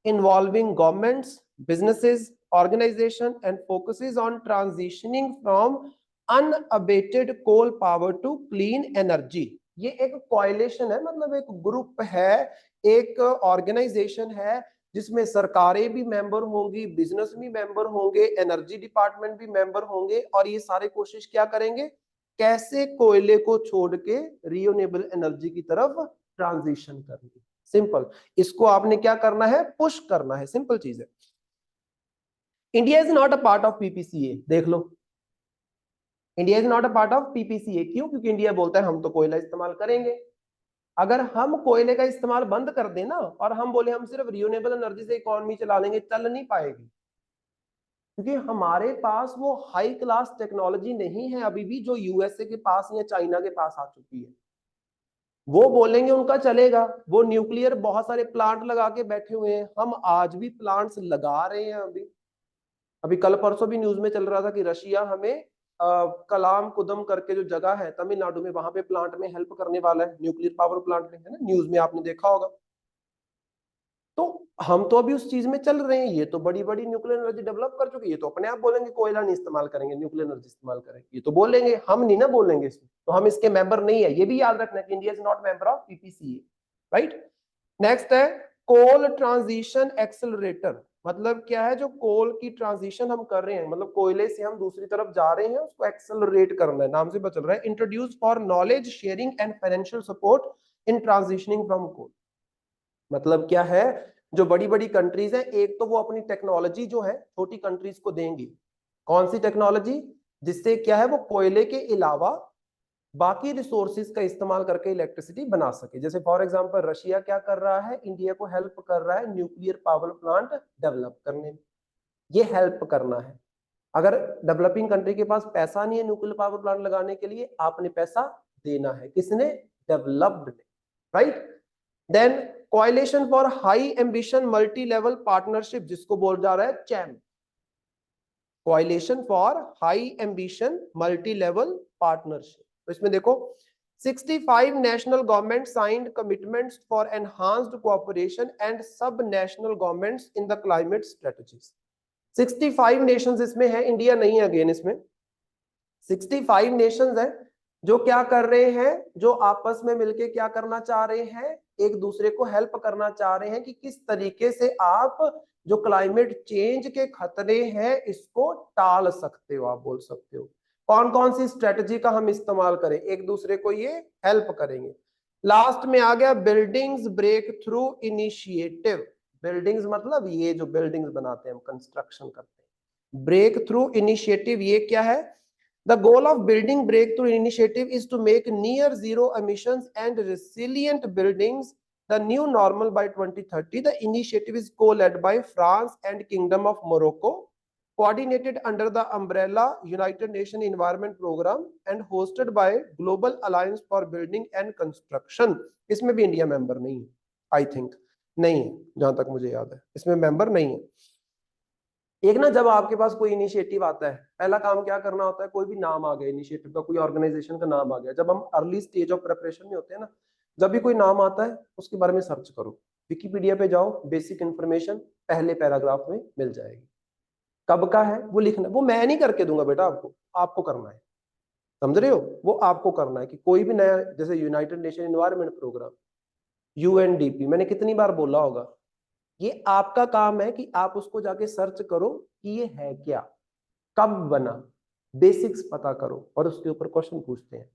involving governments, businesses, organisation and focuses on transitioning from unabated coal power to clean energy. ये एक coalition है, मतलब एक group है, एक organisation है जिसमें सरकारें भी मेंबर होंगी, बिजनेस भी मेंबर होंगे, एनर्जी डिपार्टमेंट भी मेंबर होंगे, और ये सारे कोशिश क्या करेंगे, कैसे कोयले को छोड़ के रिन्यूएबल एनर्जी की तरफ ट्रांजिशन करनी। सिंपल, इसको आपने क्या करना है, पुश करना है, सिंपल चीज है। India is not a part of PPCA, देख लो, India is not a part of PPCA. क्यों, क्योंकि इंडिया बोलता है हम तो कोयला इस्तेमाल करेंगे। अगर हम कोयले का इस्तेमाल बंद कर देना और हम बोले हम सिर्फ रिन्यूएबल एनर्जी से इकोनॉमी चला लेंगे, चल नहीं पाएगी, क्योंकि हमारे पास वो हाई क्लास टेक्नोलॉजी नहीं है अभी भी जो यूएसए के पास या चाइना के पास आ चुकी है। वो बोलेंगे उनका चलेगा, वो न्यूक्लियर बहुत सारे प्लांट लगा के बैठे हुए हैं, हम आज भी प्लांट्स लगा रहे हैं। अभी अभी कल परसों भी न्यूज में चल रहा था कि रशिया हमें कलाम कुदम करके जो जगह है तमिलनाडु में, वहां पे प्लांट में हेल्प करने वाला है, न्यूक्लियर पावर प्लांट में, है ना, न्यूज में आपने देखा होगा। तो हम तो अभी उस चीज में चल रहे हैं, ये तो बड़ी बड़ी न्यूक्लियर एनर्जी डेवलप कर चुकी है, ये तो अपने आप बोलेंगे कोयला नहीं इस्तेमाल करेंगे, न्यूक्लियर एनर्जी इस्तेमाल करेंगे, ये तो बोलेंगे, हम नहीं ना बोलेंगे इसमें, तो हम इसके मेंबर नहीं है, ये भी याद रखना कि India is not member of PPCA, right. Next है कोल ट्रांजिशन एक्सेलरेटर। मतलब क्या है, जो कोल की ट्रांजिशन हम कर रहे हैं, मतलब कोयले से हम दूसरी तरफ जा रहे हैं, उसको एक्सेलरेट करना है, नाम से पता चल रहा है। Introduce for knowledge sharing and financial support in transitioning from coal. मतलब क्या है, जो बड़ी बड़ी कंट्रीज हैं, एक तो वो अपनी टेक्नोलॉजी जो है छोटी कंट्रीज को देंगी। कौन सी टेक्नोलॉजी, जिससे क्या है, वो कोयले के अलावा बाकी रिसोर्सेज का इस्तेमाल करके इलेक्ट्रिसिटी बना सके। जैसे फॉर एग्जांपल रशिया क्या कर रहा है, इंडिया को हेल्प कर रहा है न्यूक्लियर पावर प्लांट डेवलप करने में, ये हेल्प करना है। अगर डेवलपिंग कंट्री के पास पैसा नहीं है न्यूक्लियर पावर प्लांट लगाने के लिए, आपने पैसा देना है, किसने, डेवलप्ड ने, right. Then coalition for high ambition multi level partnership, जिसको बोल जा रहा है CHAMP, coalition for high ambition multi level partnership. तो इसमें देखो 65 national governments signed commitments for enhanced cooperation and sub-national governments in the climate strategies। 65 nations इसमें है, इंडिया नहीं है अगेन इसमें। 65 नेशंस हैं जो क्या कर रहे हैं, जो आपस में मिलके क्या करना चाह रहे हैं, एक दूसरे को हेल्प करना चाह रहे हैं कि किस तरीके से आप जो क्लाइमेट चेंज के खतरे हैं इसको टाल सकते हो, आप बोल सकते हो। कौन कौन सी स्ट्रेटजी का हम इस्तेमाल करें, एक दूसरे को ये हेल्प करेंगे। लास्ट में आ गया buildings breakthrough initiative. Buildings मतलब ये जो बिल्डिंग्स बनाते हैं, हम कंस्ट्रक्शन करते हैं। ब्रेक थ्रू इनिशिएटिव ये क्या है, the goal of building breakthrough initiative is to make near zero emissions and resilient buildings the new normal by 2030। The initiative is co-led by France and Kingdom of Morocco, coordinated under the umbrella United Nations Environment Program and hosted by Global Alliance for Building and Construction। इसमें भी India member नहीं है, I think नहीं है, जहां तक मुझे याद है इसमें मेंबर नहीं है। एक ना, जब आपके पास कोई इनिशिएटिव आता है, पहला काम क्या करना होता है, कोई भी नाम आ गया इनिशिएटिव का, कोई ऑर्गेनाइजेशन का नाम आ गया, जब हम अर्ली स्टेज ऑफ प्रिपरेशन में होते हैं ना, जब भी कोई नाम आता है उसके बारे में सर्च करो, विकिपीडिया पे जाओ, बेसिक इंफॉर्मेशन पहले पैराग्राफ में मिल जाएगी। कब का है वो लिखना, वो मैं नहीं करके दूंगा बेटा, आपको आपको करना है, समझ रहे हो, वो आपको करना है। कि कोई भी नया, जैसे united nation environment programme, UNDP, मैंने कितनी बार बोला होगा, ये आपका काम है कि आप उसको जाके सर्च करो कि ये है क्या, कब बना, बेसिक्स पता करो और उसके ऊपर क्वेश्चन पूछते हैं।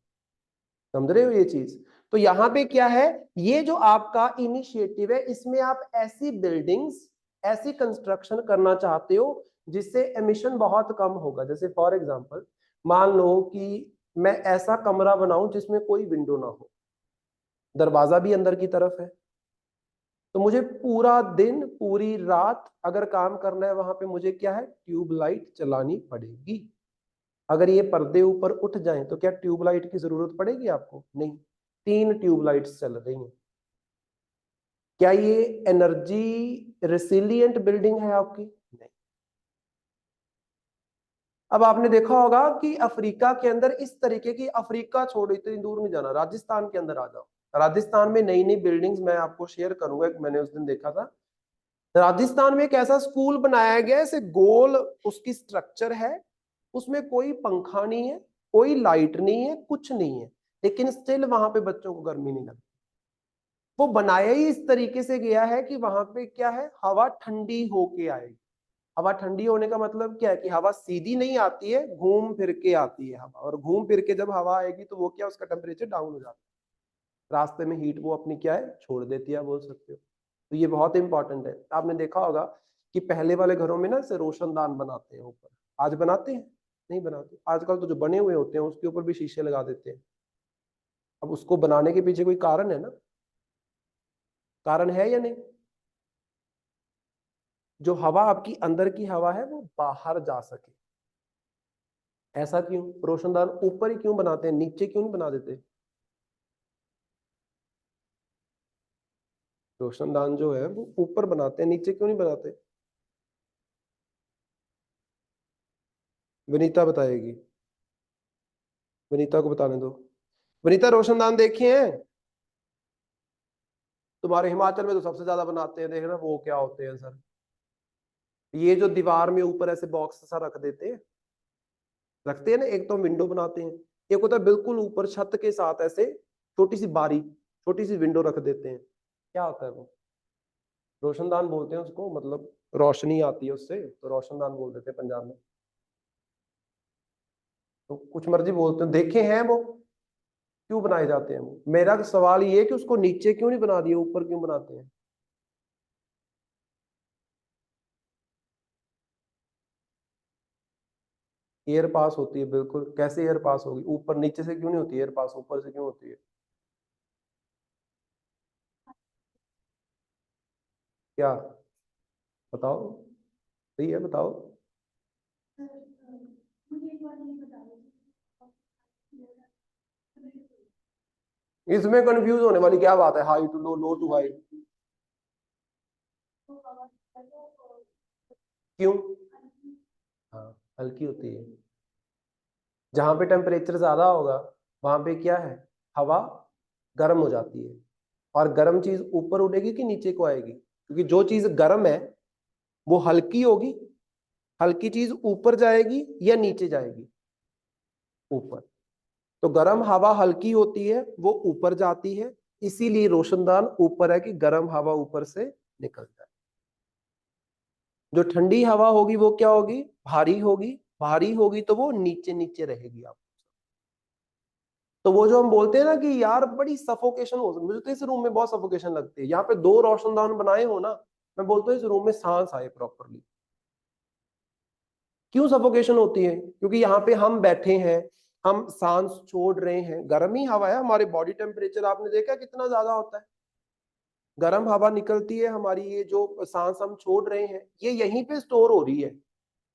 समझ रहे हो ये चीज? तो यहाँ पे क्या है, ये जो आपका इनिशिएटिव है, इसमें आप ऐसी बिल्डिंग्स, ऐसी कंस्ट्रक्शन करना चाहते हो जिससे एमिशन बहुत कम होगा। जैसे फॉर एग्जांपल, मान लो कि मैं ऐसा कमरा बनाऊं जिसमें कोई विंडो ना हो, दरवाजा भी अंदर की तरफ है, तो मुझे पूरा दिन पूरी रात अगर काम करना है वहां पे, मुझे क्या है, ट्यूबलाइट चलानी पड़ेगी। अगर ये पर्दे ऊपर उठ जाएं तो क्या ट्यूबलाइट की जरूरत पड़ेगी आपको? नहीं, 3 ट्यूबलाइट्स चल रही हैं। क्या ये एनर्जी रेसिलियंट बिल्डिंग है आपकी? नहीं। अब आपने देखा होगा कि अफ्रीका के अंदर इस तरीके की, अफ्रीका छोड़ो, इतनी दूर नहीं जाना, राजस्थान के अंदर आ जाओ, राजस्थान में नई नई बिल्डिंग्स मैं आपको शेयर करूंगा, एक मैंने उस दिन देखा था, राजस्थान में एक ऐसा स्कूल बनाया गया है, ऐसे गोल उसकी स्ट्रक्चर है, उसमें कोई पंखा नहीं है, कोई लाइट नहीं है, कुछ नहीं है, लेकिन स्टिल वहां पे बच्चों को गर्मी नहीं लगती। वो बनाया ही इस तरीके से गया है कि वहां पे क्या है, हवा ठंडी होके आएगी। हवा ठंडी होने का मतलब क्या है, कि हवा सीधी नहीं आती है, घूम फिर के आती है हवा, और घूम फिर के जब हवा आएगी तो वो क्या, उसका टेम्परेचर डाउन हो जाता है, रास्ते में हीट वो अपनी क्या है, छोड़ देती है, बोल सकते हो। तो ये बहुत इंपॉर्टेंट है। आपने देखा होगा कि पहले वाले घरों में ना से रोशनदान बनाते हैं ऊपर, आज बनाते हैं? नहीं बनाते। आजकल तो जो बने हुए होते हैं उसके ऊपर भी शीशे लगा देते हैं। अब उसको बनाने के पीछे कोई कारण है ना, कारण है या नहीं? जो हवा आपकी अंदर की हवा है वो बाहर जा सके। ऐसा क्यों? रोशनदान ऊपर ही क्यों बनाते हैं, नीचे क्यों नहीं बना देते? रोशनदान जो है वो ऊपर बनाते हैं, नीचे क्यों नहीं बनाते? विनीता बताएगी, विनीता को बताने दो। विनीता, रोशनदान देखे हैं? तुम्हारे हिमाचल में तो सबसे ज्यादा बनाते हैं, देखना वो क्या होते हैं सर, ये जो दीवार में ऊपर ऐसे बॉक्स सा रख देते हैं, रखते हैं ना, एक तो विंडो बनाते हैं, एक होता है बिल्कुल ऊपर छत के साथ ऐसे छोटी सी बारी, छोटी सी विंडो रख देते हैं। क्या होता है वो? रोशनदान बोलते हैं उसको, मतलब रोशनी आती है उससे, तो रोशनदान बोल देते हैं पंजाब में। तो कुछ मर्जी बोलते हैं, देखे हैं वो क्यों बनाए जाते हैं वो? मेरा सवाल ये है कि उसको नीचे क्यों नहीं बना दिया, ऊपर क्यों बनाते हैं? एयर पास होती है, बिल्कुल। कैसे एयर पास होगी? ऊपर नीचे से क्यों नहीं होती एयर पास, ऊपर से क्यों होती है? क्या? बताओ, सही है, बताओ। इसमें कंफ्यूज होने वाली क्या बात है, high to low, low to high? क्यों? हाँ, हल्की होती है। जहां पे टेम्परेचर ज्यादा होगा वहां पे क्या है, हवा गर्म हो जाती है, और गर्म चीज ऊपर उड़ेगी कि नीचे को आएगी? क्योंकि जो चीज गर्म है वो हल्की होगी, हल्की चीज ऊपर जाएगी या नीचे जाएगी? ऊपर। तो गर्म हवा हल्की होती है, वो ऊपर जाती है, इसीलिए रोशनदान ऊपर है कि गर्म हवा ऊपर से निकल जाए। जो ठंडी हवा होगी वो क्या होगी, भारी होगी, भारी होगी तो वो नीचे नीचे रहेगी आप। तो वो जो हम बोलते हैं ना कि यार बड़ी सफोकेशन हो, मुझे तो इस रूम में बहुत सफोकेशन लगती है, यहाँ पे 2 रोशनदान बनाए हो ना, मैं बोलता हूँ इस रूम में सांस आए प्रॉपरली। क्यों सफोकेशन होती है? क्योंकि यहाँ पे हम बैठे हैं, हम सांस छोड़ रहे हैं, गर्म ही हवा है, हमारे बॉडी टेम्परेचर आपने देखा कितना ज्यादा होता है, गर्म हवा निकलती है हमारी, ये जो सांस हम छोड़ रहे हैं ये यहीं पे स्टोर हो रही है।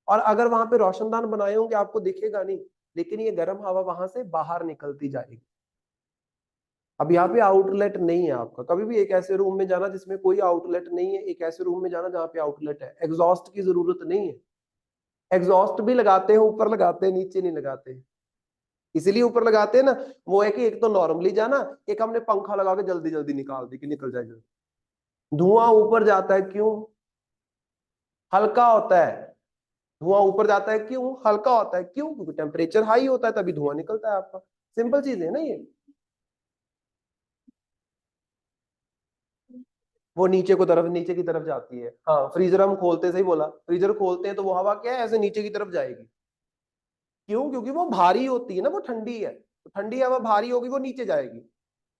और अगर वहां पे रोशनदान बनाए होंगे आपको दिखेगा नहीं, लेकिन ये गर्म हवा वहां से बाहर निकलती जाएगी। अब यहाँ पे आउटलेट नहीं है आपका, कभी भी एक ऐसे रूम में जाना जिसमें कोई आउटलेट नहीं है, एक ऐसे रूम में जाना जहाँ पे आउटलेट है, एग्जॉस्ट की जरूरत नहीं है, एग्जॉस्ट भी लगाते हैं, ऊपर लगाते हैं, नीचे नहीं लगाते। इसीलिए ऊपर लगाते हैं ना, वो है कि एक तो नॉर्मली जाना, एक हमने पंखा लगा के जल्दी जल्दी निकाल दी कि निकल जाए जल्दी। धुआं ऊपर जाता है क्यों? हल्का होता है। धुआं ऊपर जाता है क्यों? हल्का होता है क्यों? क्योंकि टेम्परेचर हाई होता है, तभी धुआं निकलता है आपका। सिंपल चीज है ना ये। वो नीचे को तरफ, नीचे की तरफ जाती है। हाँ, फ्रीजर हम खोलते, सही बोला, फ्रीजर खोलते हैं तो वो हवा क्या है, ऐसे नीचे की तरफ जाएगी। क्यों? क्योंकि वो भारी होती है ना, वो ठंडी है, तो ठंडी हवा भारी होगी, वो नीचे जाएगी।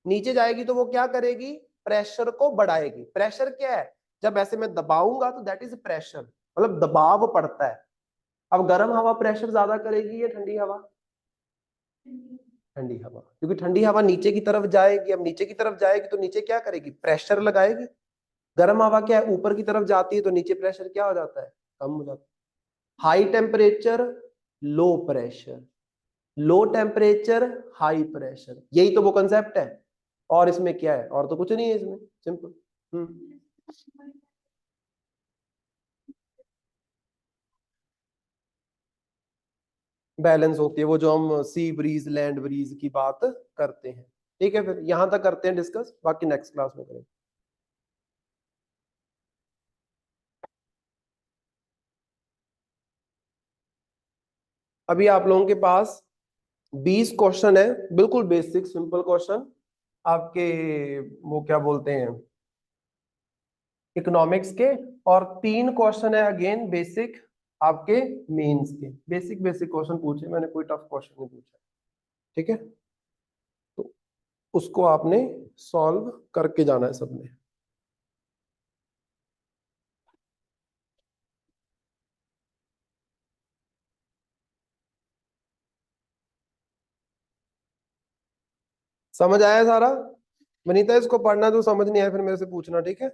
नीचे जाएगी तो वो क्या करेगी? प्रेशर को बढ़ाएगी। प्रेशर क्या है? जब ऐसे मैं दबाऊंगा तो दैट इज प्रेशर, मतलब दबाव पड़ता है। अब गर्म हवा प्रेशर ज्यादा करेगी या ठंडी हवा? ठंडी हवा, क्योंकि ठंडी हवा नीचे की तरफ जाएगी। अब नीचे की तरफ जाएगी तो नीचे क्या करेगी? प्रेशर लगाएगी। गर्म हवा क्या है? ऊपर की तरफ जाती है तो नीचे प्रेशर क्या हो जाता है? कम हो जाता है। High temperature, low pressure, low temperature, high pressure, यही तो वो कंसेप्ट है। और इसमें क्या है? और तो कुछ नहीं है इसमें, सिंपल। हम्म। बैलेंस होती है, वो जो हम सी ब्रीज लैंड ब्रीज की बात करते हैं। ठीक है, फिर यहां तक करते हैं डिस्कस, बाकी नेक्स्ट क्लास में करेंगे। अभी आप लोगों के पास 20 क्वेश्चन है, बिल्कुल बेसिक सिंपल क्वेश्चन आपके, वो क्या बोलते हैं, इकोनॉमिक्स के। और 3 क्वेश्चन है अगेन बेसिक आपके मेंस के। बेसिक बेसिक क्वेश्चन पूछे मैंने, कोई टफ क्वेश्चन नहीं पूछा। ठीक है, तो उसको आपने सॉल्व करके जाना है सबने। समझ आया सारा? वनीता, इसको पढ़ना, तो समझ नहीं आया फिर मेरे से पूछना, ठीक है।